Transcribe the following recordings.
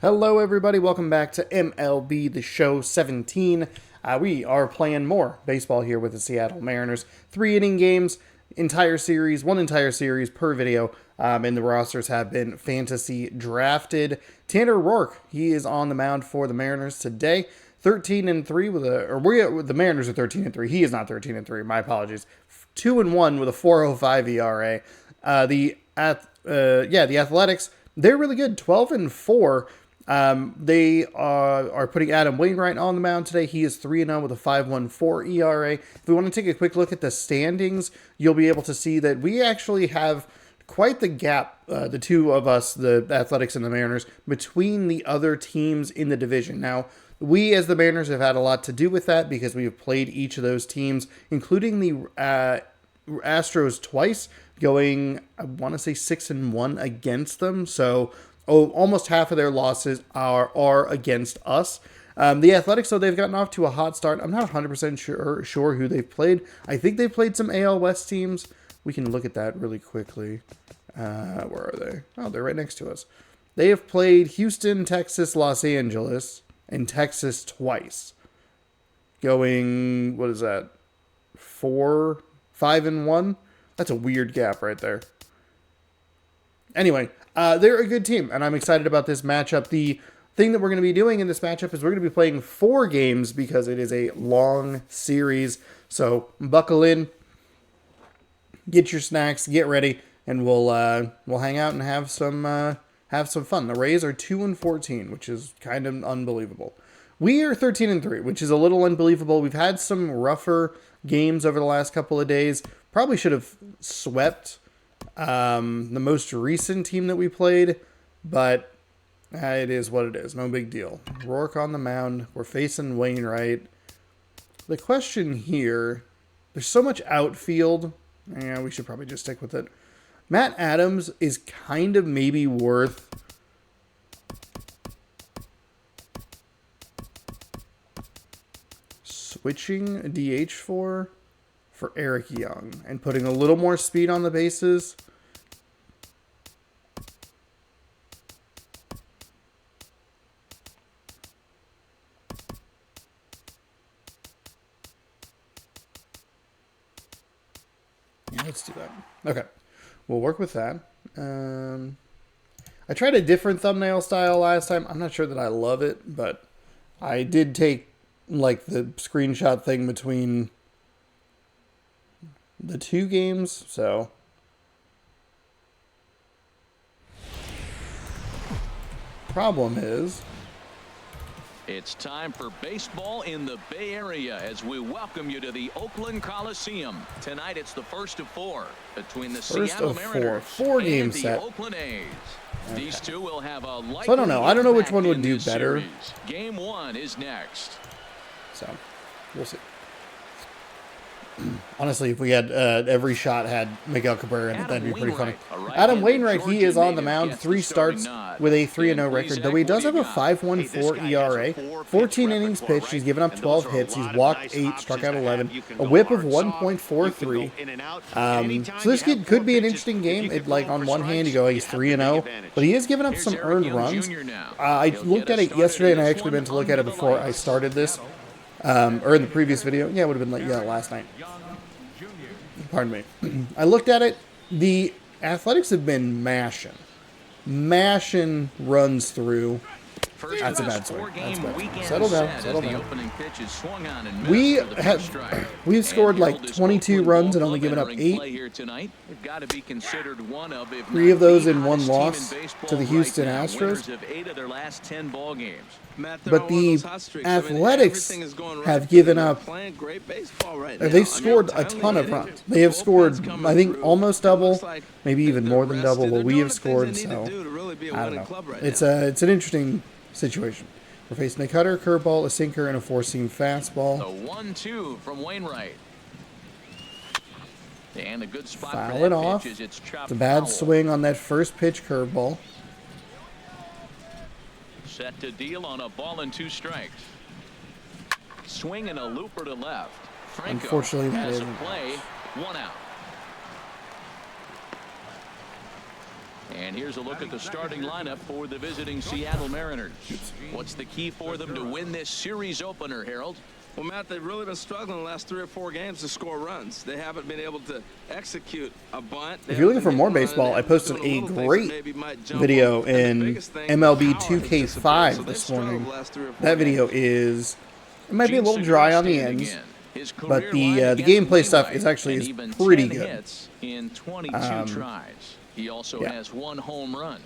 Hello everybody, welcome back to MLB The Show 17. We are playing more baseball here with the Seattle Mariners. 3-inning games, one entire series per video, and the rosters have been fantasy drafted. Tanner Roark, he is on the mound for the Mariners today. 13-3 the Mariners are 13-3. He is not 13-3. My apologies. 2-1 with a 4.05 ERA. The Athletics, they're really good. 12-4. They are putting Adam Wainwright on the mound today. He is 3-0 with a 5.14 ERA. If we want to take a quick look at the standings, you'll be able to see that we actually have quite the gap, the two of us, the Athletics and the Mariners, between the other teams in the division. Now, we as the Mariners have had a lot to do with that because we have played each of those teams, including the Astros twice, going, I want to say 6-1 against them. So almost half of their losses are against us. The Athletics, though, they've gotten off to a hot start. I'm not 100% sure who they've played. I think they've played some AL West teams. We can look at that really quickly. Where are they? Oh, they're right next to us. They have played Houston, Texas, Los Angeles, and Texas twice. Going, what is that? 5-1? That's a weird gap right there. Anyway, they're a good team, and I'm excited about this matchup. The thing that we're going to be doing in this matchup is we're going to be playing 4 games because it is a long series. So buckle in, get your snacks, get ready, and we'll hang out and have some fun. The Rays are 2-14, which is kind of unbelievable. We are 13-3, which is a little unbelievable. We've had some rougher games over the last couple of days. Probably should have swept the most recent team that we played, but it is what it is. No big deal. Roark on the mound. We're facing Wainwright. The question here, there's so much outfield. Yeah, we should probably just stick with it. Matt Adams is kind of maybe worth switching a DH for Eric Young and putting a little more speed on the bases. Yeah, let's do that. Okay. We'll work with that. I tried a different thumbnail style last time. I'm not sure that I love it, but I did take like the screenshot thing between the 2 games, so problem is it's time for baseball in the Bay Area as we welcome you to the Oakland Coliseum. Tonight it's the first of 4 between the Seattle Mariners and the Oakland A's. Okay. These two will have a likely so I don't know. I don't know which one would do better. Series. Game 1 is next. So we'll see. Honestly, if we had every shot had Miguel Cabrera in it, that'd be pretty funny. Adam Wainwright, he is on the mound, 3 starts with a 3-0 record, though he does have a 5.14 ERA, 14 innings pitched, he's given up 12 hits, he's walked 8, struck out 11, a whip of 1.43. So this kid could be an interesting game. Like on one hand, you go, he's 3-0, but he has given up some earned runs. I looked at it yesterday, and I actually meant to look at it before I started this. Or in the previous video. Yeah, it would have been last night. Pardon me. I looked at it. The Athletics have been mashing runs through. That's a bad swing. Settle down. We've scored like 22 runs and only given up 8. 3 of those in 1 loss to the Houston Astros. But the Athletics have given up. They've scored a ton of runs. They have scored, I think, almost double, maybe even more than double what we have scored. So I don't know. It's an interesting situation. We're facing a cutter, curveball, a sinker, and a 4-seam fastball. The 1-2 from Wainwright. And a good spot foul for it off. It's a bad swing on that first pitch curveball. Set to deal on a ball and 2 strikes. Swing and a looper to left. Franco Unfortunately, that has isn't. A play, 1 out. And here's a look at the starting lineup for the visiting Seattle Mariners. What's the key for them to win this series opener, Harold? Well, Matt, they've really been struggling the last 3 or 4 games to score runs. They haven't been able to execute a bunt. If you're looking for more baseball, I posted a great video in MLB 2K5 this morning. That video is, it might be a little dry on the ends, but the gameplay stuff is pretty good. In 22 tries. He also has 1 home run.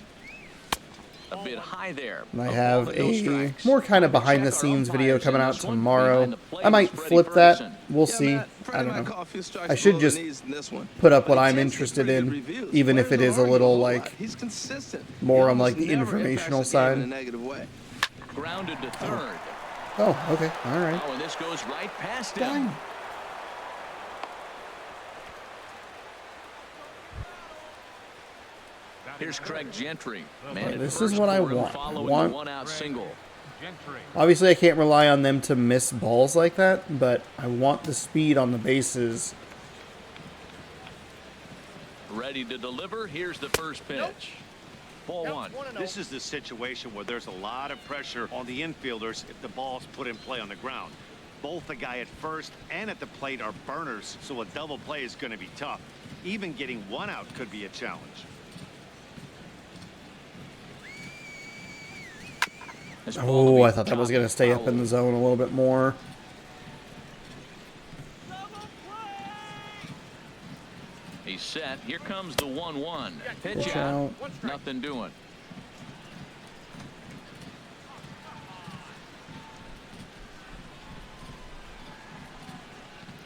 A bit high there. And I have a more kind of behind the scenes video coming out tomorrow. I might flip that. We'll see. I don't know. I should just put up what I'm interested in, even if it is a little like more on like the informational side. Grounded to third. Oh, okay. All right. Oh, and this goes right past him. Here's Craig Gentry. This is what I want. Obviously, I can't rely on them to miss balls like that, but I want the speed on the bases. Ready to deliver. Here's the first pitch. Ball 1. This is the situation where there's a lot of pressure on the infielders if the ball's put in play on the ground. Both the guy at first and at the plate are burners, so a double play is going to be tough. Even getting 1 out could be a challenge. Oh, I thought that was going to stay up in the zone a little bit more. He's set. Here comes the 1-1. Pitch out. Nothing doing.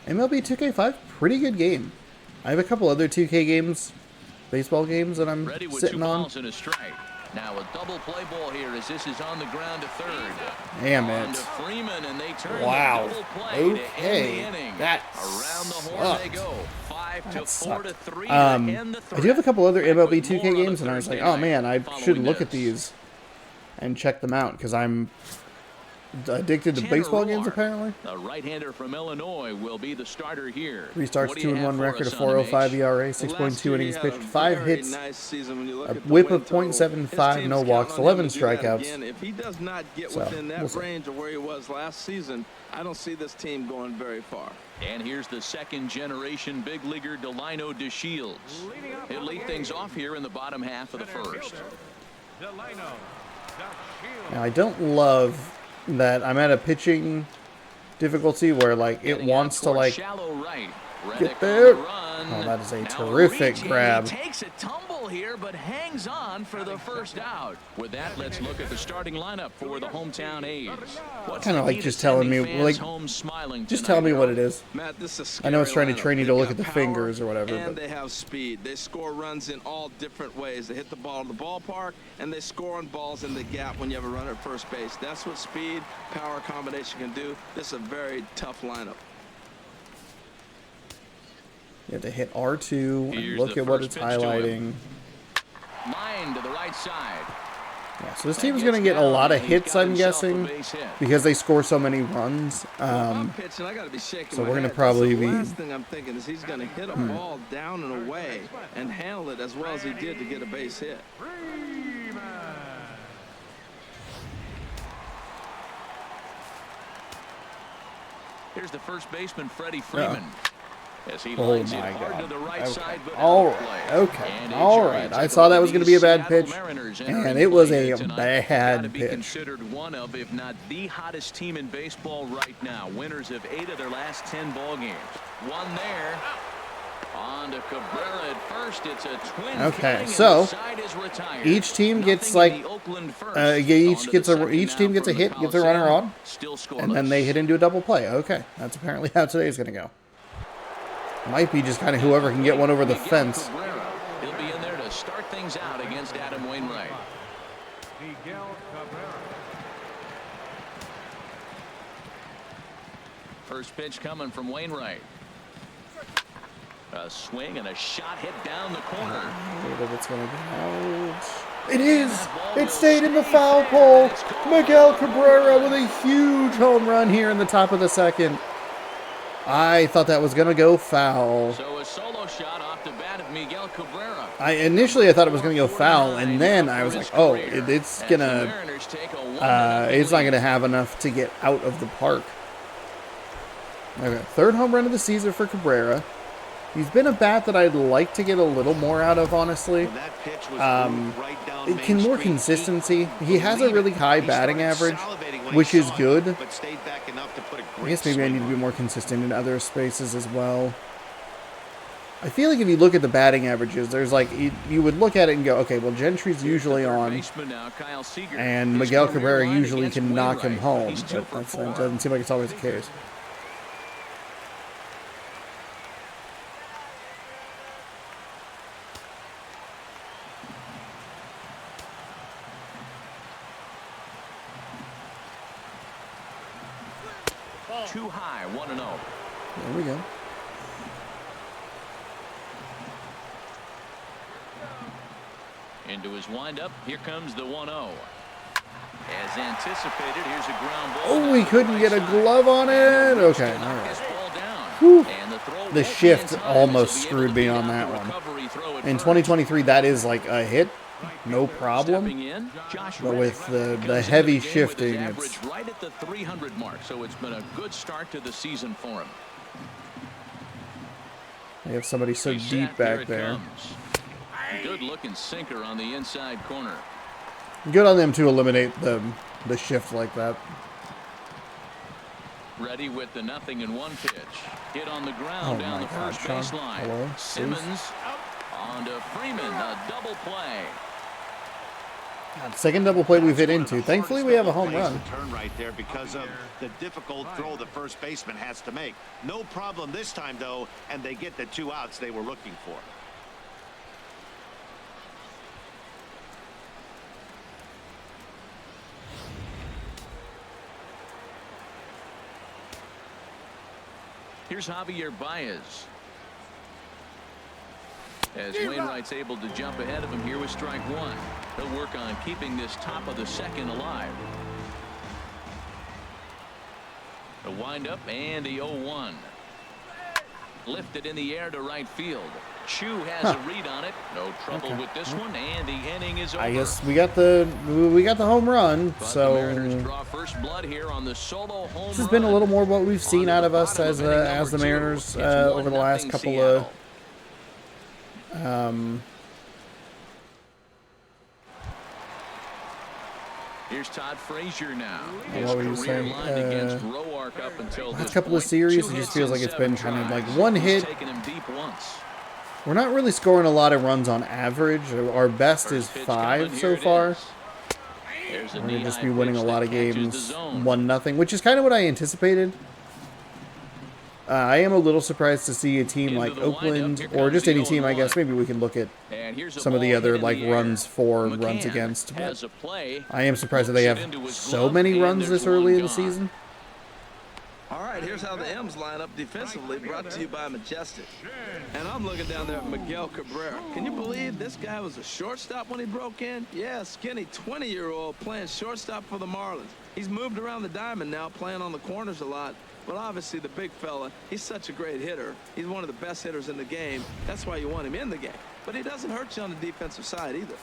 MLB 2K5, pretty good game. I have a couple other 2K games, baseball games that I'm sitting on. Now a double play ball here as this is on the ground to third. Damn it. Freeman, and they turn wow. the double play to end the inning. That around the horn they go. 5-4 to 3 to end the threat. I do have a couple other MLB 2K games, and I was like, oh man, I should look at these and check them out because I'm addicted to baseball games apparently. The right-hander from Illinois will be the starter here. 3 starts, 2-1 record, a 4.05 ERA, 6.2 innings pitched, 5 hits, a whip of .75, no walks, 11 strikeouts. If he does not get within that range of where he was last season, I don't see this team going very far. And here's the second-generation big leaguer Delino DeShields. He'll lead things off here in the bottom half of the first. Now, I don't love that I'm at a pitching difficulty where like it wants to like get there. Oh, that is a terrific grab. Takes a tumble here, but hangs on for the first out. With that, let's look at the starting lineup for the hometown A's. Kind of like just telling me, like, just tell me what it is. Matt, this is I know it's trying to train you to look at the fingers or whatever. And they have speed. They score runs in all different ways. They hit the ball in the ballpark, and they score on balls in the gap when you have a runner at first base. That's what speed, power combination can do. This is a very tough lineup. You have to hit R2 and look at what it's highlighting. Line to the right side. Yeah, so this team is going to get a lot of hits, I'm guessing, because they score so many runs. So we're going to probably be... The last thing I'm thinking is he's going to hit a ball down and away and handle it as well as he did to get a base hit. Here's the first baseman, Freddie Freeman. As he oh lines my it hard God. to the right Okay. side, but All right. Okay. All right. I saw that was going to be a bad pitch, and it was a bad pitch. Considered one of, if not the hottest team in baseball right now. Winners of 8 of their last 10 ball games. One there. On to Cabrera at first. It's a twin. Okay, so each team gets like each team gets a hit, gets a runner on, and then they hit into a double play. Okay, that's apparently how today's going to go. Might be just kind of whoever can get one over the fence. He'll be in there to start things out against Adam Wainwright. First pitch coming from Wainwright. A swing and a shot hit down the corner. It's going to be out. It is. It stayed in the foul pole. Miguel Cabrera with a huge home run here in the top of the second. I thought that was going to go foul. So a solo shot off the bat of Miguel Cabrera. Initially I thought it was going to go foul, and then I was like, oh, it's going to, it's not going to have enough to get out of the park. Okay, third home run of the season for Cabrera. He's been a bat that I'd like to get a little more out of, honestly. It can more consistency. He has a really high batting average, which is good. I guess maybe I need to be more consistent in other spaces as well. I feel like if you look at the batting averages, there's like, you would look at it and go, okay, well, Gentry's usually on, and Miguel Cabrera usually can knock him home, but that doesn't seem like it's always the case. Too high, 1-0. There we go. Into his windup, here comes the 1-0. As anticipated, here's a ground ball. Oh, we couldn't get a glove on it. Okay, all right. Whew. The shift almost screwed me on that one. In 2023, that is like a hit, no problem. But with the heavy shifting, it's right at the 300 mark. So it's been a good start to the season for him. They have somebody so deep back there. Good looking sinker on the inside corner. Good on them to eliminate the shift like that. Ready with the 0-1 pitch. Hit on the ground down the first baseline. Hello, Simmons on to Freeman. A double play. God, second double play we've hit into. Thankfully, we have a home run. Turn right there because of the difficult throw the first baseman has to make. No problem this time, though, and they get the 2 outs they were looking for. Here's Javier Baez. As Wainwright's able to jump ahead of him here with strike one. He'll work on keeping this top of the second alive. The windup and the 0-1. Lifted in the air to right field. Chu has a read on it. No trouble with this one, and the inning is over. I guess we got the home run. So the Mariners draw first blood here on the solo home this has been a little more what we've seen out of us as the Mariners over the last couple of. Here's Todd Frazier now. What were you saying? Against Roark up until last couple of series, it just feels like it's been kind of like one hit. We're not really scoring a lot of runs on average. Our best is 5 so far. We're going to just be winning a lot of games 1-0, which is kind of what I anticipated. I am a little surprised to see a team like Oakland, or just any team, I guess. Maybe we can look at some of the other like runs for, runs against. But I am surprised that they have so many runs this early in the season. All right, here's how the M's line up defensively, brought to you by Majestic. And I'm looking down there at Miguel Cabrera. Can you believe this guy was a shortstop when he broke in? Yeah, skinny 20-year-old playing shortstop for the Marlins. He's moved around the diamond now, playing on the corners a lot. But obviously the big fella, he's such a great hitter. He's one of the best hitters in the game. That's why you want him in the game. But he doesn't hurt you on the defensive side either.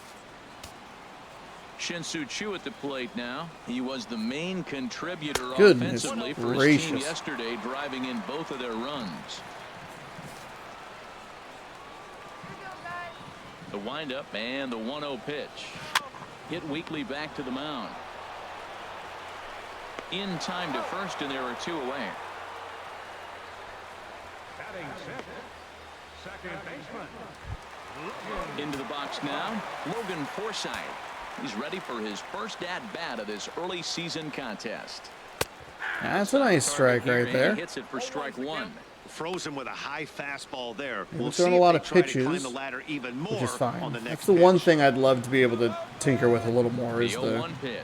Shin-Soo Choo at the plate now. He was the main contributor offensively for his team yesterday, driving in both of their runs. The windup and the 1-0 pitch. Hit weakly back to the mound. In time to first, and there are 2 away. Into the box now, Logan Forsythe. He's ready for his first at-bat of this early season contest. That's a nice strike right there. He hits it for strike 1. Frozen with a high fastball there. We're throwing a lot of pitches, which is fine. That's the one thing I'd love to be able to tinker with a little more is the 0-1 pitch.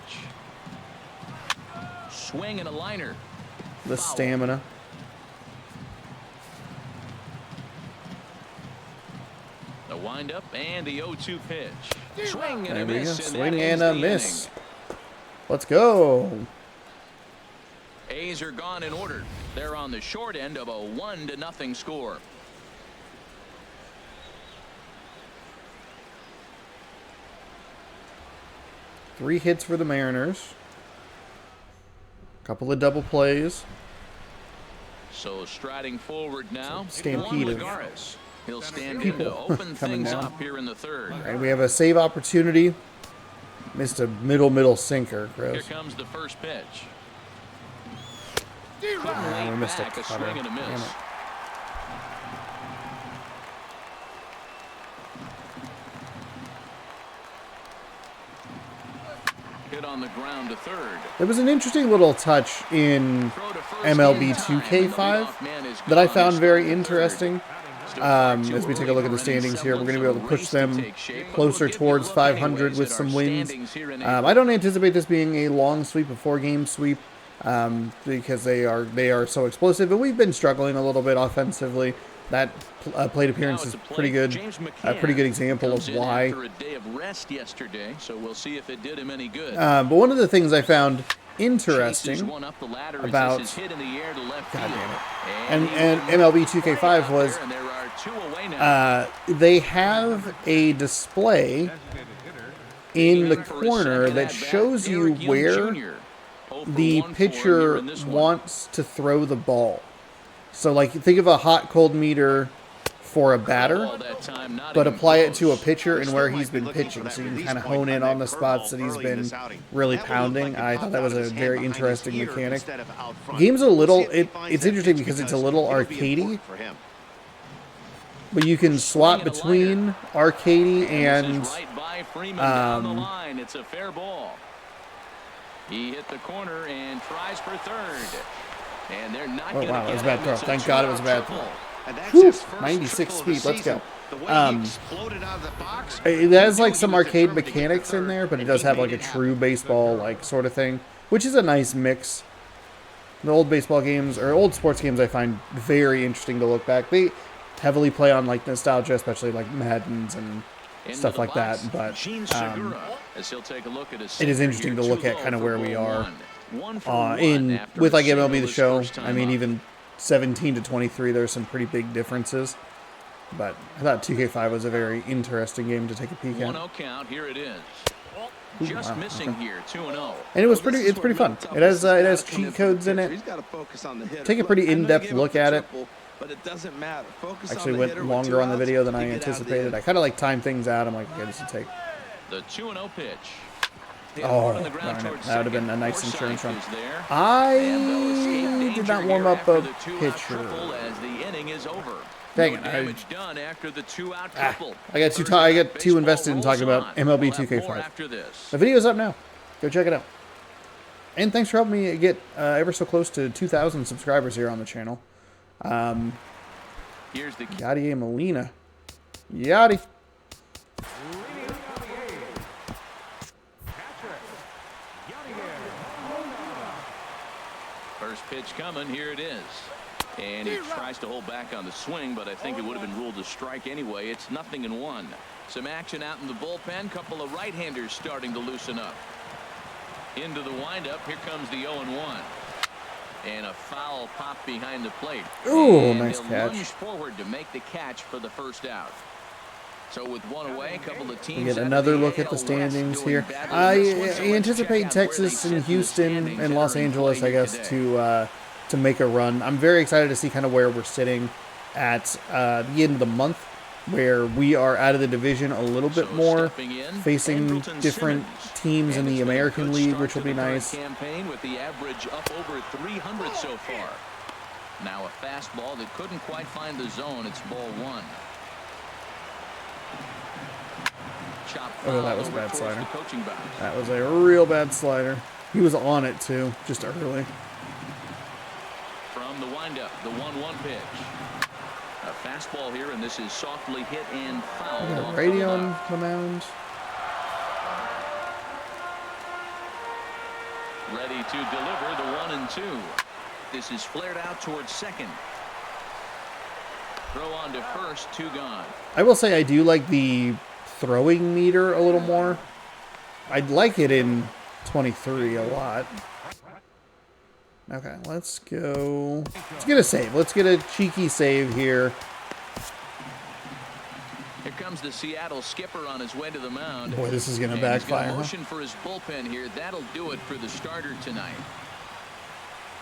Swing and a liner. The stamina. The windup and the 0-2 pitch. Swing and there a we miss. go. Swing and a miss. Let's go. A's are gone in order. They're on the short end of a 1-0 score. Three hits for the Mariners. Couple of double plays. So striding forward now, Stampede of Lagares. He'll stand in people to open coming things down. up here in the third. And we have a save opportunity. Missed a middle sinker, Chris. Here comes the first pitch. We missed a Back, a cutter. swing and a Damn miss. it. Hit on the ground to third. There was an interesting little touch in Throw to first MLB in time, and the 2K5 leadoff man is that I gone. found very Starting interesting. Still far too As we take a early look at the for any standings here, we're going to be able to semblance push of a race them to take shape, but closer we'll give you a towards look 500 anyways with at some our wins. standings here in April. I don't anticipate this being a long sweep, a 4-game sweep, because they are so explosive, and we've been struggling a little bit offensively. That plate appearance Now is at the pretty plate, good. James A pretty good example comes of in why. after a day of rest yesterday, so we'll see if it did him any good. But one of the things I found Chases interesting one up the ladder as about- this is hit in the air to left God field. damn it. And he MLB went 2K5 out was there, and there are two away now. they have a display in the corner that shows you where the pitcher wants to throw the ball. So, like, think of a hot cold meter for a batter, but apply it to a pitcher and where he's been pitching, so you can kind of hone in on the spots that he's been really pounding. I thought that was a very interesting mechanic. Game's a little, it's interesting because it's a little arcadey, but you can swap between arcadey and down the line. It's a fair ball. He hit the corner and tries for third. And they're not going to wow, get it was a bad him. throw. It's a Thank God it was a bad triple. throw. Whew, 96 speed, let's go. It has like some arcade mechanics in there, but it does have like a true baseball like sort of thing, which is a nice mix. The old baseball games or old sports games I find very interesting to look back. They heavily play on like nostalgia, especially like Maddens and stuff like that. But it is interesting to look at kind of where we are in with like MLB The Show. I mean, even 17 to 23, there's some pretty big differences. But I thought 2K5 was a very interesting game to take a peek at. 1-0 count. Here it is. Ooh, Just wow, missing okay. here, 2-0. And it's pretty fun. It has cheat codes in it. Take a pretty in-depth look at it. But it doesn't matter. Focus Actually on the went hitter with longer 2 on the outs, video than I you get out of the anticipated. inning. I kind of like time things out. I'm like, okay, this will take. The 2-0 pitch. Oh, darn it. That would have been a nice insurance run. I did not warm up a pitcher. As the inning is over. Dang No it. damage done after the 2-out triple. I got too invested in talking about MLB 2K5. After this. The video's up now. Go check it out. And thanks for helping me get ever so close to 2,000 subscribers here on the channel. Here's the Yadier Molina. Yachty. first pitch coming. Here it is. And he tries to hold back on the swing, but I think it would have been ruled a strike anyway. It's 0-1. Some action out in the bullpen. Couple of right-handers starting to loosen up. Into the windup. Here comes the 0-1. And a foul pop behind the plate. Ooh, and nice catch. Lunge forward to make the catch for the first out. So with one away, a couple of teams. We get another look at the standings here. I anticipate Texas and Houston and Los Angeles, I guess, to make a run. I'm very excited to see kind of where we're sitting at the end of the month, where we are out of the division a little bit more, facing different teams in the American League, which will be nice. Campaign with the average up over 300 so far. Now a fastball that couldn't quite find the zone. It's ball one. Oh, that was a bad slider. That was a real bad slider. He was on it too, just early. From the windup, the 1-1 pitch. A fastball here, and this is softly hit and fouled. We got Brady on the mound. Ready to deliver the 1-2. This is flared out towards second. Throw on to first, 2 gone. I will say I do like the throwing meter a little more. I'd like it in 23 a lot. Okay, let's go. Let's get a save. Let's get a cheeky save here. Here comes the Seattle skipper on his way to the mound. Boy, this is going to backfire. He's motion for his bullpen here. That'll do it for the starter tonight.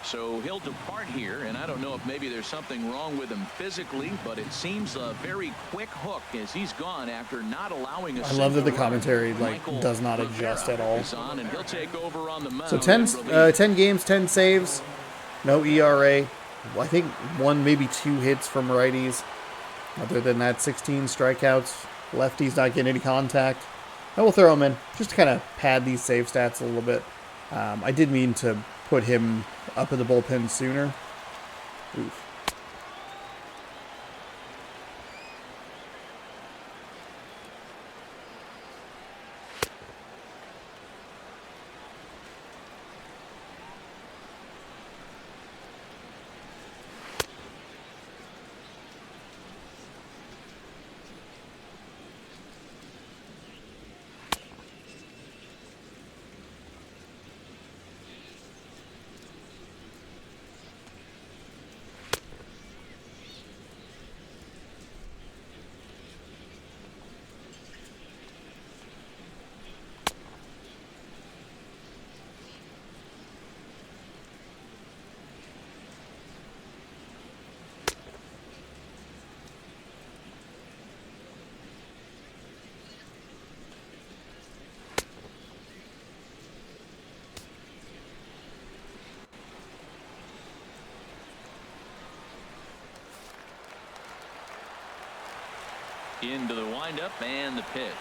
So he'll depart here, and I don't know if maybe there's something wrong with him physically, but it seems a very quick hook as he's gone after not allowing a. I love that the commentary does not adjust at all. On, and he'll take over on the mound. So 10 games, 10 saves, no ERA. I think 1, maybe 2 hits from righties. Other than that, 16 strikeouts. Lefties not getting any contact. I will throw him in just to kind of pad these save stats a little bit. I did mean to put him up in the bullpen sooner. Oof. Into the windup and the pitch.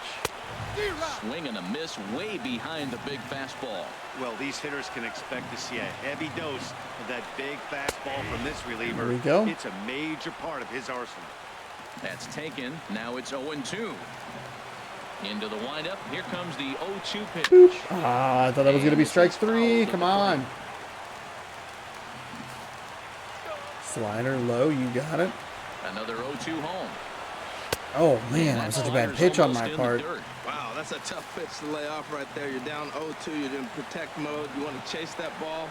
Swing and a miss way behind the big fastball. Well, these hitters can expect to see a heavy dose of that big fastball from this reliever. There we go. It's a major part of his arsenal. That's taken. Now it's 0-2. Into the windup. Here comes the 0-2 pitch. I thought that was going to be strike 3. Come on. Slider low. You got it. Another 0-2 home. Oh, man, that was such a bad pitch on my part. Wow, that's a tough pitch to lay off right there. You're down 0-2. You're in protect mode. You want to chase that ball.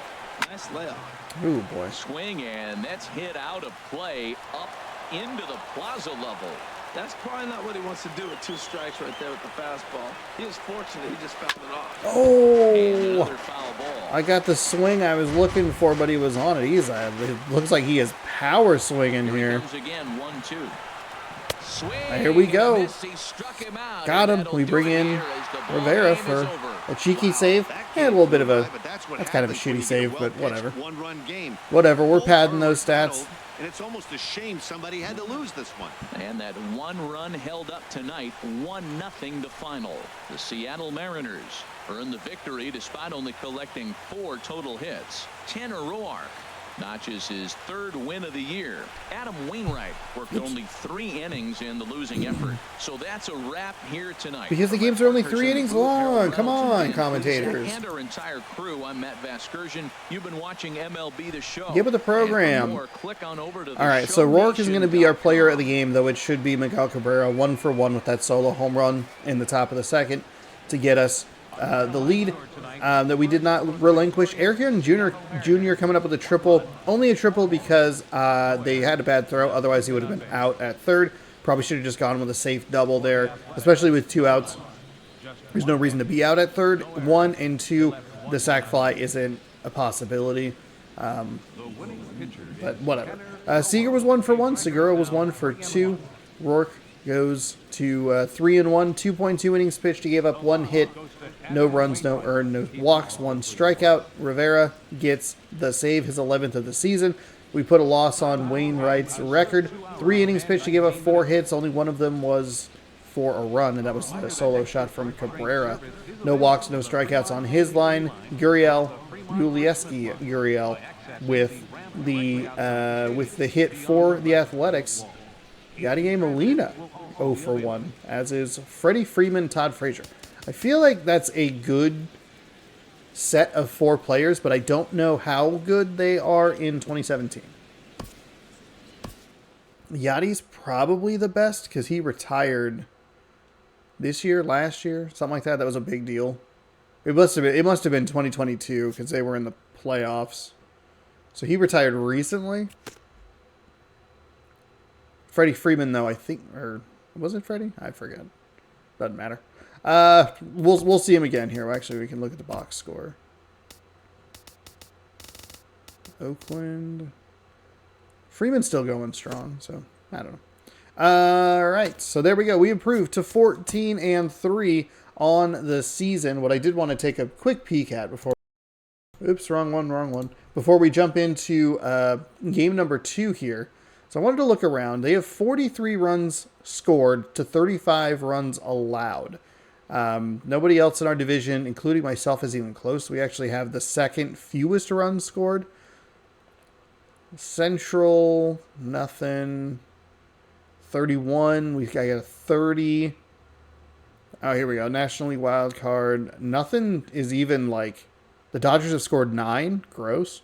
Nice layoff. Ooh, boy. Swing, and that's hit out of play up into the plaza level. That's probably not what he wants to do with 2 strikes right there with the fastball. He was fortunate. He just fouled it off. Oh, foul ball. I got the swing I was looking for, but he was on it. It looks like he is power swinging here. Comes again, 1-2. Swing, here we go. Got him. That'll We bring do it in here as the ball Rivera game for is over. a cheeky save. And a little bit of a, that's kind of a shitty save, but whatever. One-run game. Whatever, we're padding those stats. And it's almost a shame somebody had to lose this one. And that 1 run held up tonight, 1-0 the final. The Seattle Mariners earn the victory despite only collecting 4 total hits. Tanner Roark notches his 3rd win of the year. Adam Wainwright worked only 3 innings in the losing effort. So that's a wrap here tonight. Because the games are only 3 innings long. Come on, commentators. And our entire crew, I'm Matt Vasgersian. You've been watching MLB The Show. Get with the program. Click on over to All right, so Rourke is going to be our player of the game, though it should be Miguel Cabrera, 1-for-1 with that solo home run in the top of the 2nd to get us the lead that we did not relinquish. Eric Young Jr. coming up with a triple. Only a triple because they had a bad throw. Otherwise, he would have been out at 3rd. Probably should have just gone with a safe double there, especially with 2 outs. There's no reason to be out at 3rd. 1 and 2, the sac fly isn't a possibility. But whatever. Seager was 1-for-1. Segura was 1-for-2. Rourke goes to 3-1, 2.2 innings pitched. He gave up 1 hit, no runs, no earned, no walks, 1 strikeout. Rivera gets the save, his 11th of the season. We put a loss on Wainwright's record. 3 innings pitched. He gave up 4 hits. Only one of them was for a run, and that was a solo shot from Cabrera. No walks, no strikeouts on his line. Ulieski Gurriel with the hit for the Athletics. Yadier Molina 0-for-1, as is Freddie Freeman, Todd Frazier. I feel like that's a good set of 4 players, but I don't know how good they are in 2017. Yadi's probably the best because he retired this year, last year, something like that. That was a big deal. It must have been 2022 because they were in the playoffs. So he retired recently. Freddie Freeman, though, I think, or was it Freddie? I forget. Doesn't matter. We'll see him again here. Actually, we can look at the box score. Oakland. Freeman's still going strong, so I don't know. All right, so there we go. We improved to 14-3 on the season. What I did want to take a quick peek at before. Oops, wrong one. Before we jump into game number 2 here. So I wanted to look around. They have 43 runs scored to 35 runs allowed. Nobody else in our division, including myself, is even close. We actually have the second fewest runs scored. Central, nothing. 31. I got a 30. Oh, here we go. National League wild card. Nothing is even like... The Dodgers have scored 9. Gross.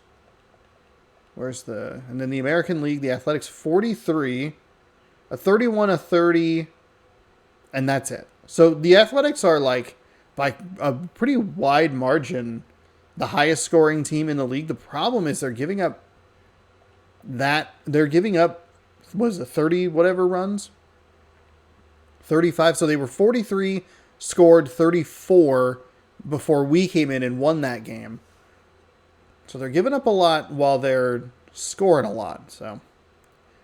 Where's the... And then the American League, the Athletics, 43. A 31, a 30. And that's it. So the Athletics are like, by a pretty wide margin, the highest scoring team in the league. The problem is they're giving up was it 30 whatever runs? 35. So they were 43, scored 34 before we came in and won that game. So they're giving up a lot while they're scoring a lot. So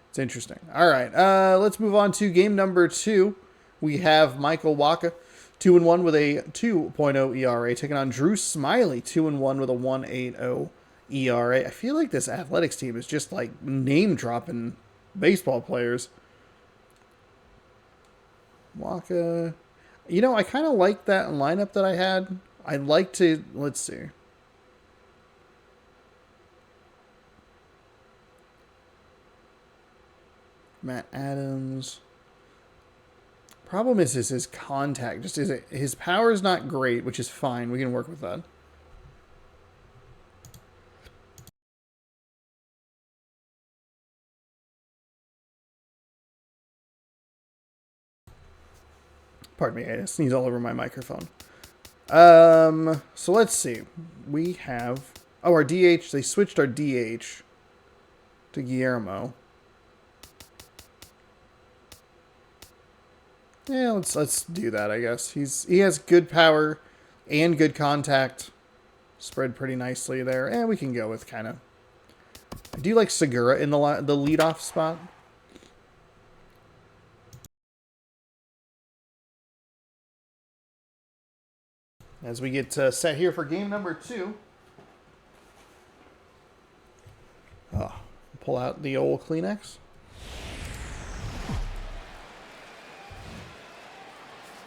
it's interesting. All right, let's move on to game number 2. We have Michael Wacha, 2-1 with a 2.0 ERA, taking on Drew Smiley, 2-1 with a 1.80 ERA. I feel like this Athletics team is just like name dropping baseball players. Wacha. You know, I kind of like that lineup that I had. I'd like to, let's see. Matt Adams. Problem is his contact. His power is not great, which is fine. We can work with that. Pardon me, I sneeze all over my microphone. So let's see. We have... Oh, our DH. They switched our DH to Guillermo. Yeah, let's do that, I guess. He has good power and good contact. Spread pretty nicely there. And we can go with kind of... I do like Segura in the leadoff spot. As we get set here for game number 2. Oh, pull out the old Kleenex.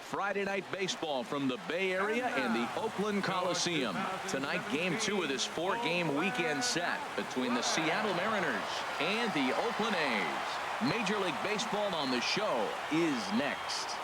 Friday night baseball from the Bay Area and the Oakland Coliseum. Tonight, game 2 of this 4-game weekend set between the Seattle Mariners and the Oakland A's. Major League Baseball on the show is next.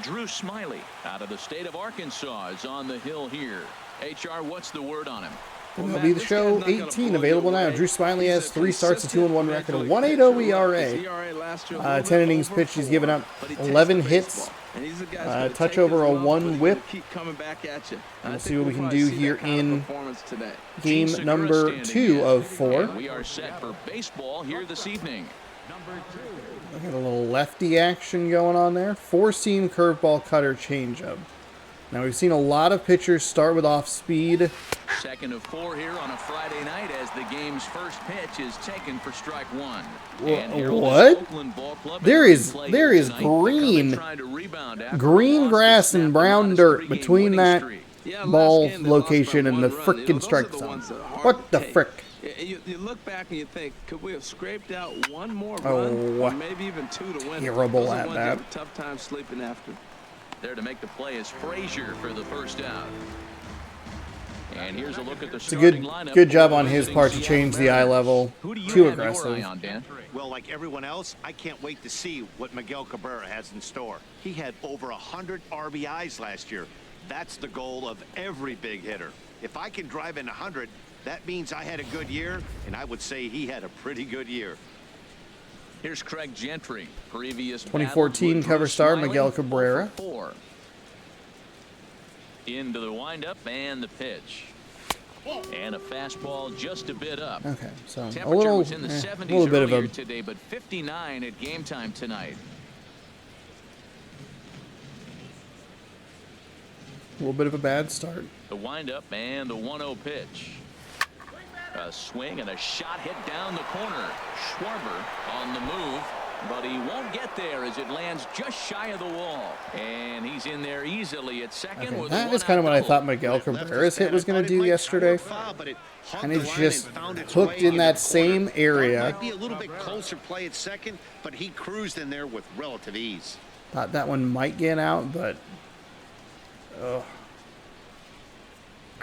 Drew Smiley out of the state of Arkansas is on the hill here. HR, what's the word on him? MLB The Show 18 available now. Drew Smiley has 3 starts, a 2-1 record, a 1.80 ERA. 10 innings pitched. He's given up 11 hits. Touch over a 1 whip. We'll see what we can do here in game number 2 of 4. We are set for baseball here this evening. Look at a little lefty action going on there. 4-seam curveball, cutter, changeup. Now we've seen a lot of pitchers start with off speed. Second of 4 here on a Friday night as the game's first pitch is taken for strike 1. What? There is green grass and brown dirt between that ball location and the frickin' strike zone. What the frick? You look back and you think, could we have scraped out one more run, or maybe even 2 to win? Terrible at that. Tough time sleeping after. There to make the play is Frazier for the first out. And here's a look at the starting lineup. It's a good job on his part to change the eye level. Too aggressive. Well, like everyone else, I can't wait to see what Miguel Cabrera has in store. He had over 100 RBIs last year. That's the goal of every big hitter. If I can drive in 100, that means I had a good year, and I would say he had a pretty good year. Here's Craig Gentry, previous 2014 cover star Miguel Cabrera. 4. Into the windup and the pitch. And a fastball just a bit up. Okay, so Temperature a little, was in the 70s little bit of earlier a today, but 59 at game time tonight. little bit of a bad start. The windup and the 1-0 pitch. A swing and a shot hit down the corner. Schwarber on the move, but he won't get there as it lands just shy of the wall. And he's in there easily at second. Okay, with that a is kind of what I one-out thought Miguel Cabrera's hit was going to do yesterday. And it's just hooked in that same area. Might be a little bit closer play at second, but he cruised in there with relative ease. Thought that one might get out, but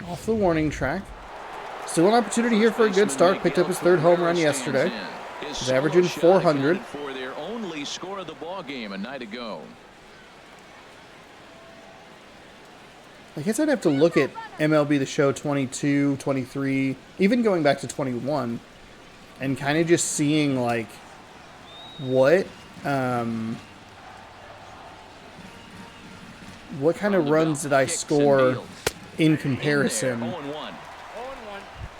off the warning track. Still an opportunity here for a good start. Picked up his 3rd home run yesterday. He's averaging 400. For their only score of the ball game a night ago. I guess I'd have to look at MLB The Show 22, 23, even going back to 21, and kind of just seeing like what kind of runs did I score in comparison.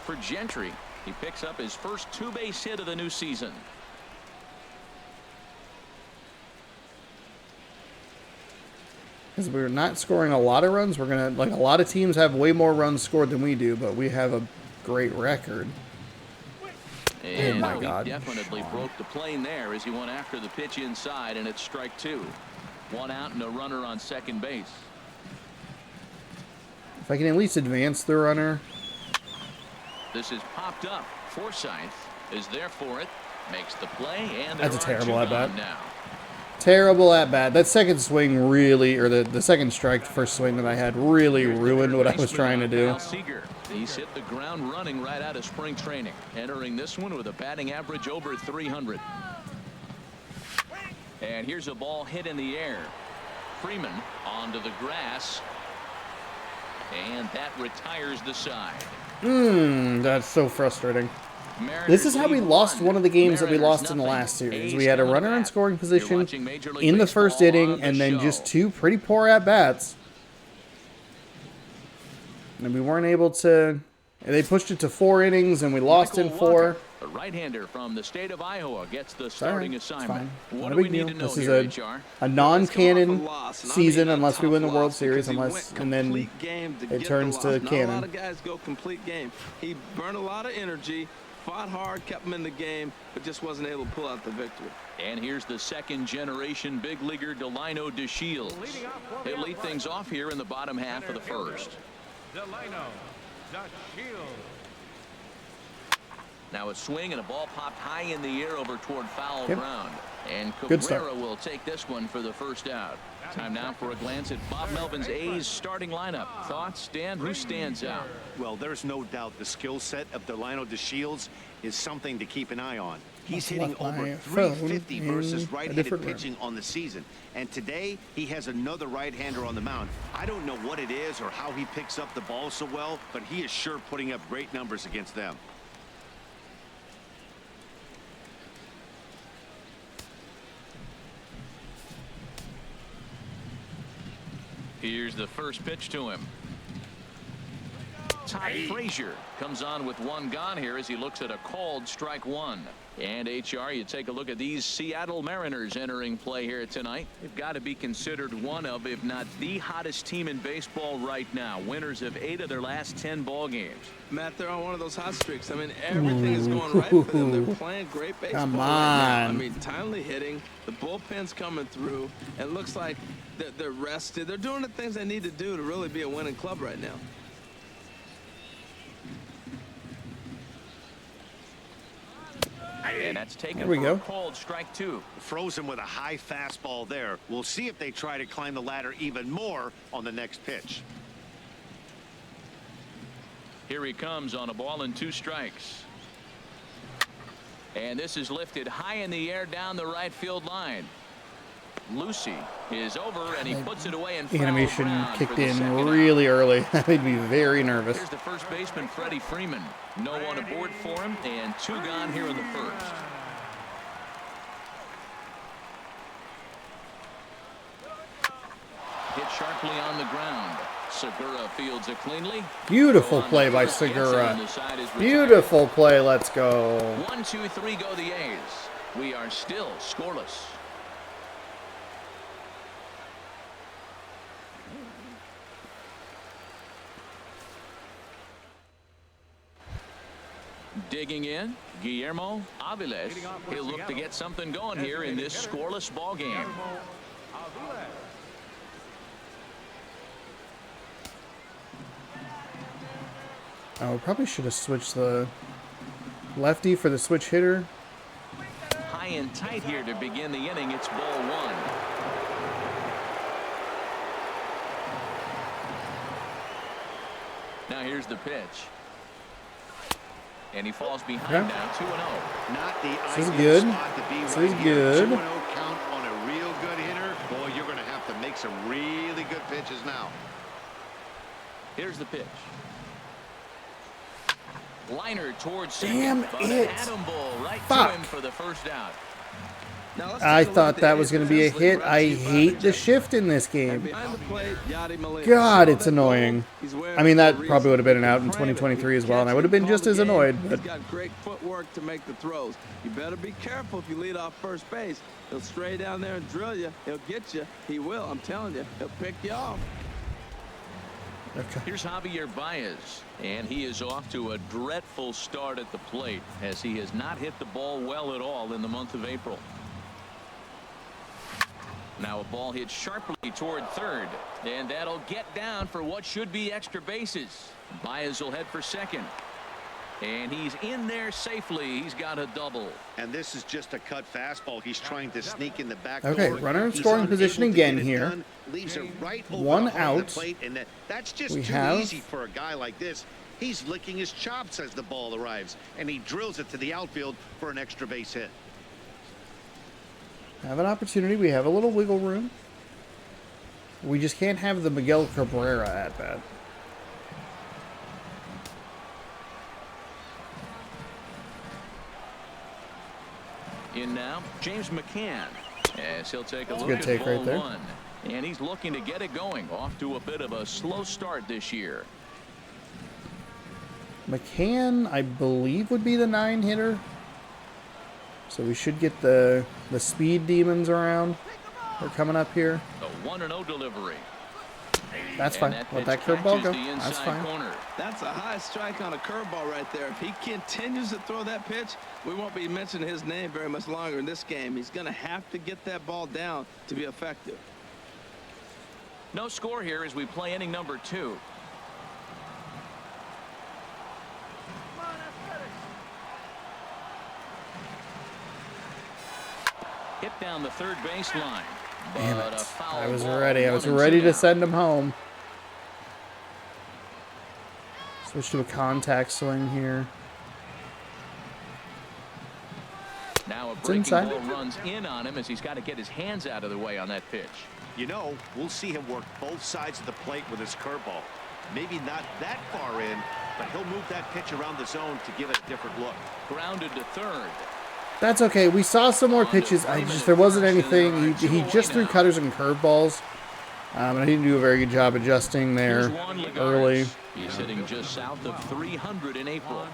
For Gentry, he picks up his first 2-base hit of the new season. Because we're not scoring a lot of runs. We're going to, like, a lot of teams have way more runs scored than we do, but we have a great record. And oh my God. He definitely broke the plane there as he went after the pitch inside, and it's strike 2. 1 out and a runner on second base. If I can at least advance the runner. This is popped up. Forsythe is there for it. Makes the play, and that's a terrible at bat. Now. Terrible at bat. That second swing really, or the second strike, first swing that I had really ruined what I was trying to do. He's hit the ground running right out of spring training, entering this one with a batting average over 300. And here's a ball hit in the air. Freeman onto the grass, and that retires the side. That's so frustrating. This is how we lost one of the games that we lost in the last series. We had a runner in scoring position in the first inning, and then just 2 pretty poor at-bats. And we weren't able to... They pushed it to 4 innings, and we lost in 4. The right-hander from the state of Iowa gets the starting assignment. What do we need to know here, This is a non-canon season unless we win the World Series, and then it turns to canon. A lot of guys go complete game. He burned a lot of energy, fought hard, kept him in the game, but just wasn't able to pull out the victory. And here's the second-generation big leaguer Delino DeShields. He'll lead things off here in the bottom half of the first. Delino DeShields. Now a swing and a ball popped high in the air over toward foul ground. And Good Cabrera start. will take this one for the first out. Time now for a glance at Bob Melvin's A's starting lineup. Thoughts, Dan? Who stands out? Well, there's no doubt the skill set of Delino DeShields is something to keep an eye on. He's hitting over 350 versus right-handed pitching on the season. And today, he has another right-hander on the mound. I don't know what it is or how he picks up the ball so well, but he is sure putting up great numbers against them. Here's the first pitch to him. Todd Frazier comes on with 1 gone here as he looks at a called strike 1. And HR, you take a look at these Seattle Mariners entering play here tonight. They've got to be considered one of, if not the hottest team in baseball right now. Winners of 8 of their last 10 ball games. Matt, they're on one of those hot streaks. I mean, everything is going right for them. They're playing great baseball. Come on. Right now. I mean, timely hitting. The bullpen's coming through. It looks like they're rested. They're doing the things they need to do to really be a winning club right now. And that's taken There we for go. a called strike 2. Froze him with a high fastball there. We'll see if they try to climb the ladder even more on the next pitch. Here he comes on a ball and 2 strikes. And this is lifted high in the air down the right field line. Lucy is over, and he puts it away and Animation kicked in really early. That made me very nervous. Here's the first baseman, Freddie Freeman. No one aboard for him, and 2 gone here in the first. hit sharply on the ground. Segura fields it cleanly. Beautiful play by Segura. Beautiful play. Let's go. 1, 2, 3 go the A's. We are still scoreless. Digging in, Guillermo Aviles. He'll look to get something going here in this scoreless ball game. Oh, we probably should have switched the lefty for the switch hitter. High and tight here to begin the inning. It's ball 1. Now here's the pitch. And he falls behind now, 2-0. Not the This is ideal good. spot to be This right is here. good. 2-0 count on a real good hitter. Boy, you're going to have to make some really good pitches now. Here's the pitch. Liner towards Damn second. it. Atom ball right Fuck. to him for the first out. Now, let's I take a look thought at the that A's was going to be a defense. Look hit. I right to hate the Bobby shift in this game. Behind the plate, Yadi Molina. God, Saw it's that goal. annoying. He's wearing I mean, it for that a reason. probably would have been an out in Frame it. 2023 You as well, and I catch would have it, been call just the as game. annoyed. He's But got great footwork to make the throws. You better be careful if you lead off first base. He'll stray down there and drill you. He'll get you. He will. I'm telling you. He'll pick you off. okay. Here's Javier Baez, and he is off to a dreadful start at the plate as he has not hit the ball well at all in the month of April. Now a ball hit sharply toward third, and that'll get down for what should be extra bases. Baez will head for second, and he's in there safely. He's got a double. And this is just a cut fastball. He's trying to sneak in the back Okay, door. runner in He's scoring unable position to again get it here. done, leaves it right over One the heart of out. the plate, and that's just We too have- easy for a guy like this. He's licking his chops as the ball arrives, and he drills it to the outfield for an extra base hit. Have an opportunity. We have a little wiggle room. We just can't have the Miguel Cabrera at bat. In now, James McCann, as he'll take a look good at take ball right there. 1. And he's looking to get it going. Off to a bit of a slow start this year. McCann, I believe, would be the 9 hitter. So we should get the speed demons around. They're coming up here. The 1-0 delivery. That's And fine. that Let pitch that curveball catches go. the That's inside fine. corner. That's a high strike on a curveball right there. If he continues to throw that pitch, we won't be mentioning his name very much longer in this game. He's going to have to get that ball down to be effective. No score here as we play inning number 2. Hit down the third baseline. Damn But it. a foul I was ball, ready. I was 1 and ready 2 to down. send him home. Switch to a contact swing here. Now a breaking inside. ball runs in on him as he's got to get his hands out of the way on that pitch. You know, we'll see him work both sides of the plate with his curveball. Maybe not that far in, but he'll move that pitch around the zone to give it a different look. Grounded to third. That's okay. We saw some more pitches. There wasn't anything. He just threw cutters and curveballs. And I didn't do a very good job adjusting there Here's Juan Lagares. early. He's hitting just south of 300 in April.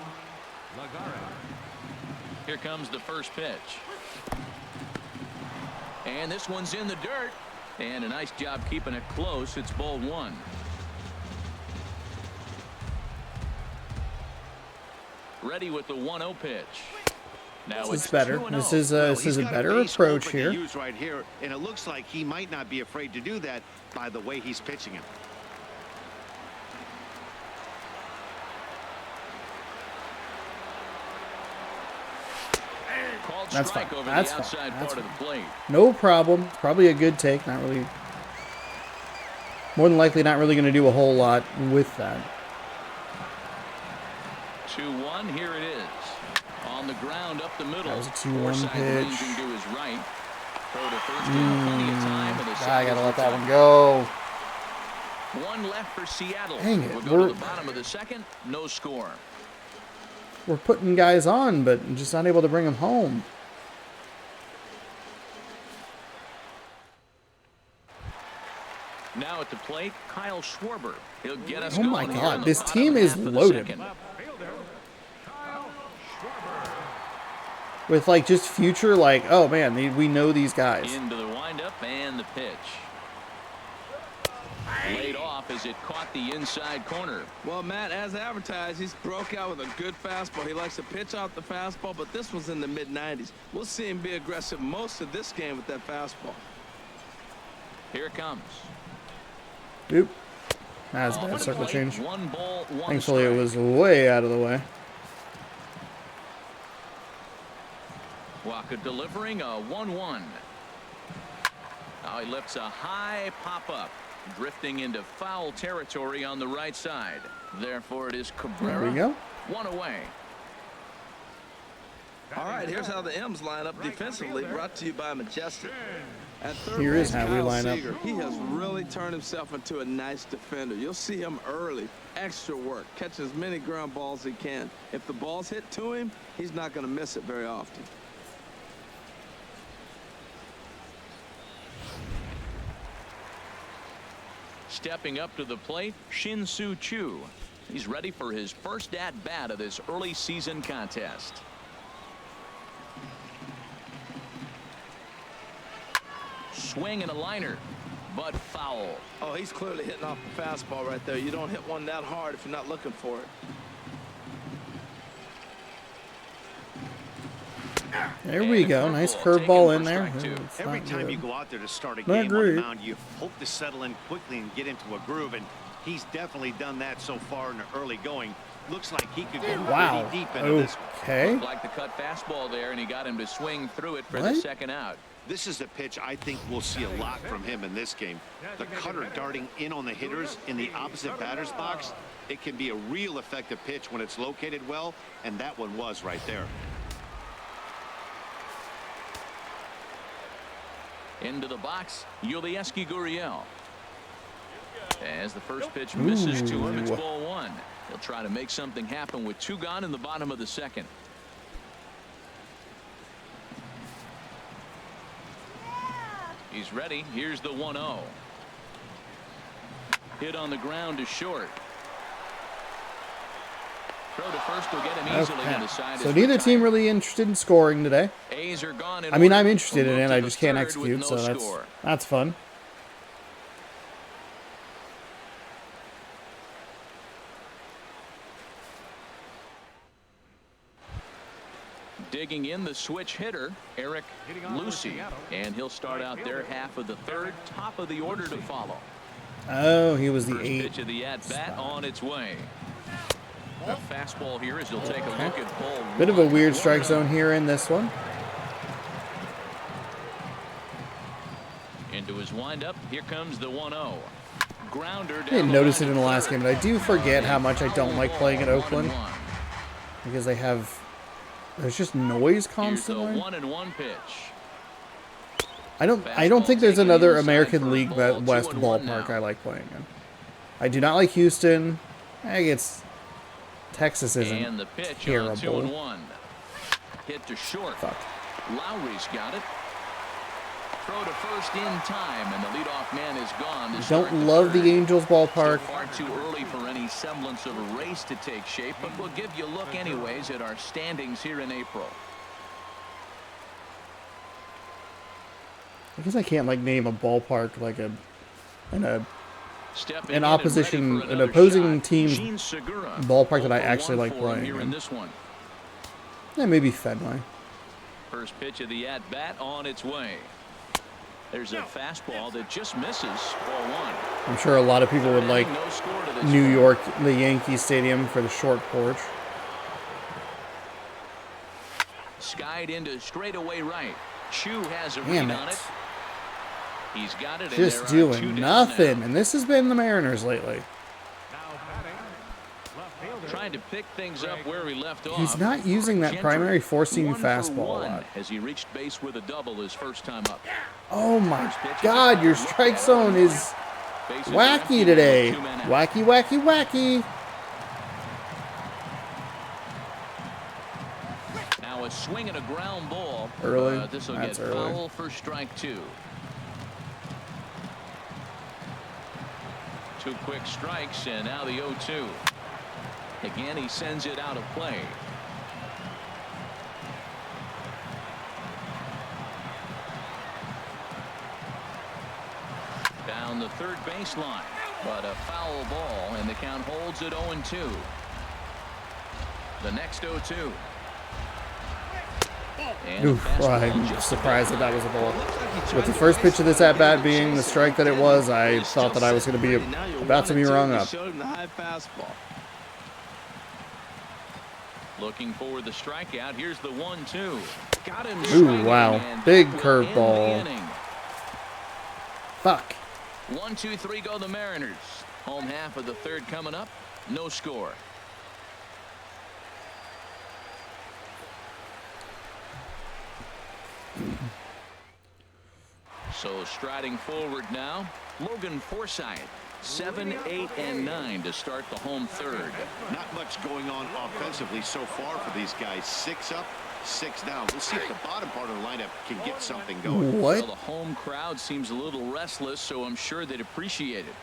Here comes the first pitch. And this one's in the dirt. And a nice job keeping it close. It's ball 1. Ready with the 1-0 pitch. Now This it's is better. 2-0. This is He's a got better base approach open to here. use right here, and it looks like he might not be afraid to do that by the way he's pitching him. Called That's strike fine. over That's the fine. outside That's part of the plate. No problem. Probably a good take. Not really. More than likely, not really going to do a whole lot with that. 2-1. Here it is. On the ground up the middle. That was a 2-1 Forsythe pitch. ranging to his right. Throw to first down. Plenty of time. And the I side gotta is let that retired. one go. One left for Seattle. Dang it, We'll go to we're- the bottom of the second. No score. We're putting guys on, but just not able to bring them home. Now at the plate, Kyle Schwarber. He'll get us Oh my going here God, in the this bottom team is half of the loaded. second. Left fielder, Kyle Schwarber. With like just future, like, oh man, we know these guys. Into the windup and the pitch. Laid off as it caught the inside corner. Well, Matt, as advertised, he's broke out with a good fastball. He likes to pitch out the fastball, but this was in the mid-90s. We'll see him be aggressive most of this game with that fastball. Here it comes. Oop. That's a Off bad the circle plate, change. 1 ball, 1 Thankfully, it strike. was way out of the way. Waka delivering a 1-1. Now he lifts a high pop-up, drifting into foul territory on the right side. Therefore, it is Cabrera. There we go. 1 away. All right, here's how the M's line up defensively, brought to you by Majestic. At third Here is base, how we Kyle line up. Seager, he has really turned himself into a nice defender. You'll see him early, extra work, catch as many ground balls as he can. If the ball's hit to him, he's not going to miss it very often. Stepping up to the plate, Shin-Soo Choo. He's ready for his first at-bat of this early season contest. Swing and a liner, but foul. Oh, he's clearly hitting off the fastball right there. You don't hit one that hard if you're not looking for it. There we And go. Nice curveball curveball in taken there. for strike 2. It's Every not time good. you go out there to start a Not game on the great. mound, you hope to settle in quickly and get into a groove, and he's definitely done that so far in the early going. Looks like he could go Wow. pretty deep into this one. Okay. Like the cut fastball there, and he got him to swing through it for the What? second out. This is a pitch I think we'll see a lot from him in this game. The cutter darting in on the hitters in the opposite batter's box. It can be a real effective pitch when it's located well, and that one was right there. Into the box, Yulieski Gurriel. As the first pitch misses to him, it's Ooh. ball 1. He'll try to make something happen with 2 gone in the bottom of the second. He's ready. Here's the 1-0. Hit on the ground to short. Throw to first will get him easily, and the side So is neither retired. team really interested in scoring today. A's are gone in I mean, order. I'm interested We'll in move it. to I the just can't third execute, with so no that's score. fun. Digging in the switch hitter, Eric Hitting on for Lucy, Seattle. and he'll start out their half of the third, top of the order to follow. Oh, he was the First 8. pitch of the at-bat on its way. A fastball here as he'll take a look at ball Bit of a 1. weird strike zone here in this one. Into his windup, here comes the 1-0. Grounder down I didn't the notice it line in the to last third. game, but I do forget how much I don't like playing at Oakland 1-1. because they have there's just noise Here's the constantly. 1-1 pitch. I don't think there's another inside American for League ball, West 2-1 ballpark now. I like playing in. I do not like Houston. I guess Texas And isn't the pitch terrible. on 2-1. Hit to short. Fuck. Lowry's got it. Throw to first in time, and the leadoff man is gone. to I start don't love third. the Angels Still ballpark. far too early for any semblance of a race to take shape, but we'll give you a look anyways at our standings here in April. I guess I can't like name a ballpark like Stepping An in and opposition- ready for an another opposing shot, team's Gene Segura. ballpark that I 0 for actually 1 like for him playing here in. in this one. maybe Fenway. First pitch of the at-bat on its way. There's a fastball that just misses for 1. I'm sure a lot of people would like No score to this New one. York, the Yankee Stadium for the short porch. Skied into straightaway right. Chu has a Damn read on it. it. He's got it. Just and there are 2 doing down nothing. now. And this has been the Mariners lately. Now batting, left fielder. Trying to pick things up where he left off. He's not using that Gentry, primary four-seam 1 for fastball a 1 lot. as he reached base with a double his first time up. Oh my God, your strike zone is Bases wacky empty today. with 2 men out. Wacky, wacky, wacky. Now a swing and a ground ball. Early? This will That's get early. foul for strike 2. 2 quick strikes, and now the 0-2. Again, he sends it out of play. Down the third baseline, but a foul ball, and the count holds at 0-2. The next 0-2. Oof, I'm surprised that that was a ball. With the first pitch of this at-bat being the strike that it was, I thought that I was going to be about to be rung up. Looking for the strikeout. Here's the 1-2. Got him. Ooh, wow. Big curveball. Fuck. 1, 2, 3 go the Mariners. Home half of the third coming up. No score. So striding forward now, Logan Forsythe. 7, 8, and 9 to start the home third. Not much going on offensively so far for these guys. 6 up, 6 down. We'll see if the bottom part of the lineup can get something going. What? Well, the home crowd seems a little restless, so I'm sure they'd appreciate it.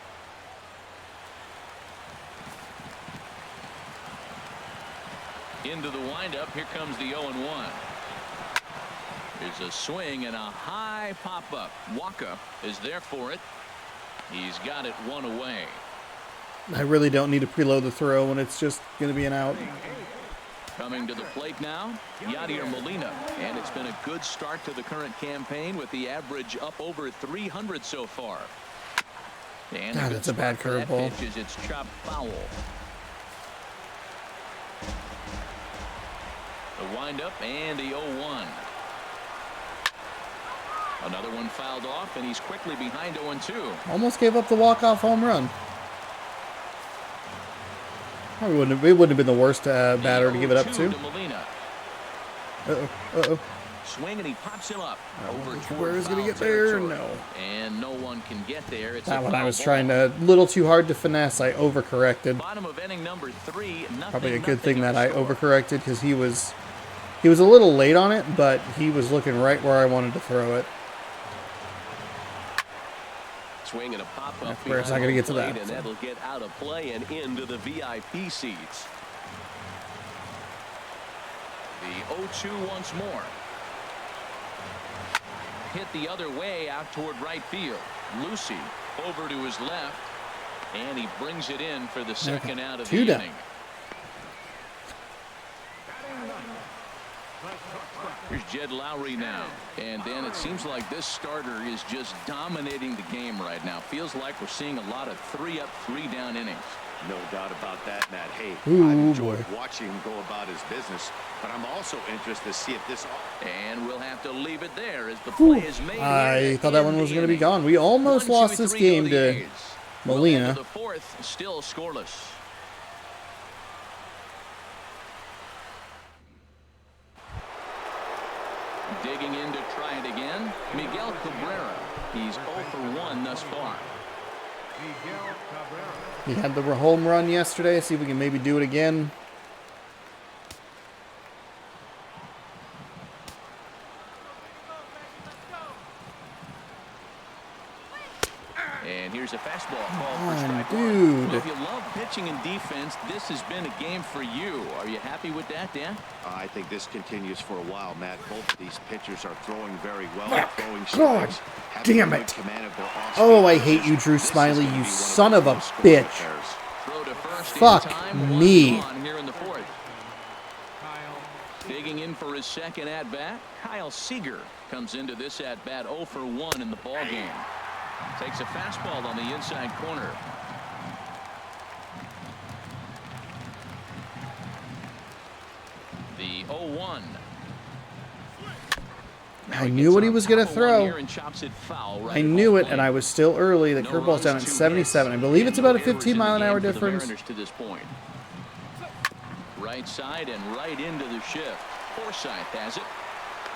Into the windup. Here comes the 0-1. There's a swing and a high pop-up. Waka is there for it. He's got it 1 away. I really don't need to preload the throw when it's just going to be an out. Coming to the plate now, Yadier Molina. And it's been a good start to the current campaign with the average up over 300 so far. And God, that's a bad curveball. It's chopped foul. The windup and the 0-1. Another one fouled off, and he's quickly behind 0-2. Almost gave up the walk-off home run. Probably wouldn't have been the worst batter to give it up to. Uh-oh. Swing, and he pops him up. Over where is he going to get there? No. And no one can get there. It's that one I was trying to, a little too hard to finesse. I overcorrected. Bottom of inning number 3. Probably a good thing that I overcorrected because he was a little late on it, but he was looking right where I wanted to throw it. Swing and a pop-up. Where it's not going to get to that. And that'll get out of play and into the VIP seats. The 0-2 once more. Hit the other way out toward right field. Lucy over to his left, and he brings it in for the second out of the inning. Here's Jed Lowry now. And Dan, it seems like this starter is just dominating the game right now. Feels like we're seeing a lot of 3-up, 3-down innings. No doubt about that, Matt. Hey, Ooh, I've enjoyed watching him go about his business, but I'm also interested to see if this... And we'll have to leave it there as the play is made. I thought that one was going to be gone. We almost lost this game to Molina. The fourth, still scoreless. Digging in to try it again, Miguel Cabrera. He's 0 for 1 thus far. He had the home run yesterday. See if we can maybe do it again. And here's a fastball called for strike dude. one. If you love pitching and defense, this has been a game for you. Are you happy with that, Dan? I think this continues for a while, Matt. Both of these pitchers are throwing very well. Throwing strikes. Damn it. Oh, I hate you, Drew Smiley, you son of a bitch. Fuck me. Here in the fourth. Digging in for his second at-bat, Kyle Seager comes into this at-bat 0 for 1 in the ballgame. Takes a fastball on the inside corner. The 0-1. I knew what he was going to throw. I knew it, and I was still early. The curveball's down at 77. I believe it's about a 15-mile-an-hour difference. To this point. Right side and right into the shift. Forsythe has it.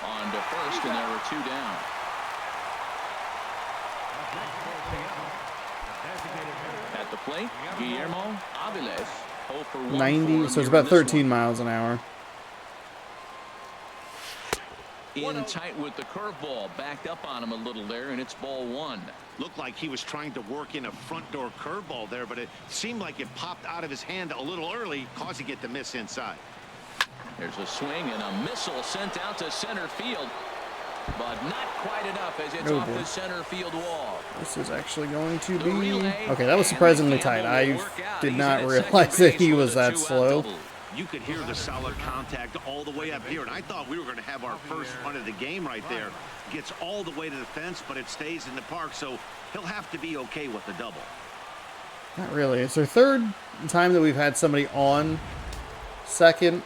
On to first, and there are 2 down. At the plate, Guillermo Aviles. 0 for 1. 90, so it's about 13 miles an hour. In tight with the curveball. Backed up on him a little there, and it's ball 1. Looked like he was trying to work in a front door curveball there, but it seemed like it popped out of his hand a little early, causing it to miss inside. There's a swing and a missile sent out to center field, but not quite enough as it's off the center field wall. This is actually going to be... Okay, that was surprisingly tight. I did not realize that he was that slow. You could hear the solid contact all the way up here, and I thought we were going to have our first run of the game right there. Gets all the way to the fence, but it stays in the park, so he'll have to be okay with the double. Not really. It's our third time that we've had somebody on second.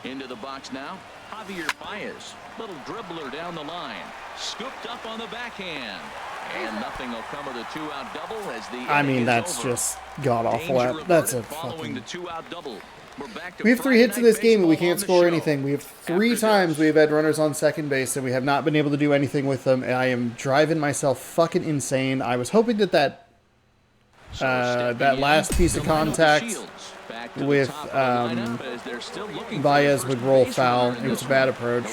Into the box now, Javier Baez. Little dribbler down the line. Scooped up on the backhand. And nothing will come of the 2-out double as the I mean, that's over. just god-awful. That's a following the fucking... 2-out double. We have 3 hits in this game and we can't score anything. We have 3 times we have had runners on second base and we have not been able to do anything with them. And I am driving myself fucking insane. I was hoping that that last piece of contact with Baez would roll foul. It was a bad approach.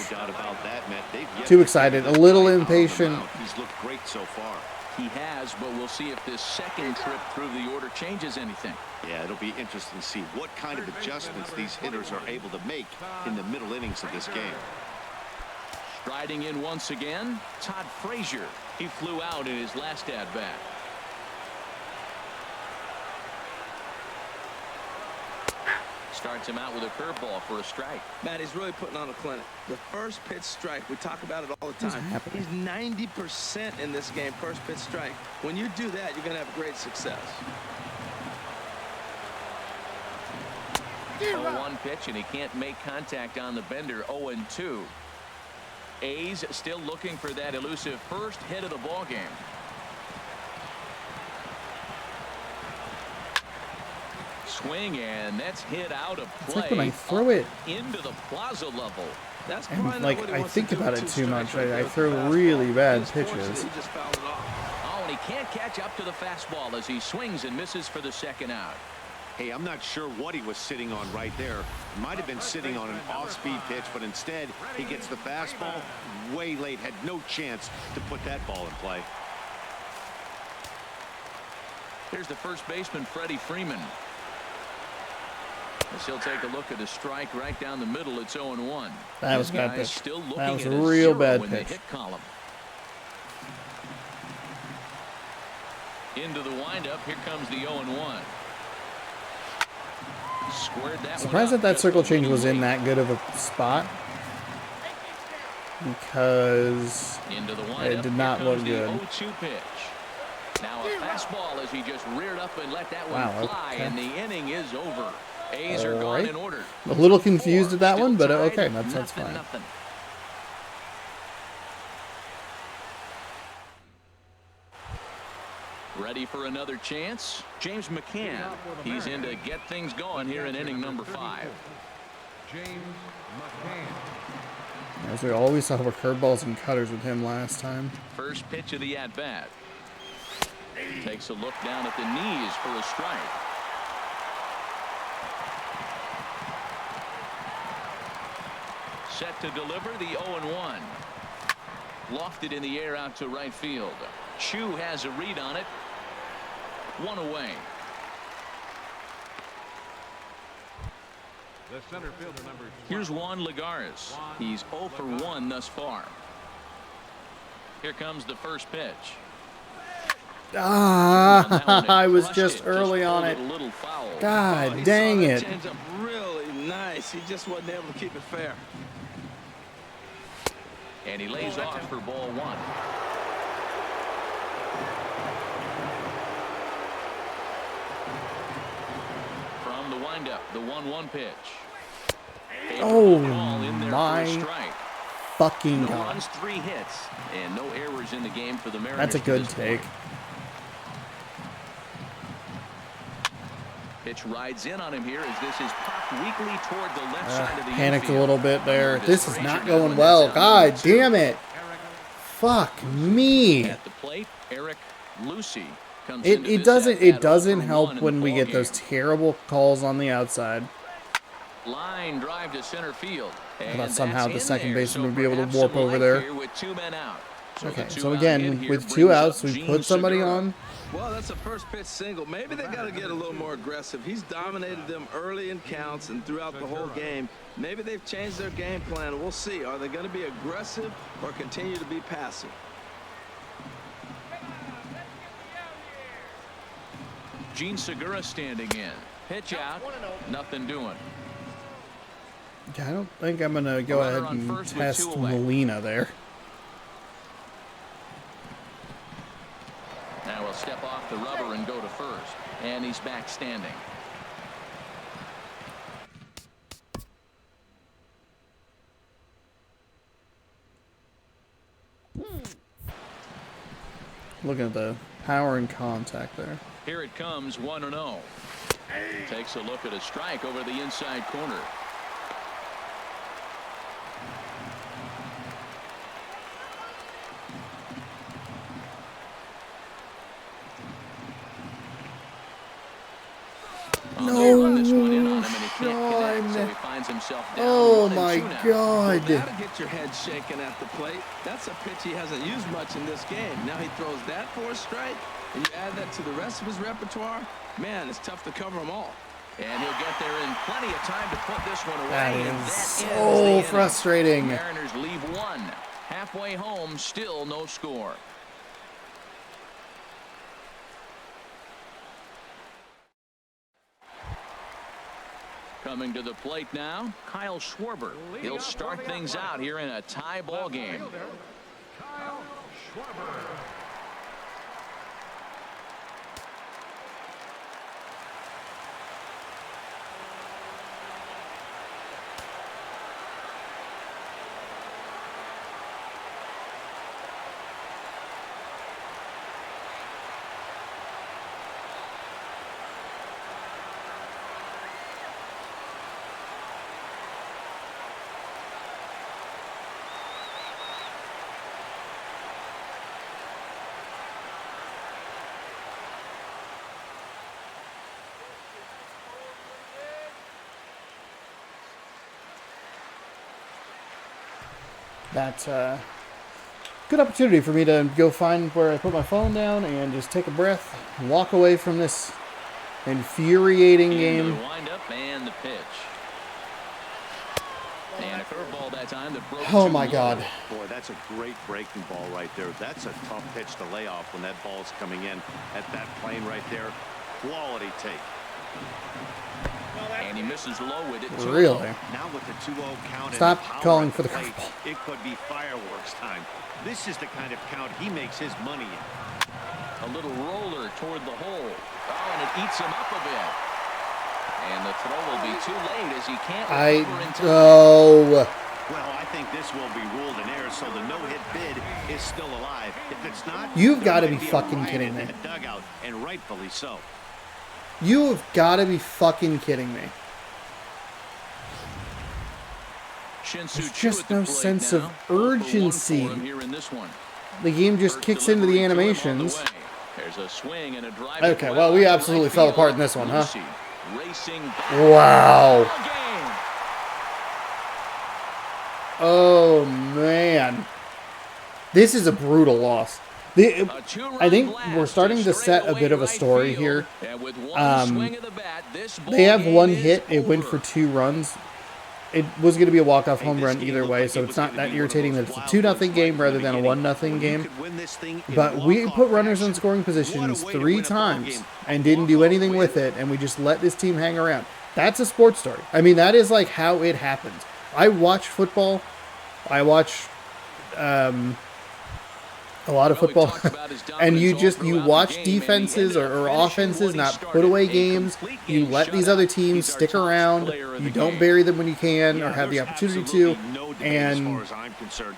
Too excited, a little impatient. He's looked great so far. He has, but we'll see if this second trip through the order changes anything. Yeah, it'll be interesting to see what kind of adjustments these hitters are able to make in the middle innings of this game. Striding in once again, Todd Frazier. He flew out in his last at-bat. Starts him out with a curveball for a strike. Matt, he's really putting on a clinic. The first pitch strike, we talk about it all the time. He's 90% in this game, first pitch strike. When you do that, you're going to have great success. 0-1 pitch, and he can't make contact on the bender. 0-2. A's still looking for that elusive first hit of the ball game. Swing, and that's hit out of play. It's like when I throw it into the plaza level. That's and like I think about it too much. I throw really bad pitches. Oh, and he can't catch up to the fastball as he swings and misses for the second out. Hey, I'm not sure what he was sitting on right there. Might have been sitting on an off-speed pitch, but instead he gets the fastball way late. Had no chance to put that ball in play. Here's the first baseman, Freddie Freeman. As he'll take a look at a strike right down the middle. It's 0-1. That was a bad pitch. Still looking that was at a real bad in pitch. The hit column. Into the windup. Here comes the 0-1. Squared that. Surprised that that circle change was in that good of a spot, because it did not look good. 0-2 pitch. Now a fastball as he just reared up and let that one fly, and the inning is over. A's are gone in order. A little confused at that one, but okay, that's fine. Nothing. Ready for another chance? James McCann. He's in to get things going here in inning number 5. James McCann. As we always saw, were curveballs and cutters with him last time. First pitch of the at-bat. Takes a look down at the knees for a strike. Set to deliver the 0-1. Lofted in the air out to right field. Chu has a read on it. One away. The center fielder, number 12. Here's Juan Lagares. He's 0 for 1 thus far. Here comes the first pitch. I was just early on it. God dang it. Changed up really nice. He just wasn't able to keep it fair. And he lays off for ball 1. From the windup, the 1-1 pitch. Oh my fucking no God. runs, 3 hits, and no errors in the game for the Mariners. That's a good take. Pitch rides in on him here as this is popped weakly toward the left side of the panicked infield. a little bit there. This is not going well. God damn it. Fuck me. At the plate, Eric Lucy comes It doesn't help when we get those terrible calls on the outside. Line drive to center field. I thought somehow the second baseman would be able to warp over there. With 2 men out. Okay, so again, with 2 outs, we put somebody on. Well, that's a first pitch single. Maybe they got to get a little more aggressive. He's dominated them early in counts and throughout the whole game. Maybe they've changed their game plan. We'll see. Are they going to be aggressive or continue to be passive? Gene Segura standing in. Pitch out. Nothing doing. Yeah, I don't think I'm going to go ahead and test Molina there. Now we'll step off the rubber and go to first. And he's back standing. Looking at the power and contact there. Here it comes, 1-0. Takes a look at a strike over the inside corner. Oh my God. That'll get your head shaking at the plate. That's a pitch he hasn't used much in this game. Now he throws that for a strike, and you add that to the rest of his repertoire. Man, it's tough to cover them all. And he'll get there in plenty of time to put this one away. That is so frustrating. Mariners leave 1. Halfway home, still no score. Coming to the plate now, Kyle Schwarber. He'll start things out here in a tie ball game. Kyle Schwarber. That's a good opportunity for me to go find where I put my phone down and just take a breath, walk away from this infuriating game. The windup and the pitch. And a curveball that time that broke. Oh my God. Boy, that's a great breaking ball right there. That's a tough pitch to lay off when that ball's coming in at that plane right there. Quality take. And he misses low with it. Really? Now with the 2-0 count. Stop and the calling for the plate, curveball. it could be fireworks time. This is the kind of count he makes his money in. A little roller toward the hole. Oh, and it eats him up a bit. And the throw will be too late as he can't recover in time. Well, I think this will be ruled in error, so the no-hit bid is still alive. If it's not, you've got to be there might a fucking riot kidding in me. that dugout, and rightfully so. You have got to be fucking kidding me. There's just no sense of urgency. The game just kicks into the animations. Okay, well, we absolutely fell apart in this one, huh? Wow. Oh, man. This is a brutal loss. I think we're starting to set a bit of a story here. They have one hit. It went for 2 runs. It was going to be a walk-off home run either way, so it's not that irritating that it's a 2-0 game rather than a 1-0 game. But we put runners in scoring positions 3 times and didn't do anything with it, and we just let this team hang around. That's a sports story. I mean, that is like how it happens. I watch football. I watch a lot of football, and you watch defenses or offenses not put away games. You let these other teams stick around. You don't bury them when you can or have the opportunity to, and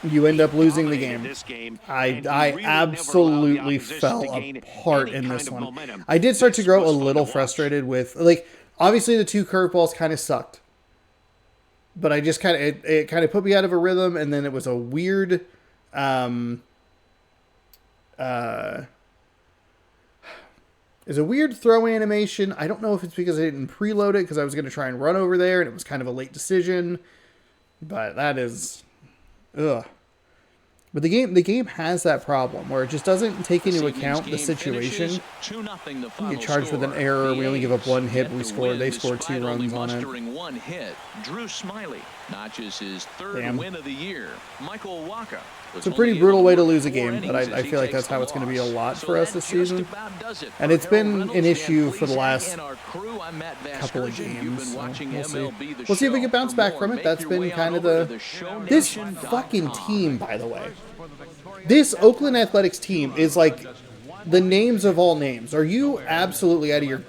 you end up losing the game. I absolutely fell apart in this one. I did start to grow a little frustrated with, like, obviously the 2 curveballs kind of sucked, but I just it kind of put me out of a rhythm, and then it was a weird is a weird throw animation. I don't know if it's because I didn't preload it because I was going to try and run over there and it was kind of a late decision. But that is... Ugh. But the game has that problem where it just doesn't take into account the situation. You get charged with an error. We only give up one hit. We score. They score 2 runs on it. One hit. Drew Smiley notches his 3rd win of the year. Michael Waka. It's a pretty brutal way to lose a game, but I feel like that's how it's going to be a lot for us this season. And it's been an issue for the last couple of games. So we'll see. We'll see if we can bounce back from it. That's been kind of the... This fucking team, by the way. This Oakland Athletics team is like the names of all names. Are you absolutely out of your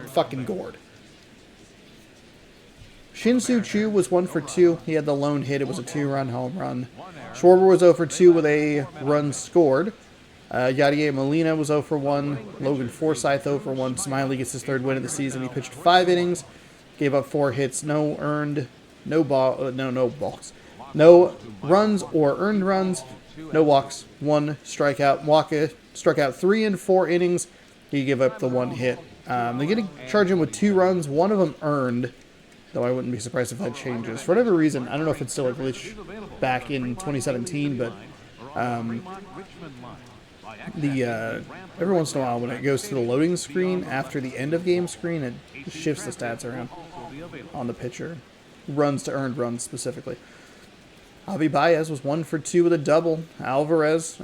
fucking gourd? Shin-Soo Choo was 1 for 2. He had the lone hit. It was a 2-run home run. Schwarber was 0 for 2 with a run scored. Yadier Molina was 0 for 1. Logan Forsythe 0 for 1. Smiley gets his 3rd win of the season. He pitched 5 innings, gave up 4 hits, no earned, no balks, no runs or earned runs, no walks, 1 strikeout. Waka struck out 3 in 4 innings. He gave up the 1 hit. They're going to charge him with 2 runs, 1 of them earned. Though I wouldn't be surprised if that changes. For whatever reason, I don't know if it's still a glitch back in 2017, but every once in a while when it goes to the loading screen after the end of game screen, it shifts the stats around on the pitcher. Runs to earned runs specifically. Javi Baez was 1 for 2 with a double. Alves,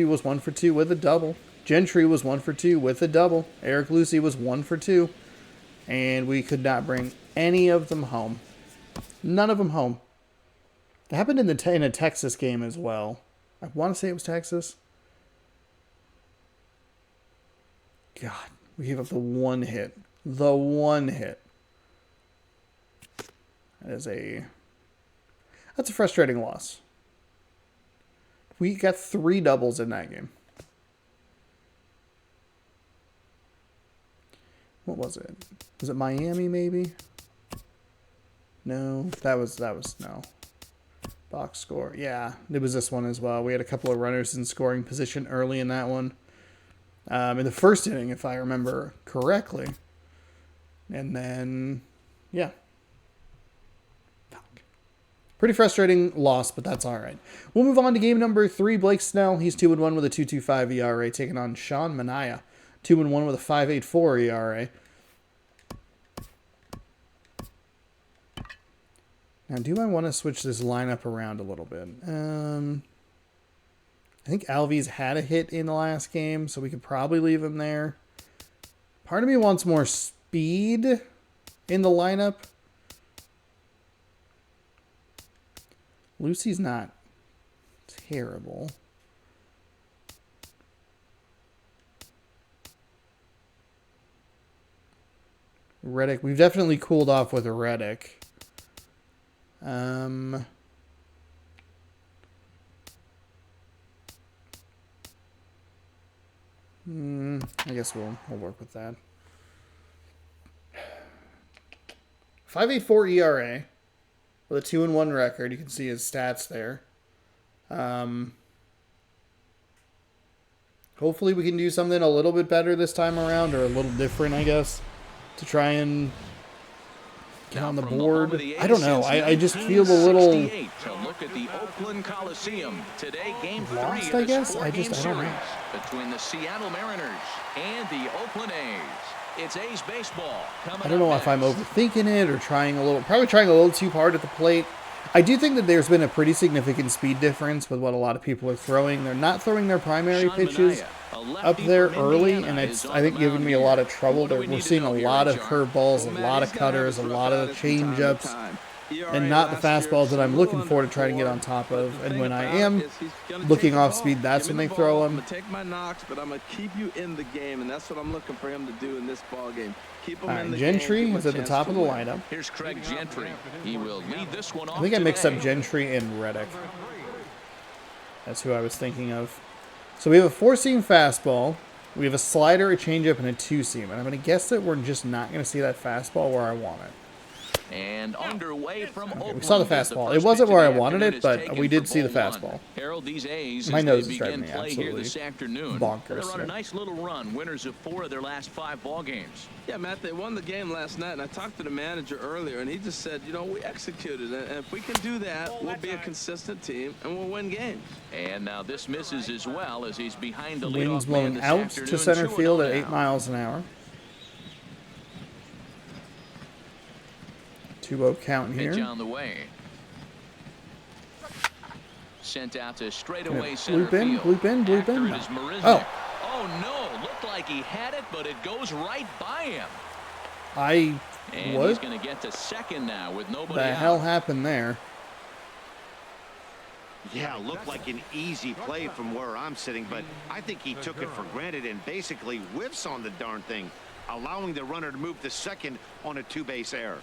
was 1 for 2 with a double. Gentry was 1 for 2 with a double. Eric Lucy was 1 for 2. And we could not bring any of them home. None of them home. It happened in a Texas game as well. I want to say it was Texas. God, we gave up the 1 hit. The 1 hit. That's a frustrating loss. We got 3 doubles in that game. What was it? Was it Miami, maybe? No, that was no. Box score. Yeah, it was this one as well. We had a couple of runners in scoring position early in that one. In the first inning, if I remember correctly. And then, yeah. Fuck. Pretty frustrating loss, but that's all right. We'll move on to game number 3. Blake Snell, he's 2-1 with a 2.25 ERA, taking on Sean Manaea. 2-1 with a 5.84 ERA. Now, do I want to switch this lineup around a little bit? I think Alves had a hit in the last game, so we could probably leave him there. Part of me wants more speed in the lineup. Lucy's not terrible. Reddick. We've definitely cooled off with a Reddick. I guess we'll work with that. 5.84 ERA with a 2-1 record. You can see his stats there. Hopefully we can do something a little bit better this time around, or a little different, I guess, to try and get on the board. I don't know. I just feel a little look at the Oakland Coliseum today. Game 3 lost, I guess. I don't know. Between the Seattle Mariners and the Oakland A's. It's A's baseball. I don't know if I'm overthinking it or probably trying a little too hard at the plate. I do think that there's been a pretty significant speed difference with what a lot of people are throwing. They're not throwing their primary pitches up there early, and it's, I think, giving me a lot of trouble. We're seeing a lot of curveballs, a lot of cutters, a lot of change-ups, and not the fastballs that I'm looking for to try to get on top of. And when I am looking off speed, that's when they throw them. I'm going to take my knocks, but I'm going to keep you in the game, and that's what I'm looking for him to do in this ball game. Keep him in the Gentry game. is at the top of the lineup. Here's Craig Gentry. He will lead this one off. I think I mixed up Gentry and Reddick. That's who I was thinking of. So we have a 4-seam fastball. We have a slider, a changeup, and a 2-seam. And I'm going to guess that we're just not going to see that fastball where I want it. And underway from Oakland. We saw the fastball. It wasn't where I wanted it, but we did see the fastball. Harold, these A's, My nose is begin driving me play here absolutely this afternoon. bonkers. They're on a nice little run, winners of 4 of their last 5 ball games. Yeah, Matt, they won the game last night, and I talked to the manager earlier, and he just said, you know, we executed it, and if we can do that, we'll be a consistent team, and we'll win games. And now this misses as well as he's behind the Wind's leadoff man blowing this out afternoon. to center 2-0 field at now. 8 miles an hour. 2-0 count Pitch here. on the way. Sent out to straightaway center Bloop in, field. bloop in, bloop After in. it is Marisnick. Oh. Oh no! Looked like he had it, but it goes right by him. And He's going to get to second now with nobody the out. hell happened there? Yeah, looked like an easy play from where I'm sitting, but I think he took it for granted and basically whiffs on the darn thing, allowing the runner to move to second on a 2-base error.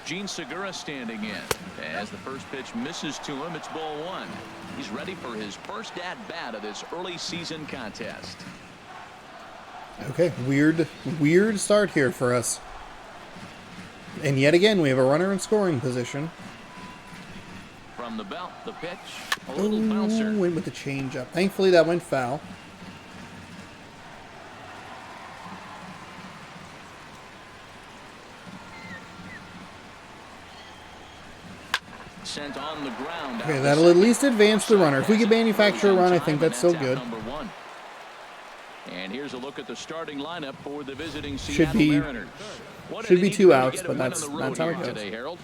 Gene Segura standing in. As the first pitch misses to him, it's ball 1. He's ready for his first at-bat of this early season contest. Okay, weird start here for us. And yet again, we have a runner in scoring position. From the belt, the pitch, a little bouncer. Went with the changeup. Thankfully, that went foul. Sent on the ground. Okay, that'll at least advance the runner. If we could manufacture a run, I think that's still good. Number 1. And here's a look at the starting lineup for the visiting Should Seattle be Mariners. What should did be he 2 do to outs, get a but win on that's the road how it here goes. today, Harold?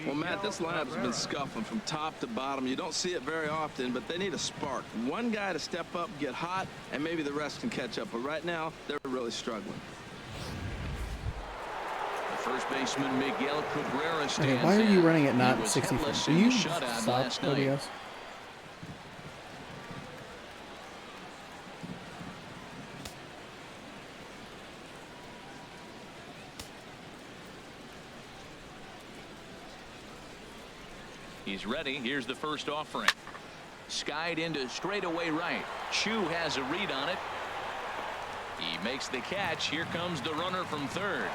Well, Matt, this lineup's been scuffling from top to bottom. You don't see it very often, but they need a spark. One guy to step up, get hot, and maybe the rest can catch up. But right now, they're really struggling. The first baseman, Miguel Cabrera, Okay, stands why are you in. running at He not was 60 hitless feet? in Will you the shutout stop, last night. OBS? He's ready. Here's the first offering. Skied into straightaway right. Chu has a read on it. He makes the catch. Here comes the runner from third.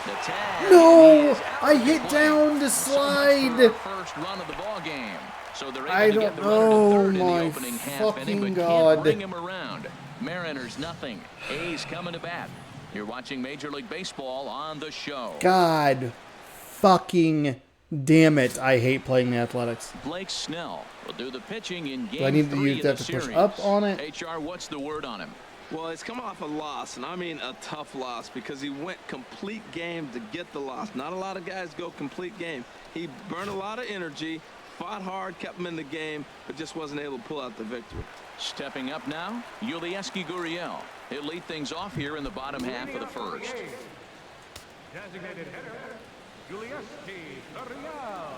The tag. No! I hit down to So much for slide. the first run of the ball game. So they're able I to get don't the runner to know, third in the my opening half inning, fucking but God. can't bring him around. Mariners nothing. A's coming to bat. You're watching Major League Baseball on the show. God fucking damn it. I hate playing the Athletics. Blake Snell will do the pitching in game Do I need to 3 use of that the to push series. up on it? HR, what's the word on him? Well, he's come off a loss, and I mean a tough loss, because he went complete game to get the loss. Not a lot of guys go complete game. He burned a lot of energy, fought hard, kept him in the game, but just wasn't able to pull out the victory. Stepping up now, Yulieski Gurriel. He'll lead things off here in the bottom half of the first. Designated hitter, Yulieski Gurriel.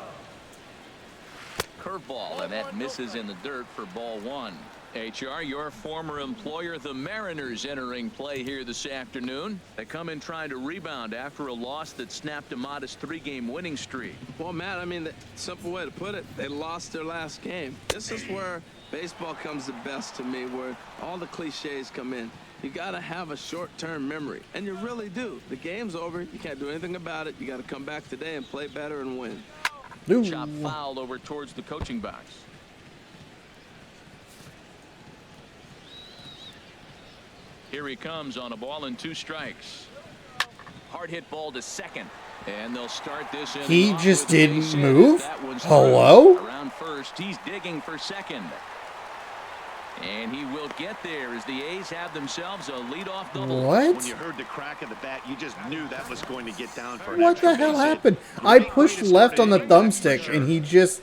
Curveball, and that misses in the dirt for ball 1. HR, your former employer, the Mariners, entering play here this afternoon. They come in trying to rebound after a loss that snapped a modest 3-game winning streak. Well, Matt, I mean, the simple way to put it, they lost their last game. This is where baseball comes the best to me, where all the cliches come in. You got to have a short-term memory, and you really do. The game's over. You can't do anything about it. You got to come back today and play better and win. Ooh. Chop fouled over towards the coaching box. Here he comes on a ball and 2 strikes. Hard hit ball to second. And they'll start this in. He just didn't move? That one's Hello? through. Around first, he's digging for second. And he will get there as the A's have themselves a leadoff double. What? When you heard the crack of the bat, you just knew that was going to get down for an What extra the hell base hit. happened? I pushed left on the thumbstick and he just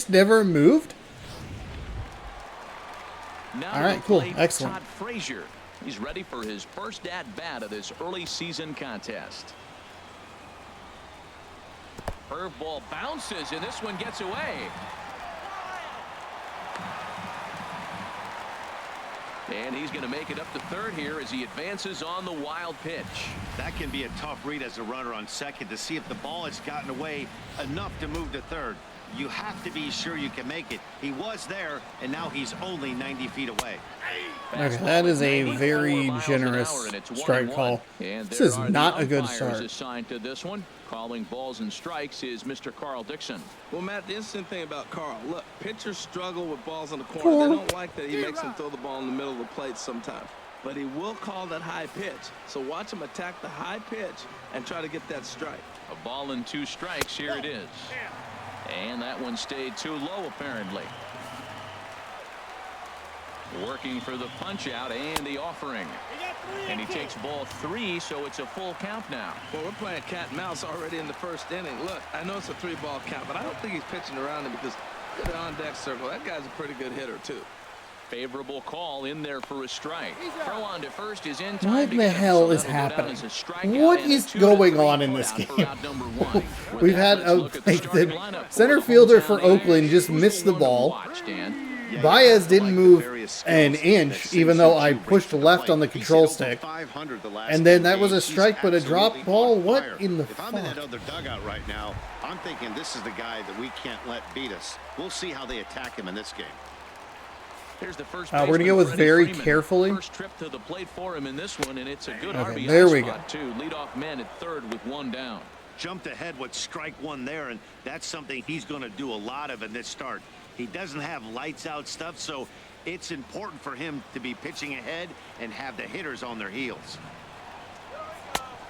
never moved. Now All right, to the cool. plate, Excellent. Todd Frazier. He's ready for his first at-bat of this early season contest. Curveball bounces, and this one gets away. And he's going to make it up to third here as he advances on the wild pitch. That can be a tough read as a runner on second to see if the ball has gotten away enough to move to third. You have to be sure you can make it. He was there, and now he's only 90 feet away. Okay, that is a very generous strike call. This is not a good start. Assigned to this one, calling balls and strikes, is Mr. Carl Dixon. Well, Matt, the interesting thing about Carl, look, pitchers struggle with balls on the corner. They don't like that he makes them throw the ball in the middle of the plate sometimes. But he will call that high pitch. So watch him attack the high pitch and try to get that strike. A ball and 2 strikes. Here it is. And that one stayed too low, apparently. Working for the punch out and the offering. And he takes ball 3, so it's a full count now. Well, we're playing cat and mouse already in the first inning. Look, I know it's a 3-ball count, but I don't think he's pitching around him because look at the on-deck circle. That guy's a pretty good hitter, too. Favorable call in there for a strike. Throw on to first is in time. What the hell is happening? What is going on in this game? We've had the center fielder for Oakland just missed the ball. Baez didn't move an inch, even though I pushed left on the control stick. And then that was a strike, but a drop ball? What in the fuck? If I'm in that other dugout right now, I'm thinking this is the guy that we can't let beat us. We'll see how they attack him in this game. Here's the first we're gonna go with very Freeman. carefully. First trip to the plate for him in this one, and it's a good okay, RBI there we spot go. too. Leadoff man at third with 1 down. Jumped ahead with strike 1 there, and that's something he's going to do a lot of in this start. He doesn't have lights out stuff, so it's important for him to be pitching ahead and have the hitters on their heels.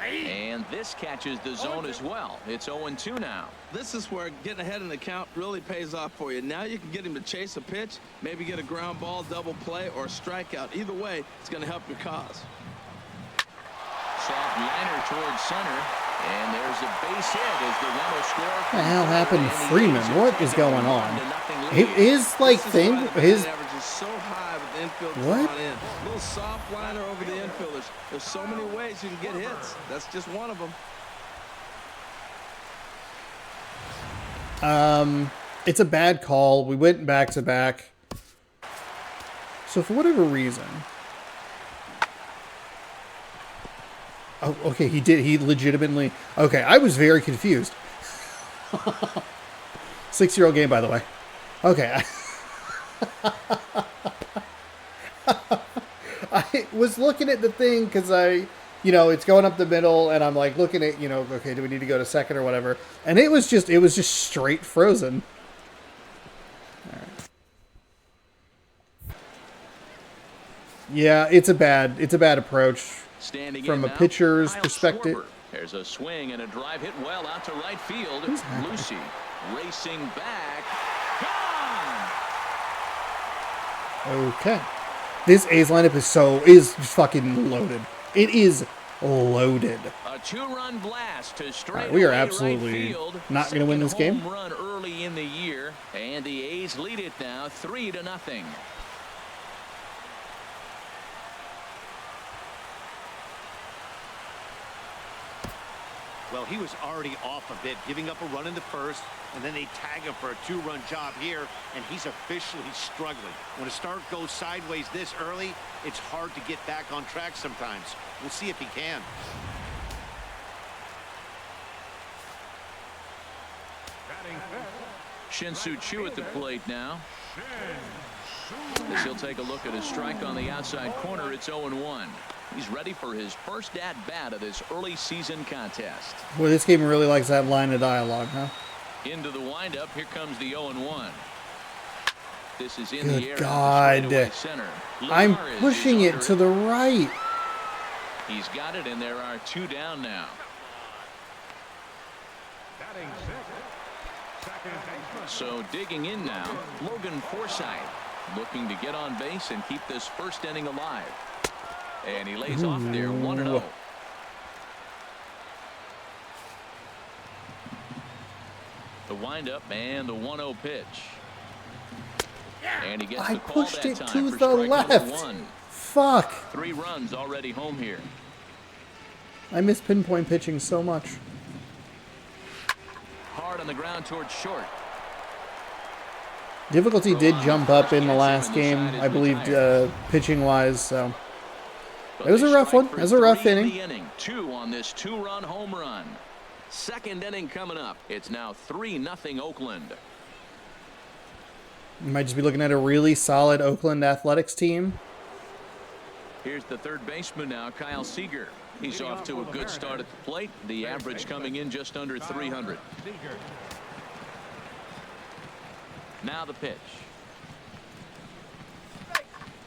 And this catches the zone as well. It's 0-2 now. This is where getting ahead in the count really pays off for you. Now you can get him to chase a pitch, maybe get a ground ball, double play, or a strikeout. Either way, it's going to help your cause. Soft liner towards center, and there's a base hit as the run will score. What the hell happened to Freeman? What is going on? His like thing, his average is so high with the infield what? drawn in. A little soft liner over the infielders. There's so many ways you can get hits. That's just one of them. It's a bad call. We went back to back. So for whatever reason. Oh, okay, he did. He legitimately. Okay, I was very confused. 6-year-old game, by the way. Okay. I was looking at the thing because it's going up the middle, and I'm like looking at, okay, do we need to go to second or whatever? And it was just straight frozen. All right. Yeah, it's a bad approach from a pitcher's perspective. There's a swing and a drive hit well out to right field. Lucy racing back. Gone! Okay. This A's lineup is fucking loaded. It is loaded. A 2-run blast to straight we are away absolutely right field. not going to win this game. Home run early in the year, and the A's lead it now 3-0. Well, he was already off a bit, giving up a run in the first, and then they tag him for a 2-run job here, and he's officially struggling. When a start goes sideways this early, it's hard to get back on track sometimes. We'll see if he can. Shin-Soo Choo at the plate now. As he'll take a look at his strike on the outside corner, it's 0-1. He's ready for his first at-bat of this early season contest. Boy, this game really likes that line of dialogue, huh? Into the windup, here comes the 0-1. This is in Good the air. God. Center. I'm pushing it to the right. He's got it, and there are 2 down now. So digging in now, Logan Forsythe looking to get on base and keep this first inning alive. And he lays off there 1-0. The windup and the 1-0 pitch. And he gets I the call pushed that it time to for the strike number left. 1. Fuck. 3 runs already home here. I miss pinpoint pitching so much. Hard on the ground towards short. Difficulty did jump up in the last game, I believe, pitching-wise, so. It was a rough one. It was a rough inning. 2 on this 2-run home run. Second inning coming up. It's now 3-0 Oakland. You might just be looking at a really solid Oakland Athletics team. Here's the third baseman now, Kyle Seager. He's off to a good start at the plate. The average coming in just under 300. Now the pitch.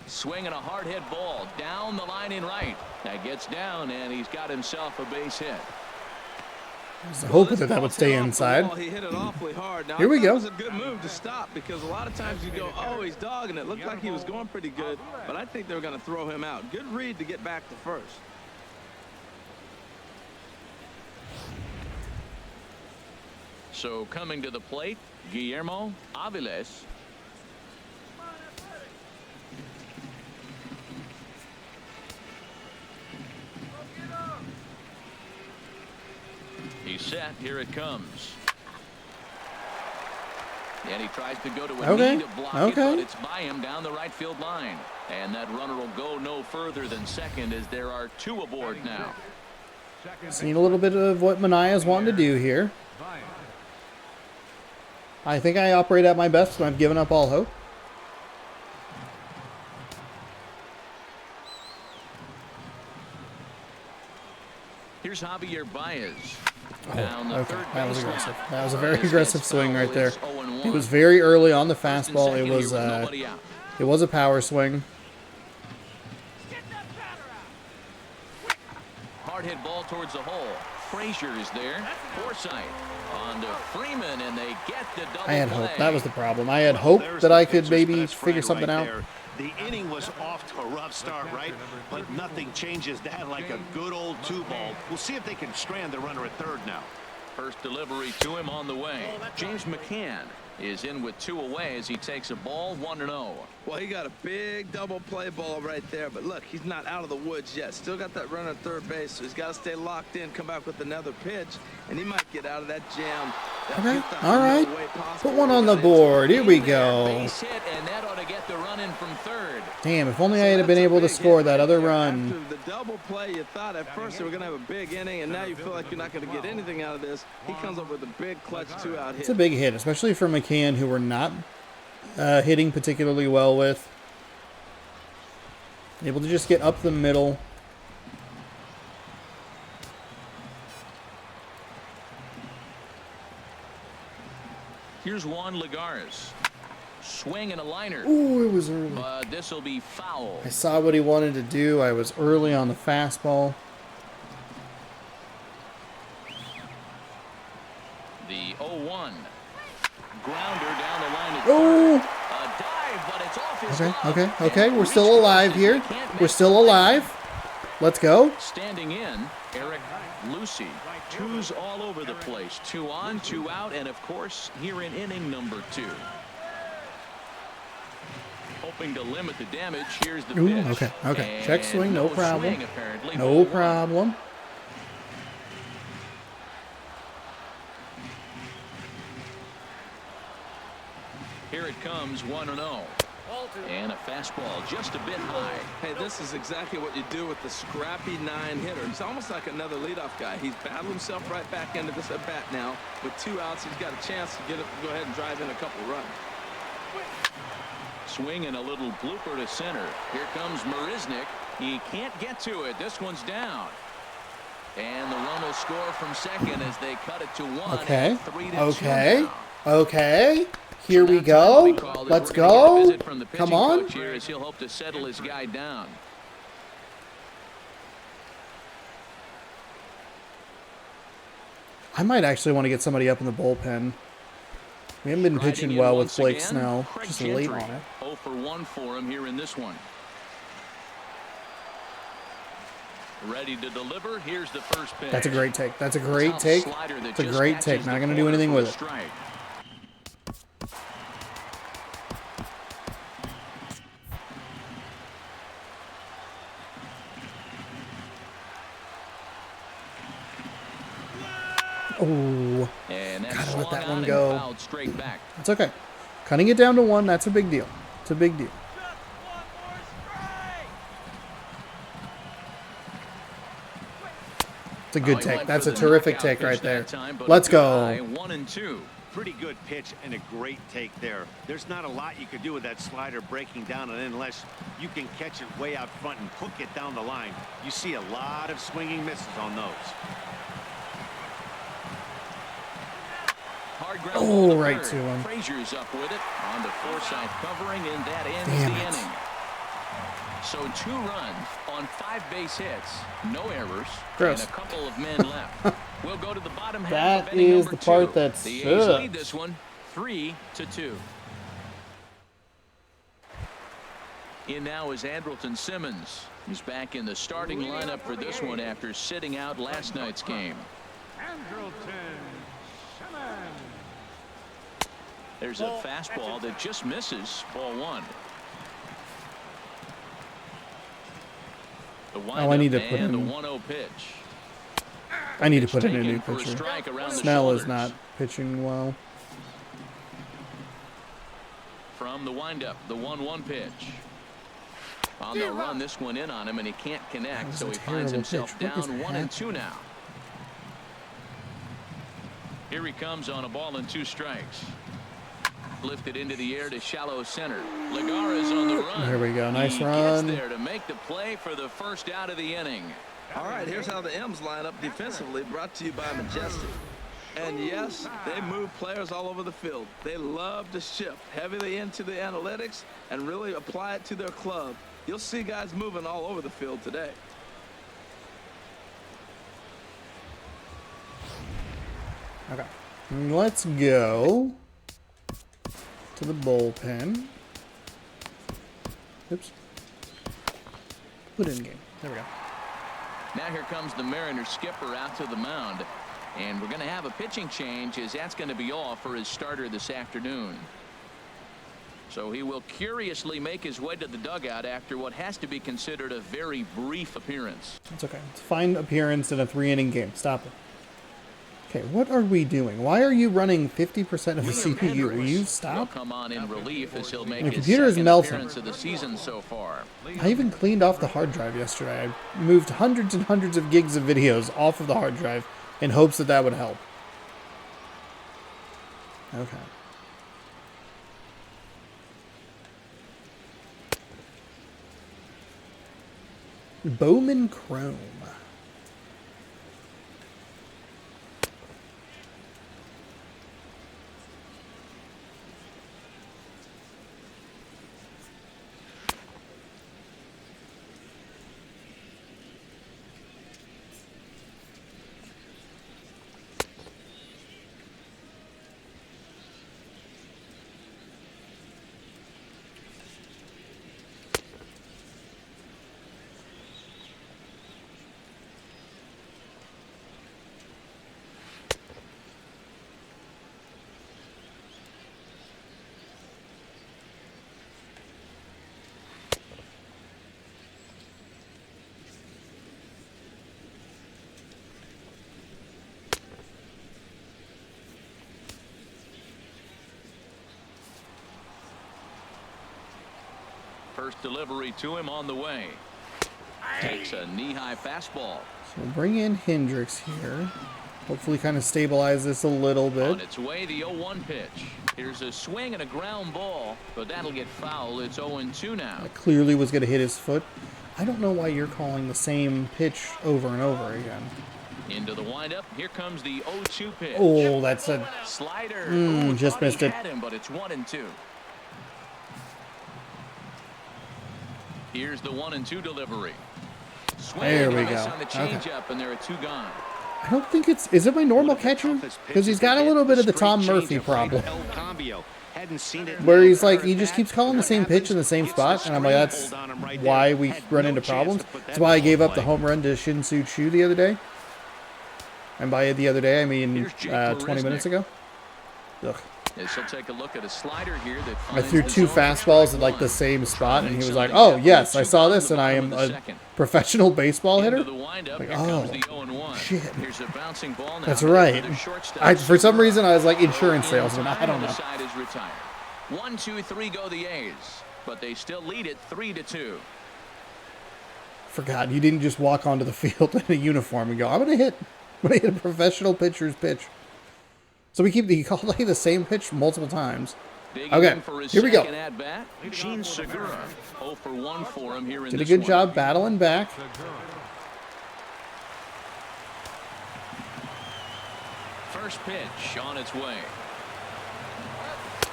Swinging a hard hit ball down the line in right. That gets down, and he's got himself a base hit. I was hoping that would stay inside. He hit it awfully hard. Now, Here we go. It was a good move to stop, because a lot of times you go, oh, he's dogging it. Looked like he was going pretty good, but I think they were going to throw him out. Good read to get back to first. So coming to the plate, Guillermo Aviles. He's set. Here it comes. And he tries to go to a knee to block it, but it's by him down the right field line. And that runner will go no further than second, as there are 2 aboard now. Seen a little bit of what Manaea's wanting to do here. I think I operate at my best when I've given up all hope. Here's Javier Baez. Oh, okay. That was aggressive. That was a very aggressive swing right there. It was very early on the fastball. It was a power swing. Hard hit ball towards the hole. Frazier is there. Forsythe on to Freeman, and they get the double. I had play. hope. That was the problem. I had hope that I could maybe figure something out. The inning was off to a rough start, right? But nothing changes that like a good old 2-ball. We'll see if they can strand the runner at third now. First delivery to him on the way. James McCann is in with 2 away as he takes a ball 1-0. Well, he got a big double play ball right there, but look, he's not out of the woods yet. Still got that runner at third base, so he's got to stay locked in, come back with another pitch, and he might get out of that jam. Okay, all right. Put one on the board. Here we go. Base hit, and that ought to get the run in from third. Damn, if only I had been able to score that other run. After the double play, you thought at first they were going to have a big inning, and now you feel like you're not going to get anything out of this. He comes up with a big clutch 2-out hit. It's a big hit, especially for McCann, who we're not hitting particularly well with. Able to just get up the middle. Here's Juan Lagares. Swing and a liner. Ooh, it was early. But this will be foul. I saw what he wanted to do. I was early on the fastball. The 0-1. Grounder down the line at Oh! third. A dive, but it's off his glove. Okay. We're still alive here. We're still alive. Let's go. Standing in, Eric Lucy. 2s all over the place. 2 on, 2 out, and of course, here in inning number 2. Hoping to limit the damage. Here's the pitch. Okay. Check swing, no problem. Swing, apparently. No problem. Here it comes, 1-0. And a fastball just a bit high. Hey, this is exactly what you do with the scrappy 9-hitter. He's almost like another leadoff guy. He's battled himself right back into this at bat now. With 2 outs, he's got a chance to get it, go ahead and drive in a couple runs. Swing and a little blooper to center. Here comes Marisnik. He can't get to it. This one's down. And the run will score from second as they cut it to 1. Okay. 3-2 now. Okay. Here we go. Let's go. Come on. Here as he'll hope to settle his guy down. I might actually want to get somebody up in the bullpen. We haven't been pitching well with Blake Snell. Just late on it. 0 for 1 for him here in this one. Ready to deliver. Here's the first pitch. That's a great take. That's a great take. It's a great take. Not going to do anything with it. Oh, gotta let that one go. That's okay. Cutting it down to 1, that's a big deal. It's a big deal. It's a good take. That's a terrific take right there. Let's go. Pretty good pitch and a great take there. There's not a lot you could do with that slider breaking down, and unless you can catch it way out front and hook it down the line, you see a lot of swinging misses on those. Hard ground Oh, ball right third. to him. Frazier's up with it on the Forsythe covering, and that ends the inning. So 2 runs on 5 base hits, no errors, Gross. and a couple of men left. We'll go to the bottom half That of inning is number the part 2. that The A's sucks. lead this one 3-2. In now is Andrelton Simmons. He's back in the starting lineup for this one after sitting out last night's game. Andrelton Simmons. There's a fastball that just misses, ball 1. The Oh, I need to put and the in. 1-0 pitch. I need to put in a Taken new for a pitcher. strike around the Snell is shoulders. not pitching well. From the windup, the 1-1 pitch. On the run, this one in on him, and he can't connect, was so a he finds terrible himself pitch. What is down 1 and 2 happening? now. Here he comes on a ball and 2 strikes. Lifted into the air to shallow center. Lagara's on the run. There we go. Nice he run. Gets there to make the play for the first out of the inning. All right, here's how the M's line up defensively, brought to you by Majestic. And yes, they move players all over the field. They love to shift heavily into the analytics and really apply it to their club. You'll see guys moving all over the field today. Okay. Let's go to the bullpen. Oops. Put in game. There we go. Now here comes the Mariners skipper out to the mound. And we're going to have a pitching change, as that's going to be all for his starter this afternoon. So he will curiously make his way to the dugout after what has to be considered a very brief appearance. It's okay. It's a fine appearance in a 3-inning game. Stop it. Okay, what are we doing? Why are you running 50% of the CPU? Will you He'll stop? come on in relief as he'll make My his computer is second melting. appearance of the season so far. I even cleaned off the hard drive yesterday. I moved hundreds and hundreds of gigs of videos off of the hard drive in hopes that that would help. Okay. Bowman Chrome. First delivery to him on the way. Takes a knee-high fastball. So we'll bring in Hendricks here. Hopefully kind of stabilize this a little On bit. its way, the 0-1 pitch. Here's a swing and a ground ball, but that'll get foul. It's 0-2 now. That clearly was going to hit his foot. I don't know why you're calling the same pitch over and over again. Into the windup. Here comes the 0-2 pitch. Oh, that's a... Slider. just Thought he missed it. had him, but it's 1-2. Here's the 1-2 delivery. Swing There we and a miss go. on the Okay. changeup, and there are 2 gone. I don't think it's... Is it my normal catcher? Because he's got a little bit of the Tom Murphy problem. Where he's like, he just keeps calling the same pitch in the same spot. And I'm like, that's why we run into problems. That's why I gave up the home run to Shin-Soo Choo the other day. And by the other day, I mean 20 minutes ago. Ugh. As he'll take a look at a slider here that I finds threw the 2 zone fastballs for at like the strike same spot, and he was like, Something "Oh that yes, I moves saw you this, down and I to the am bottom of a the second. professional baseball Into hitter." the windup. Like, Here comes oh, the 0-1. shit. Here's a bouncing ball now That's headed right. for the shortstop. For some reason, I was like insurance In salesman. I time don't on the know. side is retired. 1, 2, 3 go the A's, but they still lead it 3-2. Forgot you didn't just walk onto the field in a uniform and go, "I'm gonna hit a professional pitcher's pitch." So we keep the same pitch multiple times. Digging Okay, in for his here we go. second at bat, Gene Segura. 0 for 1 for him here in Did a this good one. job battling back. First pitch on its way.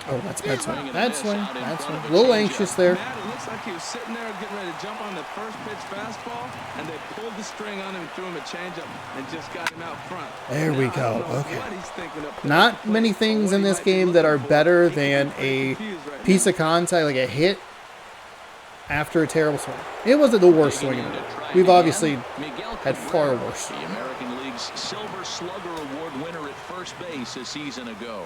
Oh, that's bad swing. Swing and a Bad miss swing. out in Bad front swing. of A a little changeup. anxious there. Matt, it looks like he was sitting there getting ready to jump on the first pitch fastball, and they pulled the string on him and threw him a changeup and just got him out front. There we Now, I go. don't know Okay. what he's thinking up there. Not many things What in he this might be game that are looking for. better He could be than pretty a confused right piece now. of contact, like a hit after a terrible swing. It wasn't the worst swing in the world. We've obviously had far worse. The American League's Silver Slugger Award winner at first base a season ago.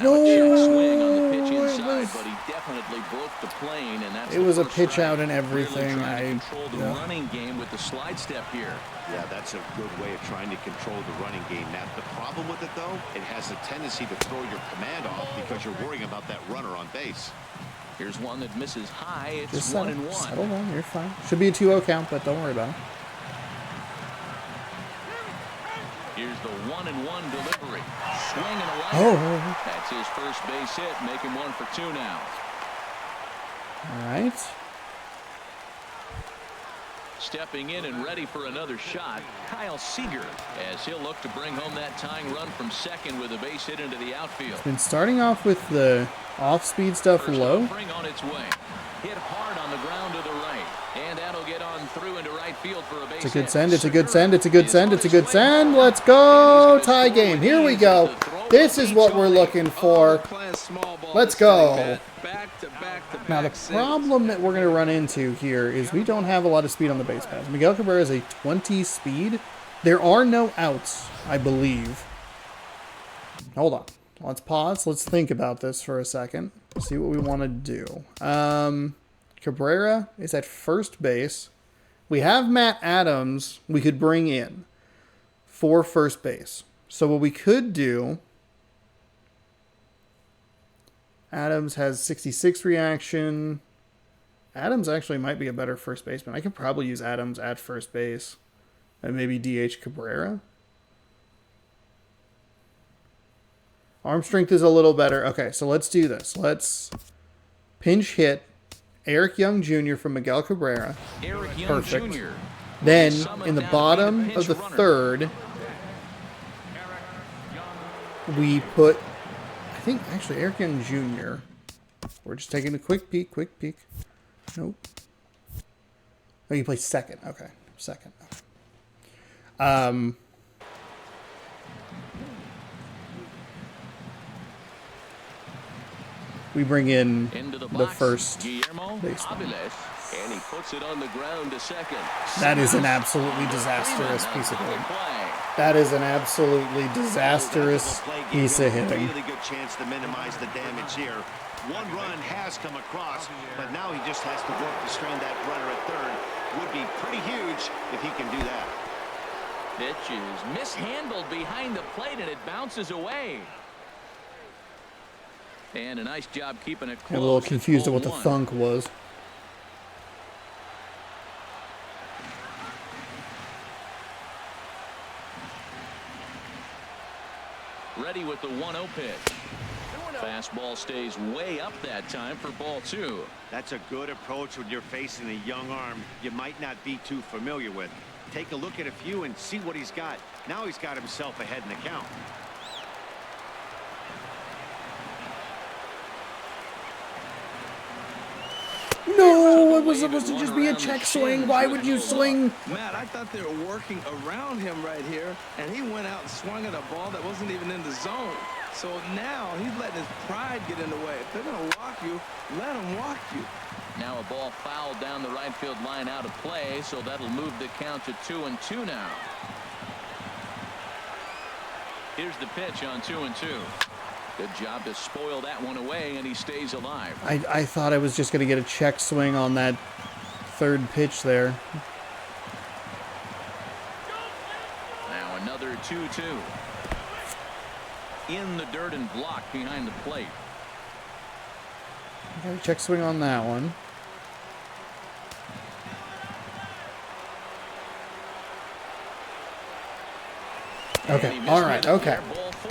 No, Swing on the pitch it inside, was- but he definitely broke the plane, and that's It the was a first pitch strike. out and everything. Really trying to I- control the yeah. running game with the slide step here. Yeah, that's a good way of trying to control the running game. Now, the problem with it, though, it has a tendency to throw your command off because you're worrying about that runner on base. Here's one that misses high. It's Just settle 1-1. down. You're fine. Should be a 2-0 count, but don't worry about it. Here's the 1-1 delivery. Swing and a line. Oh. That's his first base hit, making 1 for 2 now. All right. Stepping in and ready for another shot, Kyle Seager, as he'll look to bring home that tying run from second with a base hit into the outfield. Been starting off with the off-speed stuff First low. offering on its way. Hit hard on the ground to the right. And that'll get on through into right field for a base It's a good hit. send. It's a good send. It's a good send. It's a good send. Let's go. Tie game. Here we go. This is what we're looking for. Playing small ball Let's this inning, go. Matt. Back to back to Now, the back problem that we're going to run into here is we don't have a lot of speed on the base paths. Miguel Cabrera is a 20 speed. There are no outs, I believe. Hold on. Let's pause. Let's think about this for a second. See what we want to do. Cabrera is at first base. We have Matt Adams we could bring in for first base. So what we could do... Adams has 66 reaction. Adams actually might be a better first baseman. I could probably use Adams at first base. And maybe DH Cabrera. Arm strength is a little better. Okay, so let's do this. Let's pinch hit Eric Young Jr. from Miguel Cabrera. Eric Young Perfect. Jr. Then, Summoned in the down to be bottom pinch of the runner. third, we put... I think, actually, Eric Young Jr. We're just taking a quick peek. Nope. Oh, you play second. Okay. Second. We bring in Into the the box, first Guillermo baseman. Aviles, and he puts it on the ground to second. That is an absolutely disastrous piece of hitting. That is an absolutely disastrous piece of hitting. Really good chance to minimize the damage here. One run has come across, but now he just has to work to strain that runner at third. Would be pretty huge if he can do that. Pitch is mishandled behind the plate, and it bounces away. And a nice job keeping it close. I'm a little confused at what the 0-1. thunk was. Ready with the 1-0 pitch. Fastball stays way up that time for ball 2. That's a good approach when you're facing a young arm you might not be too familiar with. Take a look at a few and see what he's got. Now he's got himself ahead in the count. No, it was supposed to just be a check swing. Why would you swing? Matt, I thought they were working around him right here, and he went out and swung at a ball that wasn't even in the zone. So now he's letting his pride get in the way. If they're going to walk you, let them walk you. Now a ball fouled down the right field line out of play, so that'll move the count to 2-2 now. Here's the pitch on 2-2. Good job to spoil that one away, and he stays alive. I thought I was just going to get a check swing on that third pitch there. Now another 2-2. In the dirt and blocked behind the plate. Got a check swing on that one. Okay, all right, okay.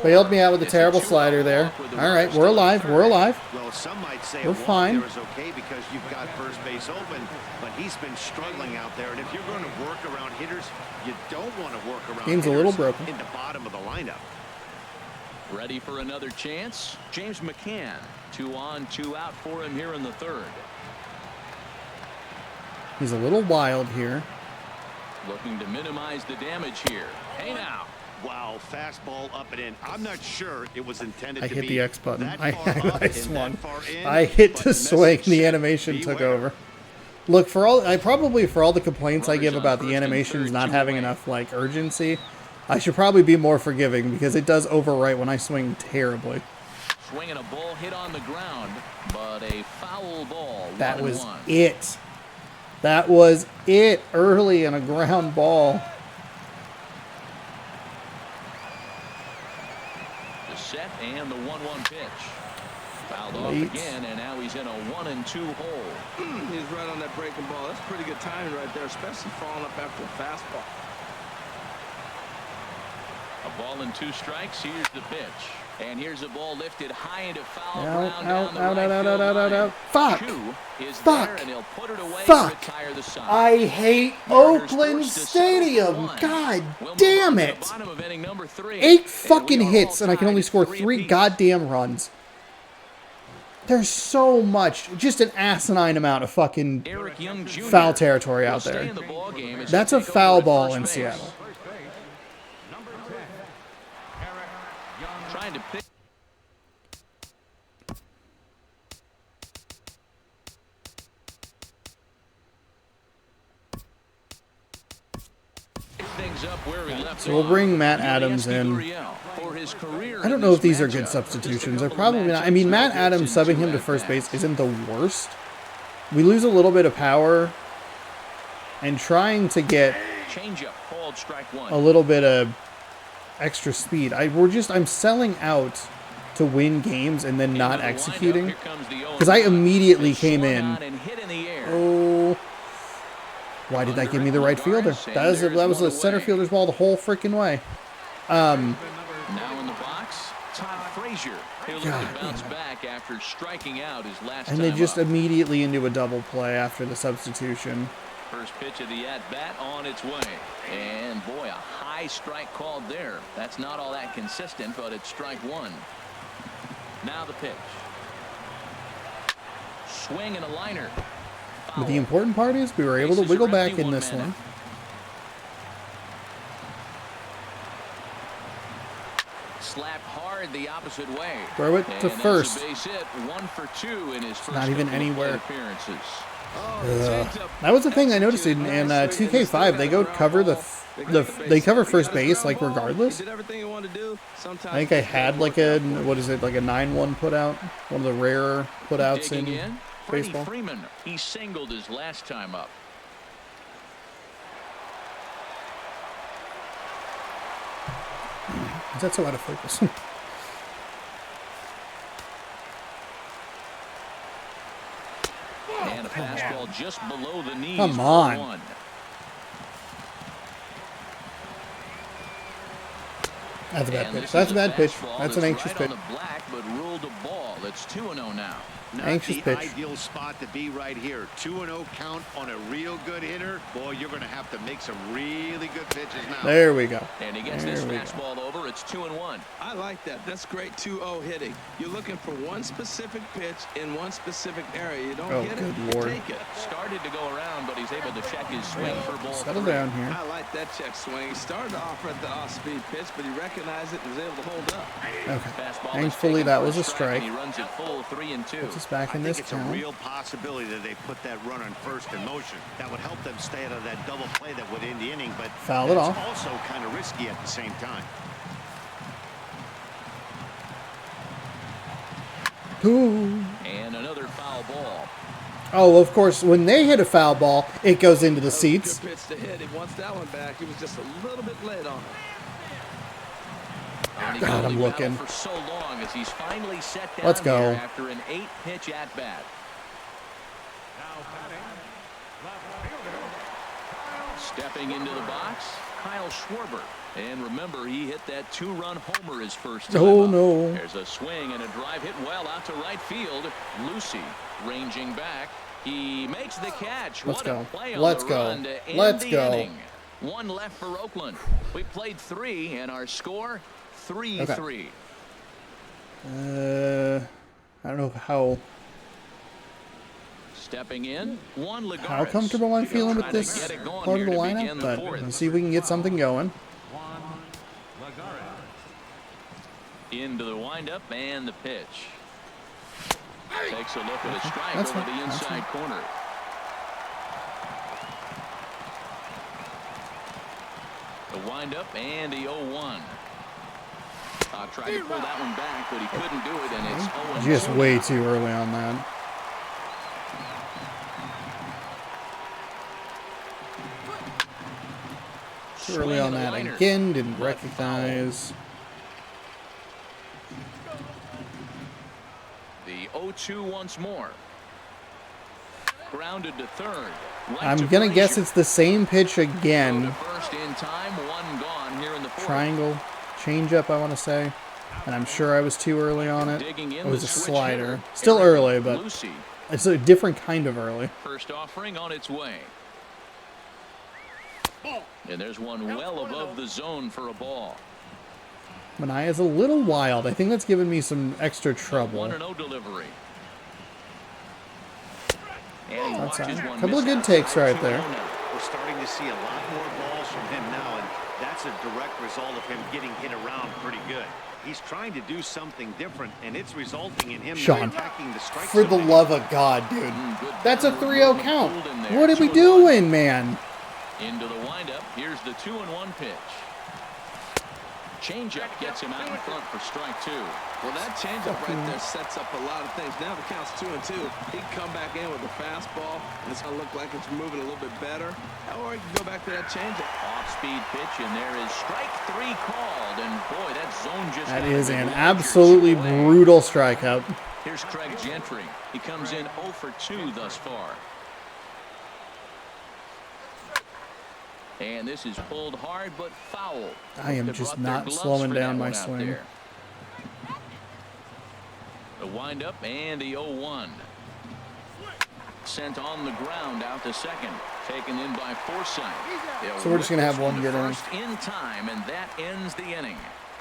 Bailed me out with a terrible slider there. All right, we're alive, we're alive. Well, some might say We're fine. There is okay because you've got first base open, but he's been struggling out there. And if you're going to work around hitters, you don't want to work around Game's a little broken. in the bottom of the lineup. Ready for another chance? James McCann. 2 on, 2 out for him here in the third. He's a little wild here. Looking to minimize the damage here. Hey now. Wow, fastball up and in. I'm not sure it was intended I to hit be the X button. that I far up and swung. that far in, I hit but to swing. message The sent, animation took beware. over. Look, for all the complaints I give Runners on about the first and animations third, not 2 having away. enough like urgency, I should probably be more forgiving because it does overwrite when I swing terribly. Swinging a ball hit on the ground, but a foul ball. That was 1-1. it. That was it early in a ground ball. The set and the 1-1 pitch. Fouled off Late. again, and now he's in a 1-2 hole. He's right on that breaking ball. That's pretty good timing right there, especially falling up after a fastball. A ball and 2 strikes. Here's the pitch. And here's a ball lifted high into foul Out, ground out, down the out, right out, field out, out, line. out. Fuck. Chu is Fuck. there, and he'll put it away Fuck. to retire the side. I hate Mariners Oakland first to Stadium. settle for 1. God We'll move damn on to the it. bottom of inning number 3. 8 And fucking we are hits all and I can only tied score at 3 apiece. goddamn runs. There's so much, just an asinine amount of fucking Eric Young Jr. foul territory will out stay there. in the ball game as That's he'll a take foul over at ball first in base. Seattle. First base, number 10, Eric Young. Trying to pick things up where he left So we'll off. bring Matt Adams Yuriesky in. Gurriel for his career I don't in know this if these are matchup. good Just substitutions. a They're couple of probably not. I mean, matchups Matt and Adams hits subbing and him to 2 first base at-bats. isn't the worst. We lose a little bit of power and trying to get Changeup called strike 1. a little bit of extra speed. I'm selling out to win games and then not Into the windup, executing. here comes the 0-1. Because I immediately It's came swung in. on and hit in the air. Oh, why did that give me the right fielder? That was a center fielder's ball the whole freaking way. Now in the box, Todd Frazier. He'll look God, to bounce back after striking out his last And time they just up. immediately into a double play after the substitution. First pitch of the at-bat on its way. And boy, a high strike called there. That's not all that consistent, but it's strike 1. Now the pitch. Swing and a liner. But the Foul. important part is we were able to Bases wiggle are back empty, in 1 this minute. one. Slapped hard the opposite way. Throw it to And that's first. a base hit, 1 for 2 in his first not even couple of anywhere. appearances. That was the thing I noticed in 2K5. They go cover they cover first base like regardless. I think I had like a 9-1 put out, one of the rarer putouts Digging in Freddie baseball. Freeman. He singled his last time up. Is that so out of focus? And a fastball just below the knees. Come for on. 1. That's a bad And pitch. this That's is a bad pitch. fastball That's an anxious right pitch. on the black, but ruled a ball. It's 2-0 now. Not Anxious the pitch. ideal spot to be right here. 2-0 count on a real good hitter. Boy, you're going to have to make some really good pitches now. There we go. And he gets There this we go. fastball over. It's 2-1. I like that. That's great 2-0 hitting. You're looking for one specific pitch in one specific area. You don't Oh, get it, good you Lord. take it. Started to go around, but he's able to check his swing for ball Settle 3. down here. I like that check swing. He started off at the off-speed pitch, but he recognized it and was able to hold up. Okay. Fastball is Thankfully, taken that for was a strike, strike. and he runs it full 3-2. Puts us back I in think this it's a count. real possibility that they put that run on first in motion. That would help them stay out of that double play that would end the inning, but Fouled it that's off. also kind of risky at the same time. Ooh. And another foul ball. Oh, of course, when they hit a foul ball, it goes into the That was a seats. good pitch to hit. He wants that one back. He was just a little bit late on it. And he God, can I'm only looking. battle for so long as he's finally set down Let's go. here after an 8-pitch at-bat. Now batting, left fielder, Kyle Stepping into the box, Kyle Schwarber. And remember, he hit that 2-run homer his first time Oh, up. no. There's a swing and a drive hit well out to right field. Lucy ranging back. He makes the catch. Let's What go. a play on Let's the go. run to end Let's the go. inning. One left for Oakland. We played 3, and our score 3-3. Okay. I don't know how Stepping in, Juan Lagares. how comfortable I'm feeling with Trying to this get it going part of here the to begin lineup, the but fourth. let's see if we can get something going. Juan Lagares. Into the windup and the pitch. Takes a look at a strike That's over fine. the That's inside fine. corner. The windup and the 0-1. Tried to pull that one back, but he couldn't do it, and it's 0-2. Just way too early on that. Too early on that again. Didn't recognize. The 0-2 once more. Grounded to third. I'm gonna guess it's the same pitch again. First in time, one gone here in the fourth. Triangle, changeup, I want to say. And I'm sure I was too early on it. It was a slider. Still early, but it's a different kind of early. First offering on its way. And there's one well above the zone for a ball. Manaea's a little wild. I think that's given me some extra trouble. 1-0 delivery. And he That's watches a one couple of miss good takes right there. We're starting to see a lot more balls from him now, and that's a direct result of him getting hit around pretty good. He's trying to do something different, and it's resulting in him Sean, attacking the strike for the zone. love of God, dude. That's a 3-0 count. What are we doing, man? Into the windup. Here's the 2-1 pitch. Changeup gets him out in front for strike 2. Well, that changeup right there sets up a lot of things. Now the count's 2-2. He can come back in with a fastball, and it's going to look like it's moving a little bit better. Or he can go back to that changeup. Off-speed pitch, and there is strike 3 called. And boy, that zone just... That is an absolutely brutal strikeout. Here's Craig Gentry. He comes in 0 for 2 thus far. And this is pulled hard, but foul. I am They just brought their not gloves slowing for down that my one out swing. there. The windup and the 0-1. Sent on the ground out to second. Taken in by Forsythe. So we're just gonna have one good inning. First in time, and that ends the inning.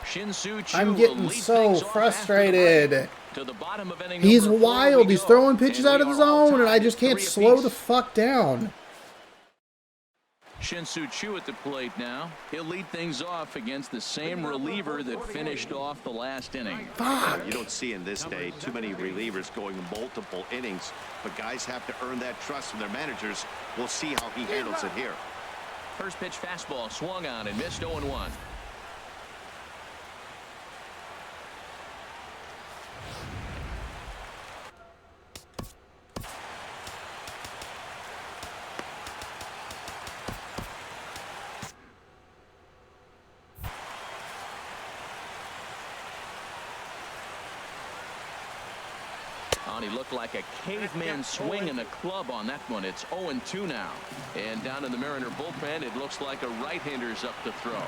Shin-Soo Choo I'm will getting lead so things off frustrated. after the break. To the bottom of inning He's number 4 wild. we He's go. throwing pitches And out of we the are all zone, and I tied just at can't 3 slow apiece. the fuck down. Shin-Soo Choo at the plate now. He'll lead things off against the same reliever that finished off the last inning. Fuck. You don't see in this day too many relievers going multiple innings, but guys have to earn that trust from their managers. We'll see how he handles it here. First pitch fastball swung on and missed 0-1. He looked like a caveman swinging a club on that one. It's 0-2 now. And down in the Mariner bullpen, it looks like a right-hander's up to throw.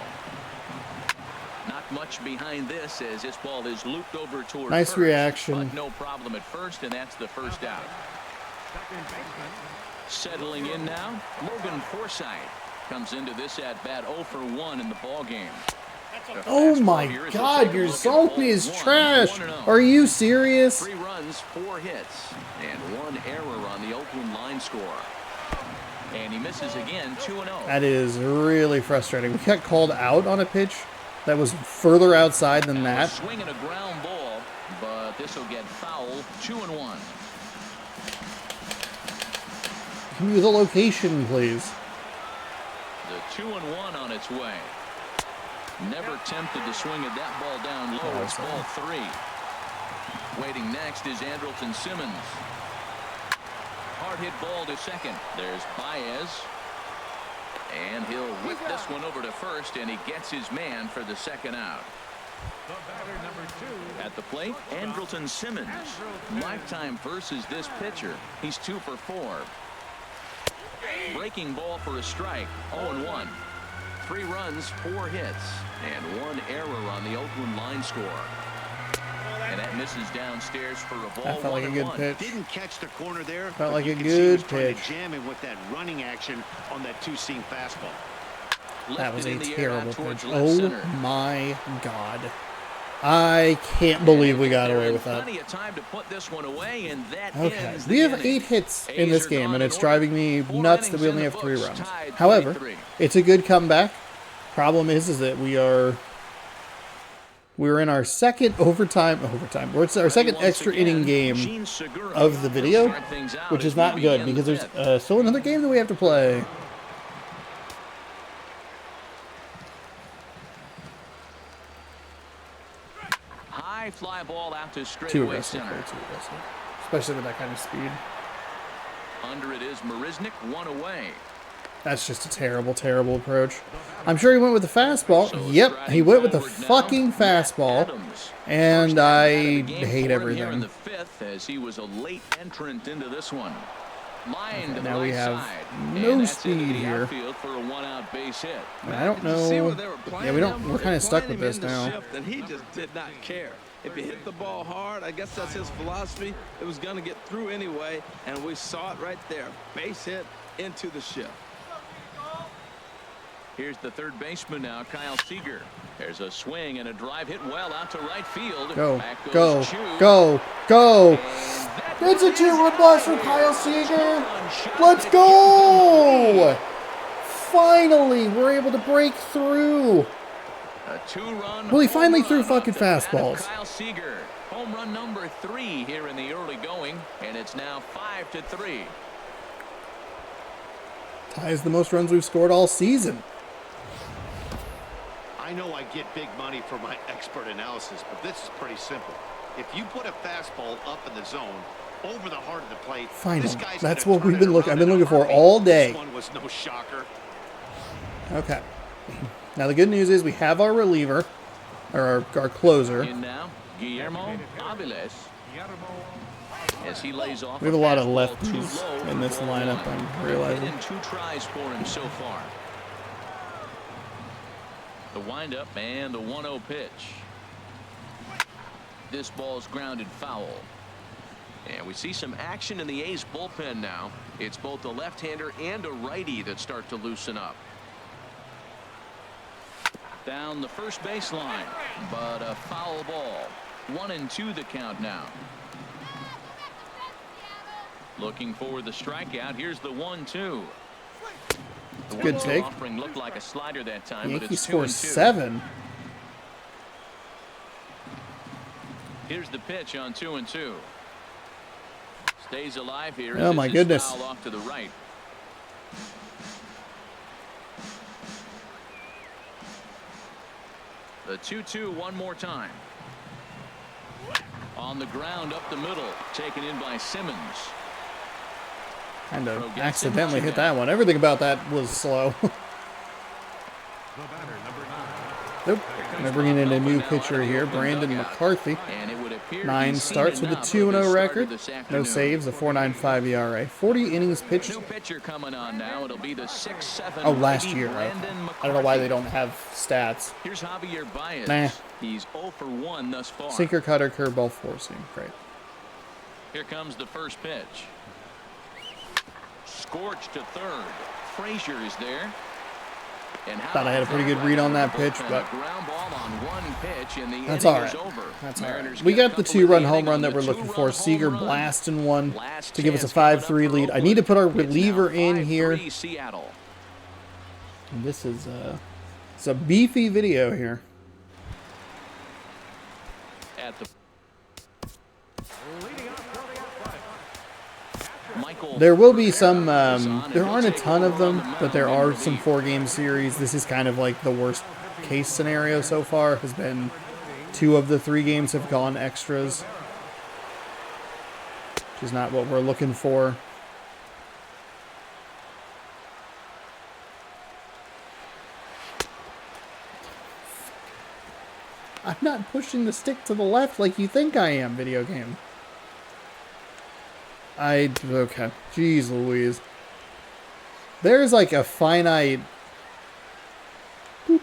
Not much behind this as this ball is looped over toward Nice first, reaction. but no problem at first, and that's the first out. Second baseman. Settling in now, Logan Forsythe comes into this at-bat 0 for 1 in the ball game. Oh my God, your zone is trash. Are you serious? 3 runs, 4 hits, and 1 error on the Oakland line score. And he misses again, 2-0. That is really frustrating. We got called out on a pitch that was further outside than that. Swinging a ground ball, but this will get foul. 2-1. Give me the location, please. The 2-1 on its way. Never tempted to swing at that ball down low. It's ball 3. Waiting next is Andrelton Simmons. Hard hit ball to second. There's Baez. And he'll whip this one over to first, and he gets his man for the second out. The batter, number 2. At the plate, Andrelton Simmons. Lifetime versus this pitcher. He's 2 for 4. Breaking ball for a strike. 0-1. 3 runs, 4 hits, and 1 error on the Oakland line score. And that misses downstairs for a ball. That felt like a good pitch. Didn't catch the corner there. Felt like a good pitch. He was trying to jam him with that running action on that two-seam fastball. That was a terrible pitch. Oh my God. I can't believe we got away with that. Okay, we have 8 hits in this game, and it's driving me nuts that we only have 3 runs. However, it's a good comeback. Problem is that we're in our second overtime. It's our second extra inning game of the video, which is not good because there's still another game that we have to play. High fly ball out to Too straightaway aggressive, center. especially with that kind of speed. Under it is Marisnik, 1 away. That's just a terrible, terrible approach. I'm sure he went with the fastball. Yep, he went with the fucking fastball. And I hate everything. In the 5th, as he was a late entrant into this one. Line to now we have no no speed here. For a 1-out base hit. I don't know. Yeah, we're kind of stuck with this now. And he just did not care. If he hit the ball hard, I guess that's his philosophy. It was going to get through anyway, and we saw it right there. Base hit into the shift. Here's the third baseman now, Kyle Seager. There's a swing and a drive hit well out to right field. Go. It's a 2-run blast from Kyle Seager. Let's go! Finally, we're able to break through. A 2-run. Well, he finally threw fucking fastballs. Kyle Seager, home run number 3 here in the early going, and it's now 5-3. Ties the most runs we've scored all season. I know I get big money for my expert analysis, but this is pretty simple. If you put a fastball up in the zone over the heart of the plate, finally, that's what we've been looking. I've been looking for all day. This one was no shocker. Okay. Now the good news is we have our reliever, or our closer. In now, Guillermo Aviles. As he lays off. We have a lot of lefties in this lineup, I'm realizing. 2 tries for him so far. The windup and the 1-0 pitch. This ball's grounded foul. And we see some action in the A's bullpen now. It's both a left-hander and a righty that start to loosen up. Down the first baseline, but a foul ball. 1-2 the count now. Looking for the strikeout. Here's the 1-2. Good take. Offering looked like a slider that time, Yankees but it's score 7. Here's the pitch on 2-2. Stays alive here. Oh my goodness. Foul off to the right. The 2-2 one more time. On the ground up the middle, taken in by Simmons. Kind of accidentally hit that one. Everything about that was slow. Nope. They're bringing in a new pitcher here, Brandon McCarthy. 9 starts with a 2-0 record. No saves, a 4.95 ERA. 40 innings pitched. Oh, last year. I don't know why they don't have stats. Here's Javier Baez. Nah. He's 0 for 1 thus far. Sinker, cutter, curveball, 4-seam. Great. Here comes the first pitch. Scorched to third. Frazier is there. Thought I had a pretty good read on that pitch, but that's all right. That's all right. We got the 2-run home run that we're looking for. Seager blasting one to give us a 5-3 lead. I need to put our reliever in here. And this is it's a beefy video here. There will be some, there aren't a ton of them, but there are some 4-game series. This is kind of like the worst case scenario so far. Has been 2 of the 3 games have gone extras, which is not what we're looking for. I'm not pushing the stick to the left like you think I am, video game. Okay. Jeez Louise. There's like a finite... Boop.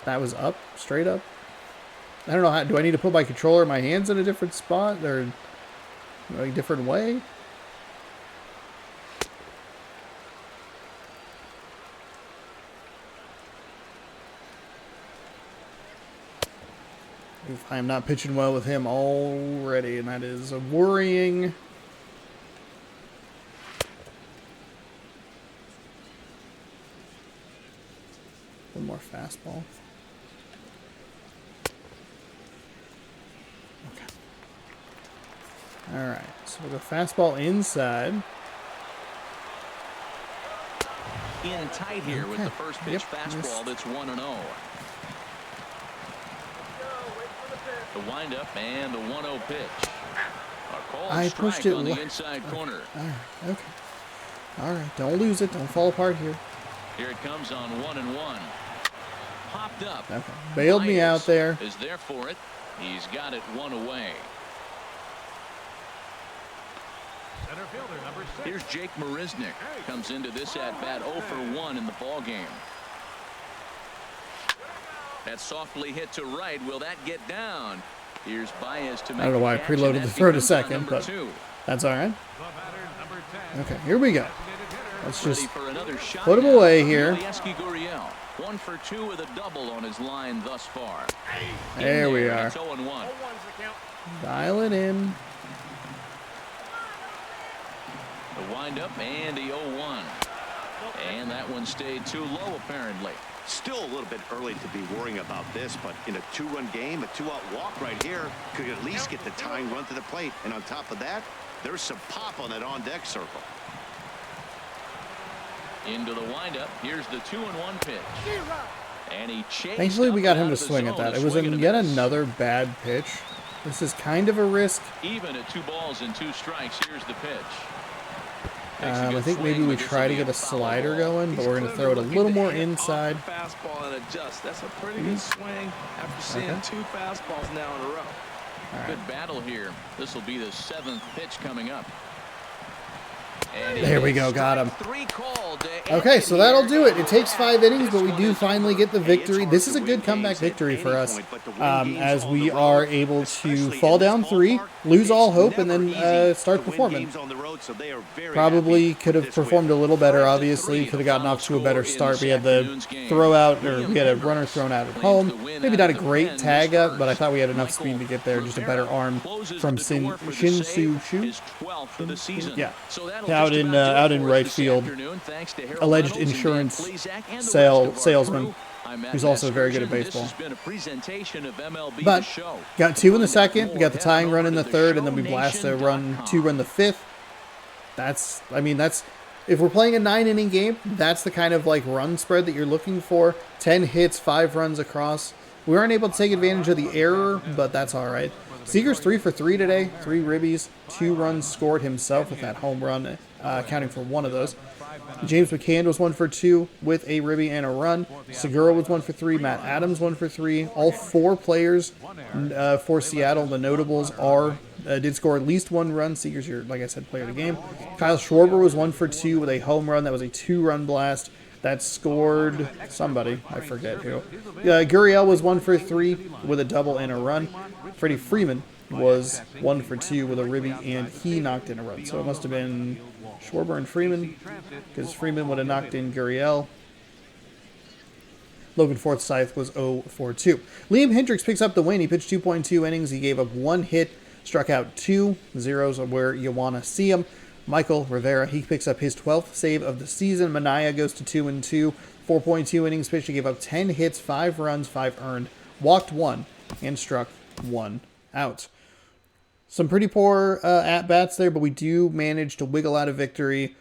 That was up, straight up. I don't know how... Do I need to put my controller in my hands in a different spot? Or a different way? I am not pitching well with him already, and that is worrying. One more fastball. Okay. All right, so we'll go fastball inside. In tight here with the first pitch fastball that's 1-0. The windup and the 1-0 pitch. A called strike on the inside corner. All right, okay. All right, don't lose it. Don't fall apart here. Here it comes on 1-1. Popped up. Okay, bailed me out there. Is there for it. He's got it one away. Center fielder number 6. Here's Jake Marisnick. Comes into this at bat 0 for 1 in the ball game. That's softly hit to right. Will that get down? Here's Baez to make. I don't know why I preloaded the throw to second, but that's all right. Okay, here we go. Let's just put him away here. 1 for 2 with a double on his line thus far. There we are. 0-1. Dial it in. The windup and the 0-1. And that one stayed too low apparently. Still a little bit early to be worrying about this, but in a 2-run game, a 2-out walk right here could at least get the tying run to the plate. And on top of that, there's some pop on that on-deck circle. Into the windup. Here's the 2-1 pitch. And he chased. Thankfully, we got him to swing at that. It was yet another bad pitch. This is kind of a risk. Even at 2 balls and 2 strikes, here's the pitch. I think maybe we try to get a slider going, but we're going to throw it a little more inside. Fastball and adjust. That's a pretty good swing after seeing 2 fastballs now in a row. Right. Good battle here. This will be the 7th pitch coming up. There we go, got him. Okay, so that'll do it. It takes 5 innings, but we do finally get the victory. This is a good comeback victory for us, as we are able to fall down 3, lose all hope, and then start performing. Probably could have performed a little better, obviously. Could have gotten off to a better start. We had the throw out, or we had a runner thrown out at home. Maybe not a great tag up, but I thought we had enough speed to get there. Just a better arm from Shin-Soo Choo. Yeah. Out in right field, alleged insurance salesman, who's also very good at baseball. But got 2 in the second, we got the tying run in the third, and then we blast a 2-run the 5th. That's if we're playing a 9-inning game, that's the kind of like run spread that you're looking for. 10 hits, 5 runs across. We weren't able to take advantage of the error, but that's all right. Seager's 3 for 3 today, 3 ribbies, 2 runs scored himself with that home run, accounting for 1 of those. James McCann was 1 for 2 with a ribby and a run. Segura was 1 for 3. Matt Adams 1 for 3. All 4 players for Seattle, the notables, did score at least 1 run. Seager's your, like I said, player of the game. Kyle Schwarber was 1 for 2 with a home run. That was a 2-run blast. That scored somebody. I forget who. Gurriel was 1 for 3 with a double and a run. Freddie Freeman was 1 for 2 with a ribby, and he knocked in a run. So it must have been Schwarber and Freeman, because Freeman would have knocked in Gurriel. Logan Forsythe was 0 for 2. Liam Hendricks picks up the win. He pitched 2.2 innings. He gave up 1 hit, struck out 2. Zeros are where you want to see him. Michael Rivera, he picks up his 12th save of the season. Minaya goes to 2-2. 4.2 innings pitched. He gave up 10 hits, 5 runs, 5 earned, walked 1, and struck 1 out. Some pretty poor at-bats there, but we do manage to wiggle out a victory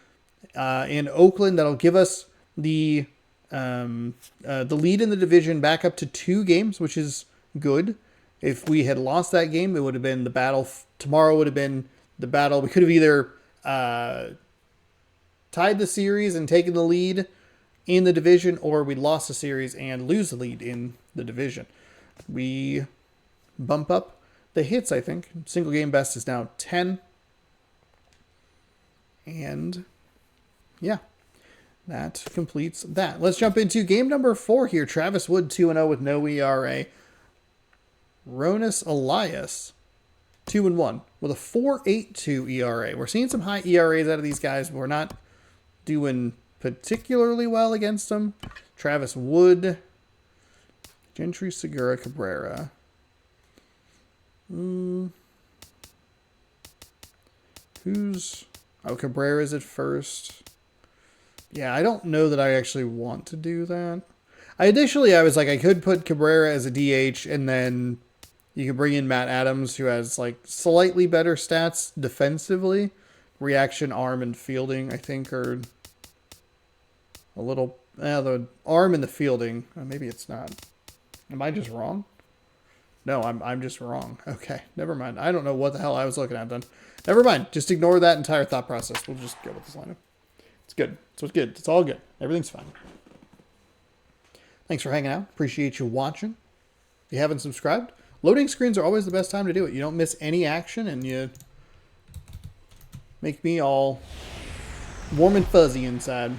in Oakland. That'll give us the lead in the division back up to 2 games, which is good. If we had lost that game, it would have been the battle. Tomorrow would have been the battle. We could have either tied the series and taken the lead in the division, or we lost the series and lose the lead in the division. We bump up the hits, I think. Single game best is now 10. And yeah, that completes that. Let's jump into game number 4 here. Travis Wood 2-0 with no ERA. Ronis Elias 2-1 with a 4.82 ERA. We're seeing some high ERAs out of these guys, but we're not doing particularly well against them. Travis Wood, Gentry, Segura, Cabrera. Cabrera's at first. Yeah, I don't know that I actually want to do that. Initially, I was like, I could put Cabrera as a DH, and then you can bring in Matt Adams, who has like slightly better stats defensively. Reaction, arm, and fielding, I think, are a little... the arm and the fielding, maybe it's not. Am I just wrong? No, I'm just wrong. Okay, never mind. I don't know what the hell I was looking at then. Never mind. Just ignore that entire thought process. We'll just go with this lineup. It's good. So it's good. It's all good. Everything's fine. Thanks for hanging out. Appreciate you watching. If you haven't subscribed, loading screens are always the best time to do it. You don't miss any action, and you make me all warm and fuzzy inside.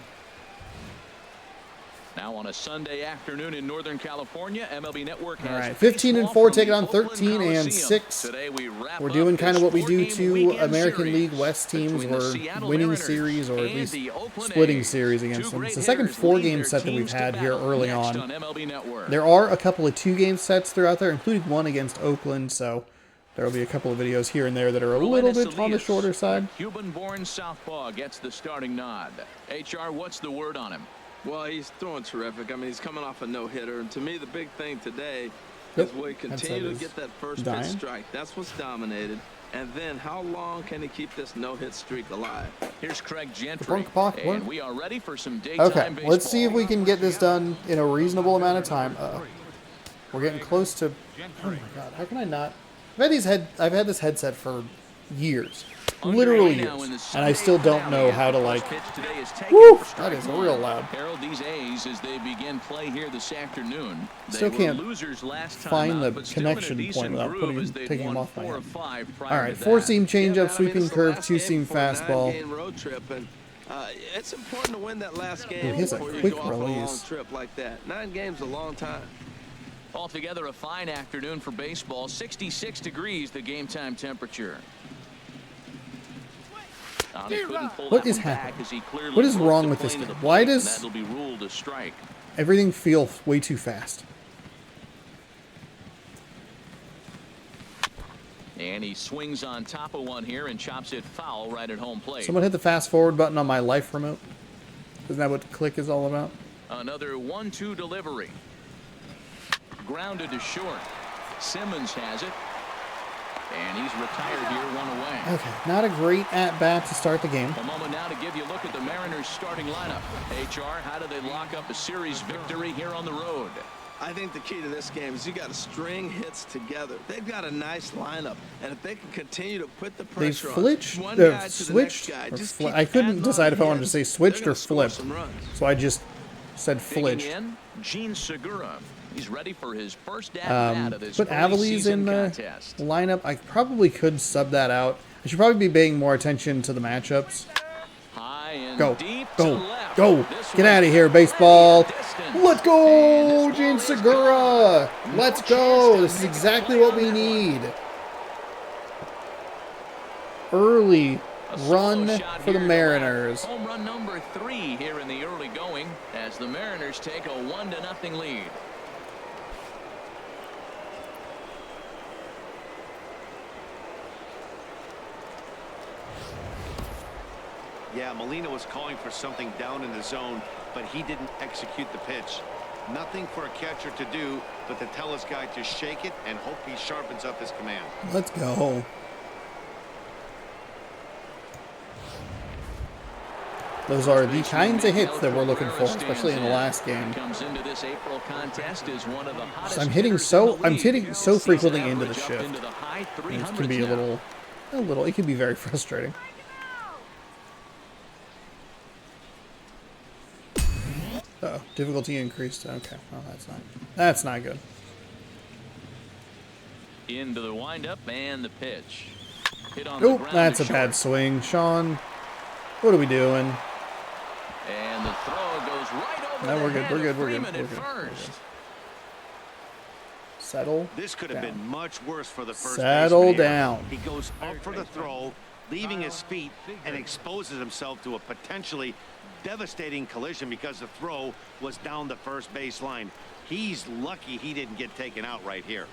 Now on a Sunday afternoon in Northern California, MLB Network has... All right, 15-4 taking on 13-6. We're doing kind of what we do to American League West teams. We're winning series, or at least splitting series against them. It's the second 4-game set that we've had here early on. There are a couple of 2-game sets throughout there, including one against Oakland, so there will be a couple of videos here and there that are a little bit on the shorter side. Cuban-born southpaw gets the starting nod. HR, what's the word on him? Well, he's throwing terrific. I mean, he's coming off a no-hitter. And to me, the big thing today is will he continue to get that first pitch strike. That's what's dominated. And then how long can he keep this no-hit streak alive? Here's Craig Gentry, and we are ready for some daytime baseball. Let's see if we can get this done in a reasonable amount of time. We're getting close to... Oh, my God. How can I not... I've had this headset for years. Literally years. And I still don't know how to, like... Woo! That is real loud. Herald these A's as they begin play here this afternoon. Still can't find the connection point without taking them off my head. Alright, 4-seam changeup, sweeping curve, 2-seam fastball. It's important to win that last game. He has a quick release. Trip like that. 9 games a long time. Altogether a fine afternoon for baseball. 66 degrees the game time temperature. What is happening? What is wrong with this game? Why does everything feel way too fast? And he swings on top of one here and chops it foul right at home plate. Someone hit the fast forward button on my life remote. Isn't that what click is all about? Another 1-2 delivery. Grounded to short. Simmons has it. And he's retired here, 1 away. Okay, not a great at-bat to start the game. A moment now to give you a look at the Mariners' starting lineup. HR, how do they lock up a series victory here on the road? I think the key to this game is you got to string hits together. They've got a nice lineup, and if they can continue to put the pressure on switched. I couldn't decide if I wanted to say switched or flipped, so I just said flipped. Gene Segura. He's ready for his first at-bat of this put Aviles in the lineup. I probably could sub that out. I should probably be paying more attention to the matchups. Go. Get out of here, baseball. Let's go, Gene Segura. Let's go. This is exactly what we need. Early run for the Mariners. Home run number 3 here in the early going as the Mariners take a 1-0 lead. Yeah, Molina was calling for something down in the zone, but he didn't execute the pitch. Nothing for a catcher to do but to tell his guy to shake it and hope he sharpens up his command. Let's go. Those are the kinds of hits that we're looking for, especially in the last game. I'm hitting so frequently into the shift. It can be a little. It can be very frustrating. Uh-oh, difficulty increased. Okay, well that's not good. Into the windup and the pitch. Oh, that's a bad swing, Sean. What are we doing? And the throw goes right over No, the we're good. head We're good. of We're good. Freeman We're at good. We're first. good. Settle. This could have down. been much worse for the first Settle baseman here. down. He goes up for the throw, leaving his feet, and exposes himself to a potentially devastating collision because the throw was down the first base line. He's lucky he didn't get taken out right here.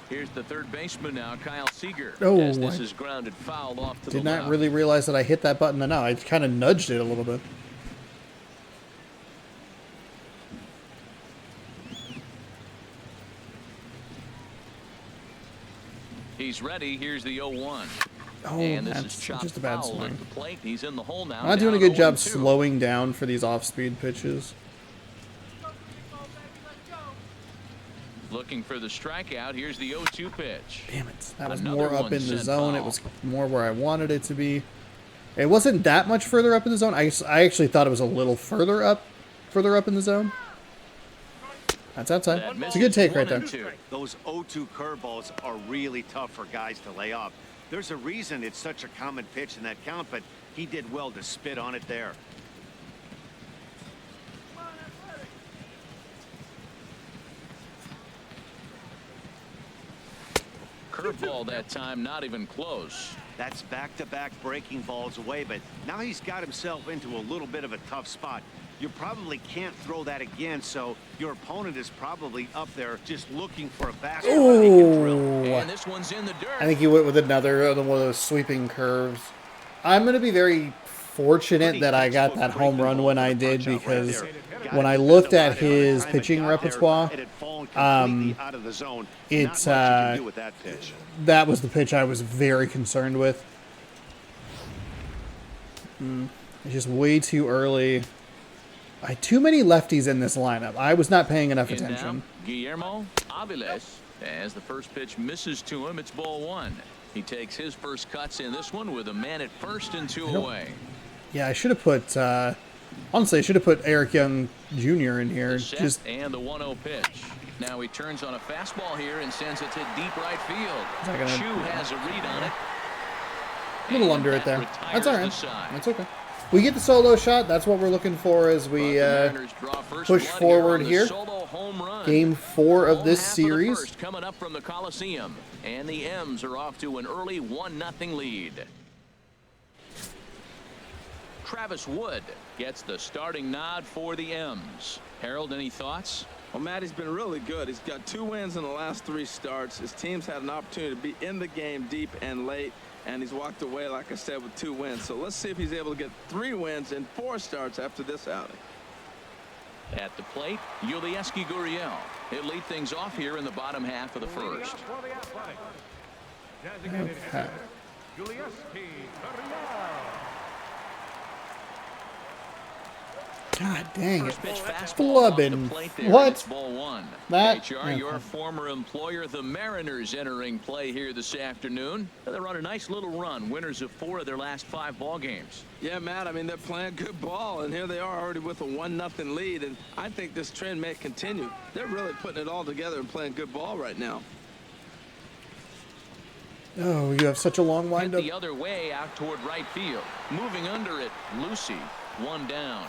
Here's the third baseman now, Kyle Seager. Oh, as this I is grounded foul off to Did the not left. really realize that I hit that button. No, I kind of nudged it a little bit. He's ready. Here's the 0-1. Oh, And this that's is chopped just a bad foul swing. at the plate. He's in the hole now. I'm not doing a down good job 0-2. slowing down for these off-speed pitches. Looking for the strikeout. Here's the 0-2 pitch. Damn it. That was Another more up one in the sent zone. It foul. was more where I wanted it to be. It wasn't that much further up in the zone. I actually thought it was a little further up in the zone. That's outside. That It's a good take right there. 1-2. Those 0-2 curveballs are really tough for guys to lay off. There's a reason it's such a common pitch in that count, but he did well to spit on it there. Curveball that time, not even close. That's back-to-back breaking balls away, but now he's got himself into a little bit of a tough spot. You probably can't throw that again, so your opponent is probably up there just looking for a fastball he can drill. And this one's in the dirt. I think he went with another one of those sweeping curves. I'm going to be very fortunate that I got that home run when I did, because when I looked at his pitching repertoire, it's that was the pitch I was very concerned with. It's just way too early. I had too many lefties in this lineup. I was not paying enough And attention. now, Guillermo Aviles, as the first pitch misses to him, it's ball one. He takes his first cuts in this one with a man at first and two away. Yeah, I should have put, honestly, I should have put Eric Young Jr. in here. The set Just and the 1-0 pitch. Now he turns on a fastball here and sends it to deep right field. not gonna- Chu has a read on it. a little And under it that there. retires That's all the right. side. That's okay. We get the solo shot. That's what we're looking for as we But the Mariners draw first push blood forward on the here. solo home run. Game 4 of Home this half of the series. first coming up from the Coliseum, and the M's are off to an early 1-0 lead. Travis Wood gets the starting nod for the M's. Harold, any thoughts? Well, Matt, he's been really good. He's got 2 wins in the last 3 starts. His team's had an opportunity to be in the game deep and late, and he's walked away, like I said, with 2 wins. So let's see if he's able to get 3 wins in 4 starts after this outing. At the plate, Yulieski Gurriel. He'll lead things off here in the bottom half of the first. For the Athletics, designated Okay. hitter, Yulieski Gurriel. God dang it. First pitch fastball off the Flubbing. plate there. What? It's ball one. That- HR, your former employer, the Mariners, entering play here this afternoon. They're on a nice little run, winners of 4 of their last 5 ball games. Yeah, Matt, I mean, they're playing good ball, and here they are already with a 1-0 lead, and I think this trend may continue. They're really putting it all together and playing good ball right now. Oh, you have such a long Hit windup. the other way out toward right field. Moving under it, Lucy, 1 down.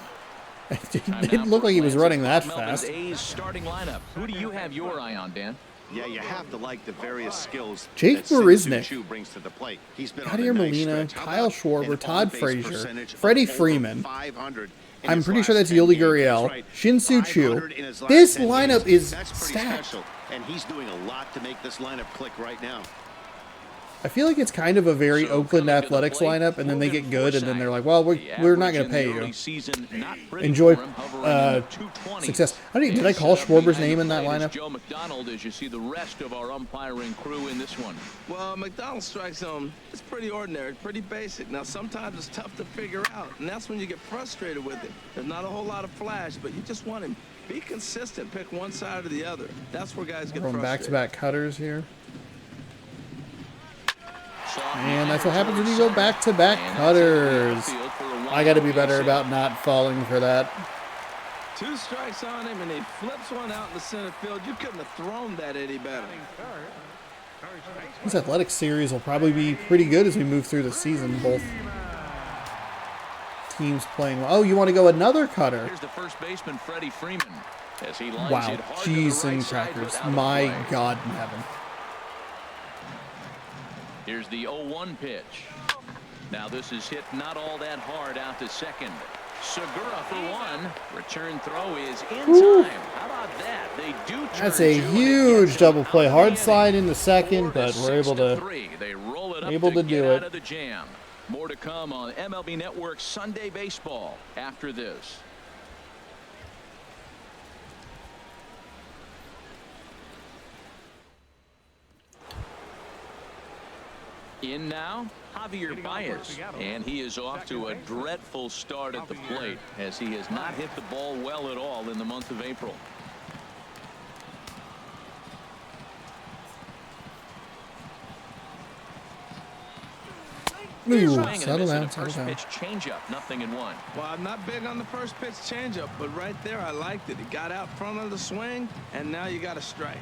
It Time didn't now look for like he was a glance running at that Melvin's fast. A's starting lineup. Who do you have your eye on, Dan? Yeah, you have to like the various skills Jake that Marisnick, Chu brings to the plate. He's been Yadier on a nice Molina, stretch. How Kyle about Schwarber, an Todd on-base Frazier, percentage of Freddie over Freeman. 500 in I'm his pretty sure last that's 10 Yuli games. Gurriel. That's right. Shin-Soo Choo. 500 in his last This 10 lineup games. is That's pretty stacked. special, and he's doing a lot to make this lineup click right now. I feel like it's kind of a very So Oakland coming to the Athletics plate, lineup, and then they Morgan get good, and then Forsythe. they're like, well, we're not going to pay you. Enjoy success. Did I call Schwarber's name in that lineup? Joe McDonald, as you see the rest of our umpiring crew in this one. Well, McDonald's strike zone, it's pretty ordinary, pretty basic. Now, sometimes it's tough to figure out, and that's when you get frustrated with it. There's not a whole lot of flash, but you just want him. Be consistent, pick one side or the other. That's where guys get Going frustrated. back-to-back cutters here. And that's what happens when you go back-to-back cutters. I got to be better about not falling for that. 2 strikes on him, and he flips one out in the center field. You couldn't have thrown that any better. This athletic series will probably be pretty good as we move through the season. Both teams playing well. Oh, you want to go another cutter? Here's the first baseman, Freddie Freeman, as he lines Wow. it hard Jeez to the right and side crackers. without a My play. God in heaven. Here's the 0-1 pitch. Now this is hit not all that hard out to second. Segura for one. Return throw is in Woo. time. How about that? They do turn That's a two, and it huge gets double them play. out of Hard the slide inning. in the second, 4 but we're able 6-3. They roll it up to get do out it. of the jam. More to come on MLB Network Sunday Baseball after this. In now, Javier Baez, and he is off to a dreadful start at the plate as he has not hit the ball well at all in the month of April. Ooh, Swing and a settle miss down, and a settle first down. pitch changeup, 0-1. Well, I'm not big on the first pitch changeup, but right there I liked it. He got out front of the swing, and now you got a strike.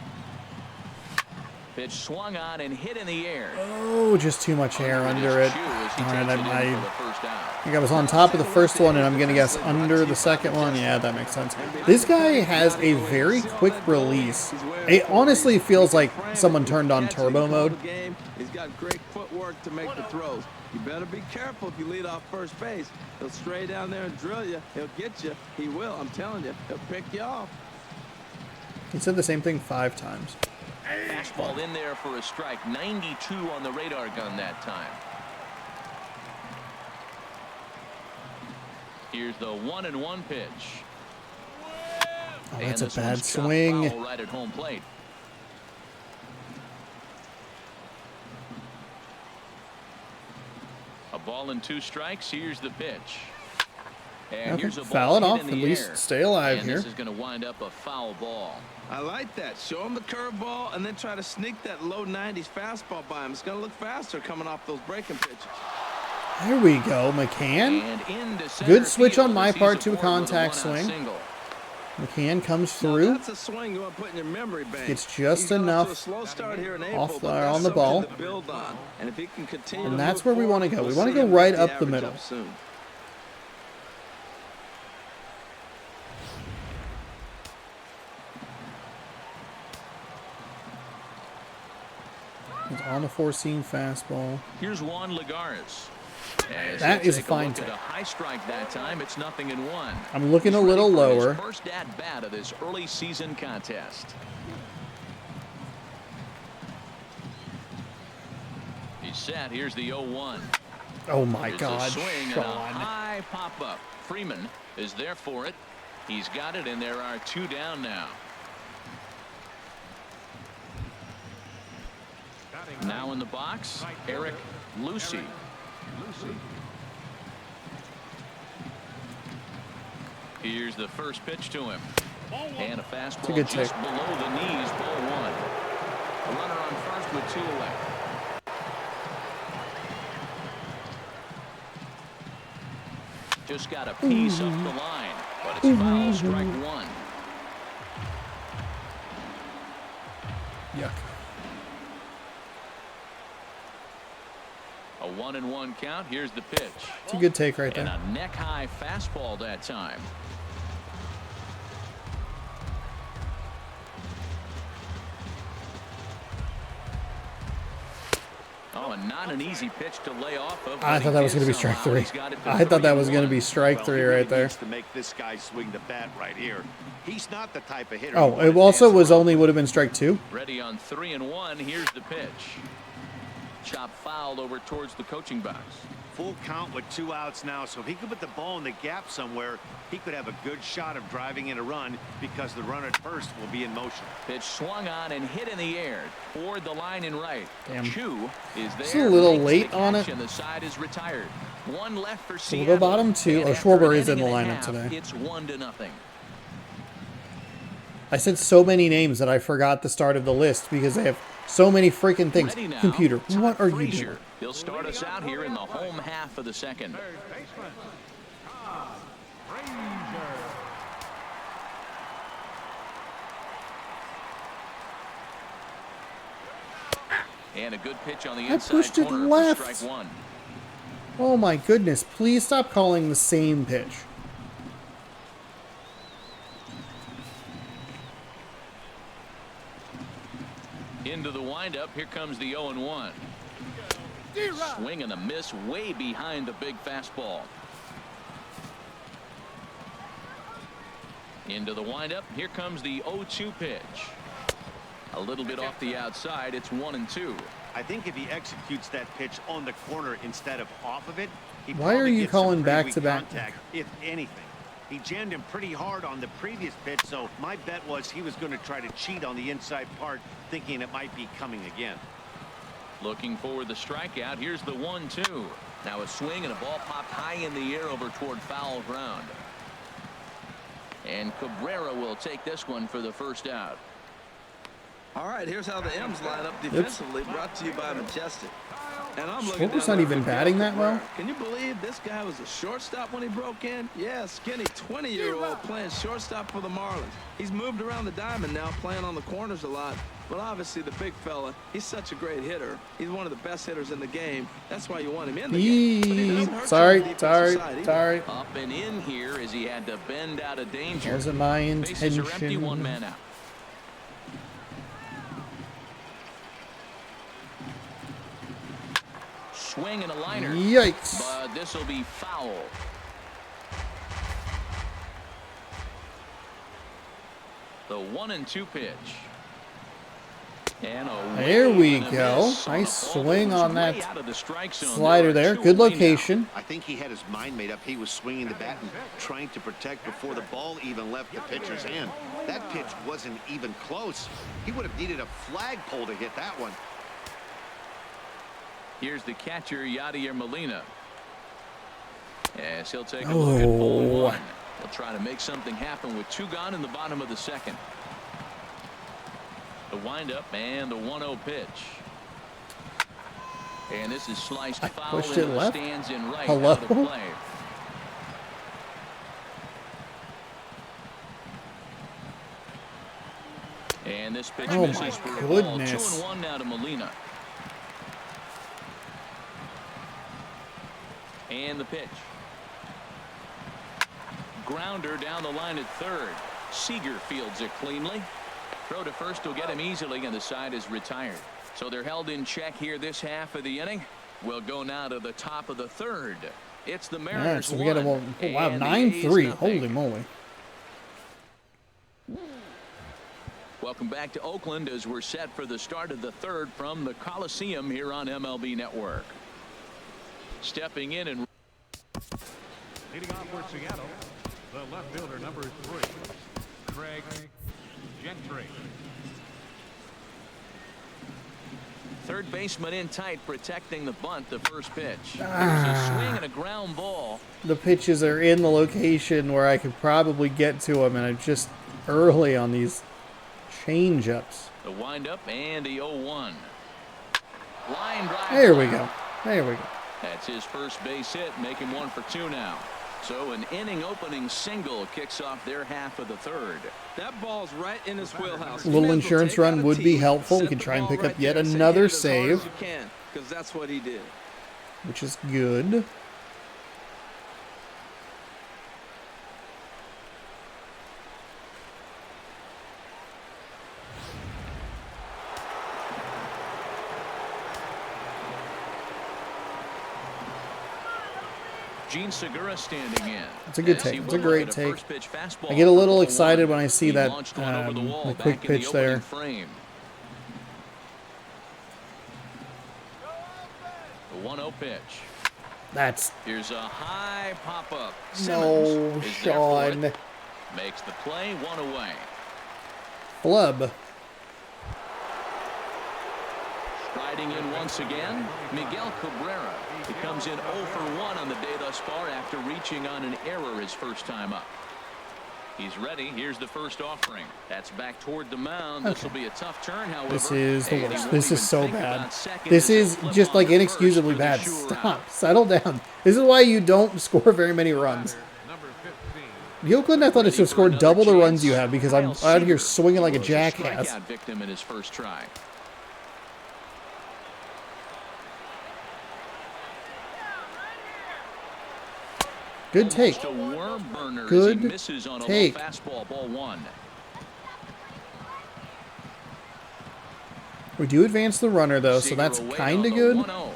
Pitch swung on and hit in the air. Oh, just too much air under it. Chew as he All right, takes it in for I the first out. think I was on top of the first one, and I'm going to guess under the second one. Yeah, that makes sense. This guy has a very quick release. It honestly feels like someone turned on turbo mode. He's got great footwork to make the throws. You better be careful if you lead off first base. He'll stray down there and drill you. He'll get you. He will. I'm telling you. He'll pick you off. He said the same thing 5 times. Fastball in there for a strike. 92 on the radar gun that time. Here's the 1-1 pitch. Oh, that's And a this bad one's chopped swing. foul right at home plate. A ball and 2 strikes. Here's the pitch. And Okay, here's a foul ball it hit off. in At the least air. stay alive And here. this is going to wind up a foul ball. I like that. Show him the curveball and then try to sneak that low 90s fastball by him. It's going to look faster coming off those breaking pitches. There we go, McCann. And into center Good switch field on my as he's part to a aboard with contact one-out swing. single. McCann comes Now, through. that's a swing you want to put in your memory bank. It's just He's got off enough to a slow start here in April, off but there that's on the something ball. to build on. And if he can continue And to that's move where we forward, want to go. We we'll want to see go him right get up the average middle. up soon. He's on the 4-seam fastball. Here's Juan Lagares. As That he'll is a take fine look at take. a high strike that time. It's 0-1. I'm looking He's a little ready for his lower. First at bat of this early season contest. He's set. Here's the 0-1. Oh my Here's God, a swing and a Sean. high pop up. Freeman is there for it. He's got it, and there are 2 down now. Now in the box, Eric Lucy. Here's the first pitch to him. And a fastball a good just take. below the knees, ball 1. A runner on first with 2 away. Just got a piece up the line, but it's foul, strike 1. Yuck. A 1-1 count. Here's the pitch. It's a good take right And there. a neck-high fastball that time. Oh, and not an easy pitch to lay off of. I thought that was going to be strike 3. I thought that was going to be strike 3 right there. To make this guy swing the bat right here. He's not the type of hitter. Oh, it also would have been strike 2. Ready on 3-1. Here's the pitch. Chop fouled over towards the coaching box. Full count with 2 outs now, so if he could put the ball in the gap somewhere, he could have a good shot of driving in a run because the runner at first will be in motion. Pitch swung on and hit in the air toward the line and right. Damn. Chu is Just there. a little makes late the on catch, it. and the side is retired. 1 left for So we'll Seattle. go bottom 2. And Oh, after Schwarber an is in the inning and a lineup half, today. It's 1-0. I said so many names that I forgot the start of the list because they have so many freaking things. Ready now, Computer, Todd what are you Frazier. doing? He'll start us out here in the home half of the second. Third baseman, Todd Frazier. And a good pitch on the I inside pushed it corner left. for strike one. Oh my goodness, please stop calling the same pitch. Into the windup, here comes the 0-1. Swing and a miss way behind the big fastball. Into the windup, here comes the 0-2 pitch. A little bit off the outside, it's 1-2. I think if he executes that pitch on the corner instead of off of it, he Why are probably you gets some calling pretty weak back-to-back? contact, if anything. He jammed him pretty hard on the previous pitch, so my bet was he was going to try to cheat on the inside part, thinking it might be coming again. Looking for the strikeout. Here's the 1-2. Now a swing and a ball popped high in the air over toward foul ground. And Cabrera will take this one for the first out. All right, here's how the M's line up defensively, brought to you by Majestic. And I'm looking Swoper's down not there even for batting that Cabrera. well. Can you believe this guy was a shortstop when he broke in? Yeah, skinny 20-year-old playing shortstop for the Marlins. He's moved around the diamond now, playing on the corners a lot. But obviously the big fella, he's such a great hitter. He's one of the best hitters in the game. That's why you want him in the game. But he doesn't hurt you on the defensive side either. Sorry. Up and in here as he had to bend out of danger. Wasn't my Bases are empty, intention. one man out. Swing and a liner. Yikes. But this will be foul. The 1-2 pitch. And There we go. Nice swing on that slider there. Good location. I think he had his mind made up. He was swinging the bat and trying to protect before the ball even left the pitcher's hand. That pitch wasn't even close. He would have needed a flagpole to hit that one. Here's the catcher, Yadier Molina. Yes, he'll take a look at ball one. He'll try to make something happen with 2 gone in the bottom of the second. The windup and the 1-0 pitch. And this is sliced foul pushed into it the left. stands in right. Hello? Out of the play. And this pitch Oh misses my for a ball. goodness. 2-1 now to Molina. And the pitch. Grounder down the line at third. Seager fields it cleanly. Throw to first will get him easily, and the side is retired. So they're held in check here this half of the inning. We'll go now to the top of the third. It's the Yeah, Mariners so we got a, oh, wow, and the 9-3. A's Holy nothing. moly. Welcome back to Oakland as we're set for the start of the third from the Coliseum here on MLB Network. Stepping in and Leading off for Seattle, the left fielder, number 3, Craig Gentry. third baseman in tight, protecting the bunt. The first pitch. There's a swing and a ground ball. The pitches are in the location where I could probably get to them, and I'm just early on these change-ups. The windup and the 0-1. Line drive. There we go. There we go. That's his first base hit, making 1 for 2 now. So an inning opening single kicks off their half of the third. That ball's right in his wheelhouse. A little insurance run would be helpful. We could try and pick up yet another save, because that's what he did. which is good. Gene Segura standing in. It's a good As take. he It's a will great look at take. first pitch fastball I get a little for excited 0-1. when I see He that launched one over the wall the back quick in the pitch opening there. frame. The 1-0 pitch. That's Here's a high pop-up. no, Simmons is there for Sean. it. Makes the play, 1 away. Flub. Riding in once again, Miguel Cabrera. He comes in 0 for 1 on the day thus far after reaching on an error his first time up. He's ready. Here's the first offering. That's back toward the mound. This will be a tough turn, however. This is the And he worst. won't This even is so think bad. about second This as is he'll flip just on like to first inexcusably for the bad. sure Stop. out. Settle down. This is why you don't score very many runs. Number 15. The Oakland Athletics have scored double the runs you have because I'm out here swinging like a jackass. Strikeout victim in his first try. Good take. A worm burner as Good he misses on a take. low fastball, ball one. We do advance the runner, though, so that's Seager away kind on of the good. 1-0.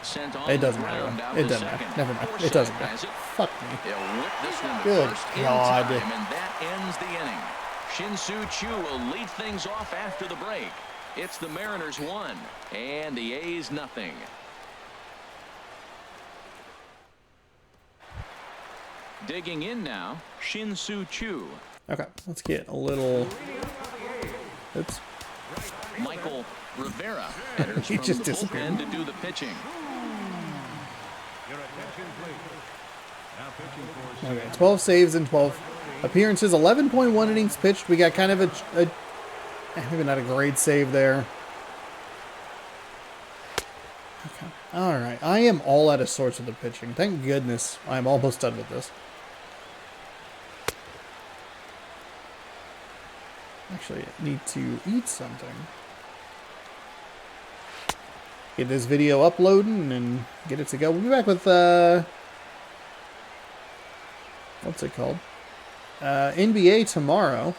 Sent on It doesn't the matter. ground out It to doesn't matter. second. Never mind. It Forsythe doesn't matter. has it. Fuck me. They'll whip this one to Good first God. in time, and that ends the inning. Shin-Soo Choo will lead things off after the break. It's the Mariners 1 and the A's nothing. Digging in now, Shin-Soo Choo. Okay, let's get a little... Oops. Michael Rivera enters He from just the disappeared. bullpen to do the pitching. Your attention, please. Now pitching for Okay, 12 saves and 12 appearances, 11.1 innings pitched. We got kind of a maybe not a great save there. Okay. All right. I am all out of sorts with the pitching. Thank goodness I'm almost done with this. Actually, I need to eat something. Get this video uploading and get it to go. We'll be back with, what's it called? NBA tomorrow.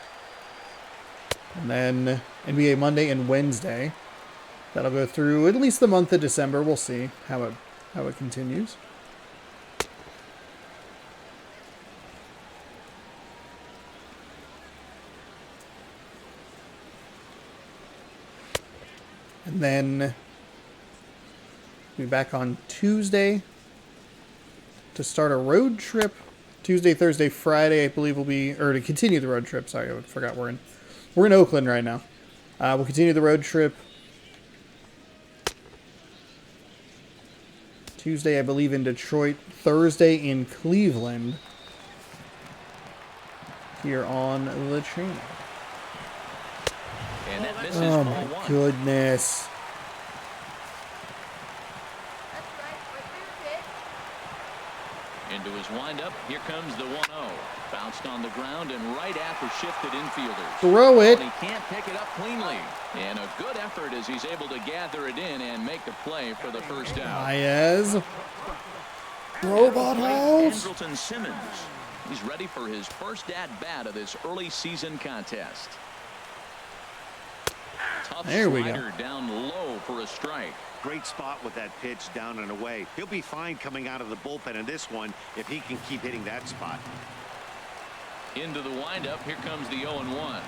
And then NBA Monday and Wednesday. That'll go through at least the month of December. We'll see how it continues. And then be back on Tuesday to start a road trip. Tuesday, Thursday, Friday, I believe will be, or to continue the road trip. Sorry, I forgot we're in Oakland right now. We'll continue the road trip Tuesday, I believe, in Detroit. Thursday in Cleveland. Here on the channel. And that misses Oh ball my one. goodness. Into his windup. Here comes the 1-0. Bounced on the ground and right at the shifted infielders. Throw it. But he can't pick it up cleanly. And a good effort as he's able to gather it in and make the play for the first out. Baez. Robot house. Andrelton Simmons. He's ready for his first at-bat of this early season contest. Tough There we go. slider down low for a strike. Great spot with that pitch down and away. He'll be fine coming out of the bullpen in this one if he can keep hitting that spot. Into the windup. Here comes the 0-1.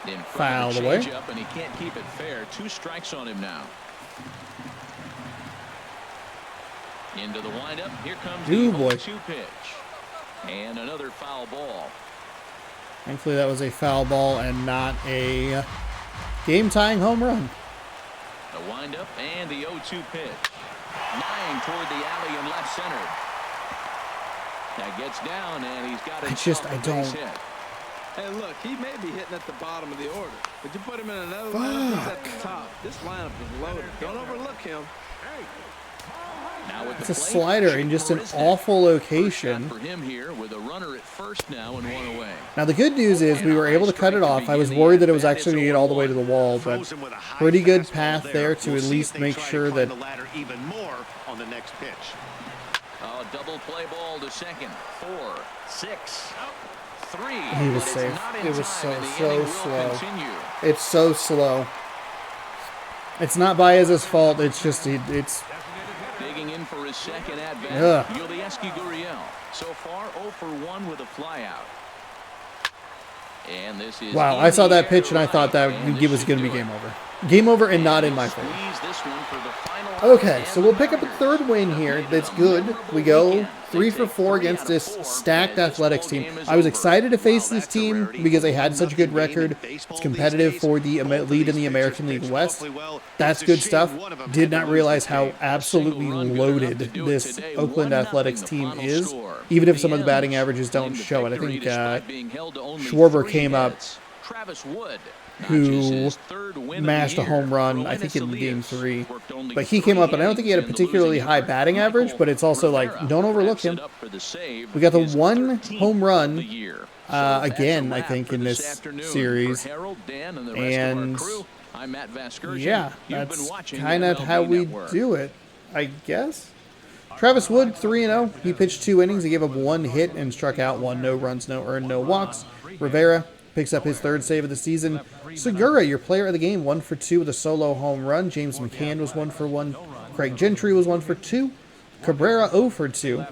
In front Fouled of the away. changeup, and he can't keep it fair. 2 strikes on him now. Into the windup. Here comes Ooh, the boy. 0-2 pitch. And another foul ball. Thankfully, that was a foul ball and not a game-tying home run. The windup and the 0-2 pitch. Line toward the alley in left center. That gets down, and he's got himself I a base don't- hit. Hey, look, he may be hitting at the bottom of the order, but you put him in another lineup, he's at the top. This lineup is loaded. Don't overlook him. Now with It's the a plate, slider in just an Chip Marisnick. awful First shot location. for him here with a runner at first now and 1 away. Now, the good news is we were able to cut it off. I was worried that it was actually going to get all the way to the wall, but Throws him with a high pretty good fastball path there to We'll at see least if they make try to sure climb that... the ladder even more on the next pitch. Oh, double play ball to second. 4, 6, 3. He was But it's safe. not in It was time, and the so inning will slow. continue. It's so slow. It's not Baez's fault. It's just, it's... Digging in for his second Ugh. at-bat, Yulieski Gurriel. So far, 0 for 1 with a flyout. And this is Wow, in I saw the that air pitch and I thought that right, and it this was should going to do be it. game over. Game over and not in my favor. Squeeze this one for the final out, Okay, and so we'll the pick up a Mariners third win here. have That's a good. memorable We go weekend. 3 They for take 4 3 against out of this 4 stacked as this athletics ball team. game is I was over. excited to face Wow, this that's a team rarity. because they had such a good 1-0 game in record. baseball It's these competitive days. for the Both of lead these in the pitchers American League pitched West. awfully well. That's It's a good shame stuff. one of them Did had to not lose realize this how game. absolutely Single run good enough loaded to do it this today. Oakland 1-0 Athletics the team final is. score. Even if The some of the batting M's averages don't claim the show it. I victory think despite being held to only Schwarber 3 came up, hits. Travis Wood who notches his 3rd win of the mashed a year. home run, Rowan I think, in game Elias 3. worked only But he 3 came up, and I don't think he had a innings in the particularly losing high effort. batting average, Michael but it's also like, Rivera don't overlook wraps it him. up for the save, We got the his one 13th home run, of the year. So that's again, a I wrap think, for in this afternoon. series. For Harold, Dan, and the rest And of our crew, I'm Matt Vasgersian. yeah, You've been that's watching kind of MLB how we Network. do it, I guess. Travis Wood, 3-0. He pitched 2 innings. He gave up 1 hit and struck out 1. No runs, no earned, no walks. Rivera picks up his 3rd save of the season. Segura, your player of the game, 1 for 2 with a solo home run. James McCann was 1 for 1. Craig Gentry was 1 for 2. Cabrera 0 for 2.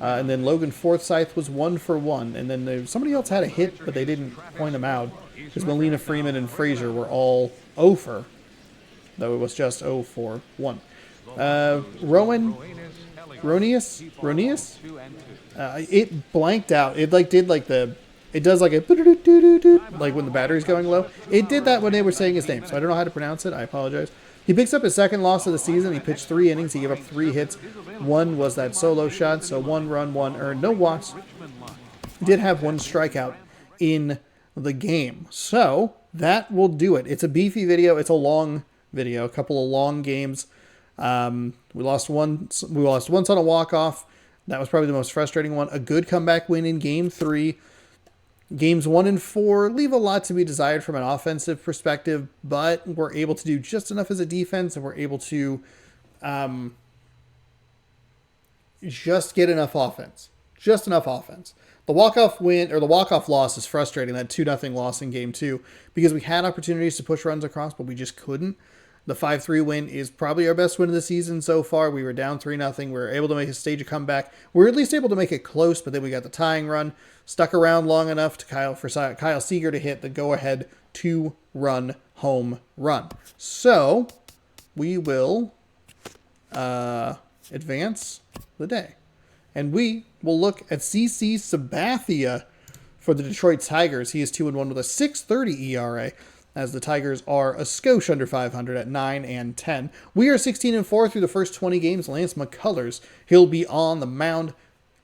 And then Logan Forsythe was 1 for 1. And then somebody else had a hit, but they didn't point him out. Because Melina Freeman and Frazier were all 0 for, though it was just 0 for 1. Ronius? It blanked out. It does like a like when the battery's going low. It did that when they were saying his name, so I don't know how to pronounce it. I apologize. He picks up his 2nd loss of the season. He pitched 3 innings. He gave up 3 hits. 1 was that solo shot, so 1 run, 1 earned, no walks. Did have 1 strikeout in the game. So that will do it. It's a beefy video. It's a long video. A couple of long games. We lost once on a walk-off. That was probably the most frustrating one. A good comeback win in Game 3. Games 1 and 4 leave a lot to be desired from an offensive perspective, but we're able to do just enough as a defense, and we're able to just get enough offense. Just enough offense. The walk-off win, or the walk-off loss, is frustrating, that 2-0 loss in Game 2, because we had opportunities to push runs across, but we just couldn't. The 5-3 win is probably our best win of the season so far. We were down 3-0. We were able to make a stage a comeback. We were at least able to make it close, but then we got the tying run. Stuck around long enough for Kyle Seager to hit the go-ahead 2-run home run. So we will advance the day. And we will look at CC Sabathia for the Detroit Tigers. He is 2-1 with a 6.30 ERA. As the Tigers are a skosh under 500 at 9-10. We are 16-4 through the first 20 games. Lance McCullers, he'll be on the mound,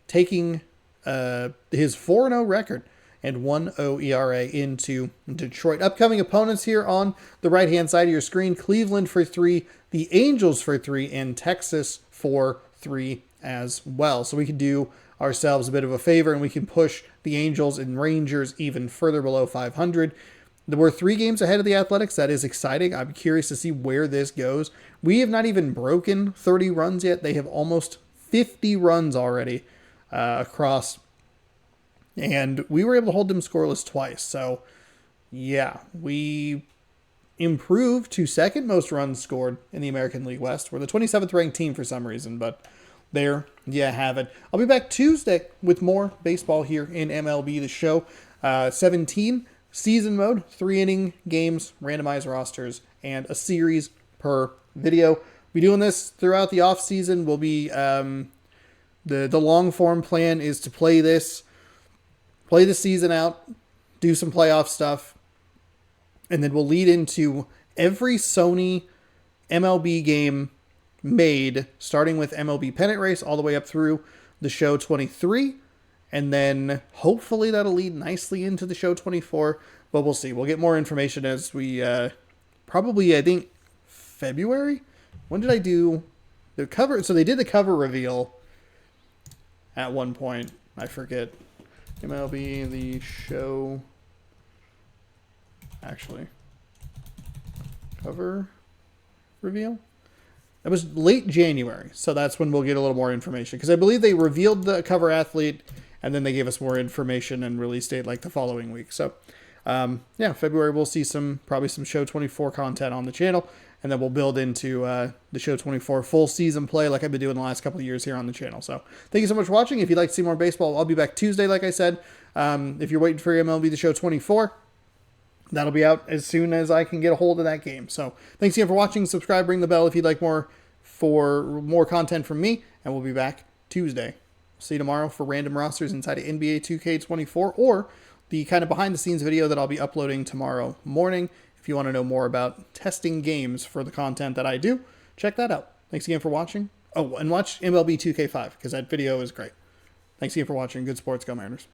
taking his 4-0 record and 1.0 ERA into Detroit. Upcoming opponents here on the right-hand side of your screen: Cleveland for 3, the Angels for 3, and Texas for 3 as well. So we can do ourselves a bit of a favor, and we can push the Angels and Rangers even further below 500. We're 3 games ahead of the Athletics. That is exciting. I'm curious to see where this goes. We have not even broken 30 runs yet. They have almost 50 runs already across. And we were able to hold them scoreless twice. So, yeah, we improved to 2nd most runs scored in the American League West. We're the 27th ranked team for some reason, but there you have it. I'll be back Tuesday with more baseball here in MLB The Show. 17 season mode, 3-inning games, randomized rosters, and a series per video. We'll be doing this throughout the offseason. We'll be the long form plan is to play the season out, do some playoff stuff, and then we'll lead into every Sony MLB game made, starting with MLB Pennant Race all the way up through the show 23. And then hopefully that'll lead nicely into the show 24, but we'll see. We'll get more information as we probably, I think, February. When did I do the cover? So they did the cover reveal at one point. I forget. MLB The Show. Actually, cover reveal. That was late January, so that's when we'll get a little more information. Because I believe they revealed the cover athlete, and then they gave us more information and release date like the following week. So, yeah, February we'll see probably some Show 24 content on the channel, and then we'll build into the Show 24 full season play like I've been doing the last couple of years here on the channel. So, thank you so much for watching. If you'd like to see more baseball, I'll be back Tuesday, like I said. If you're waiting for your MLB The Show 24, that'll be out as soon as I can get a hold of that game. So, thanks again for watching. Subscribe, ring the bell if you'd like more content from me, and we'll be back Tuesday. See you tomorrow for random rosters inside of NBA 2K24, or the kind of behind-the-scenes video that I'll be uploading tomorrow morning. If you want to know more about testing games for the content that I do, check that out. Thanks again for watching. Oh, and watch MLB 2K5, because that video is great. Thanks again for watching. Good sports. Go Mariners.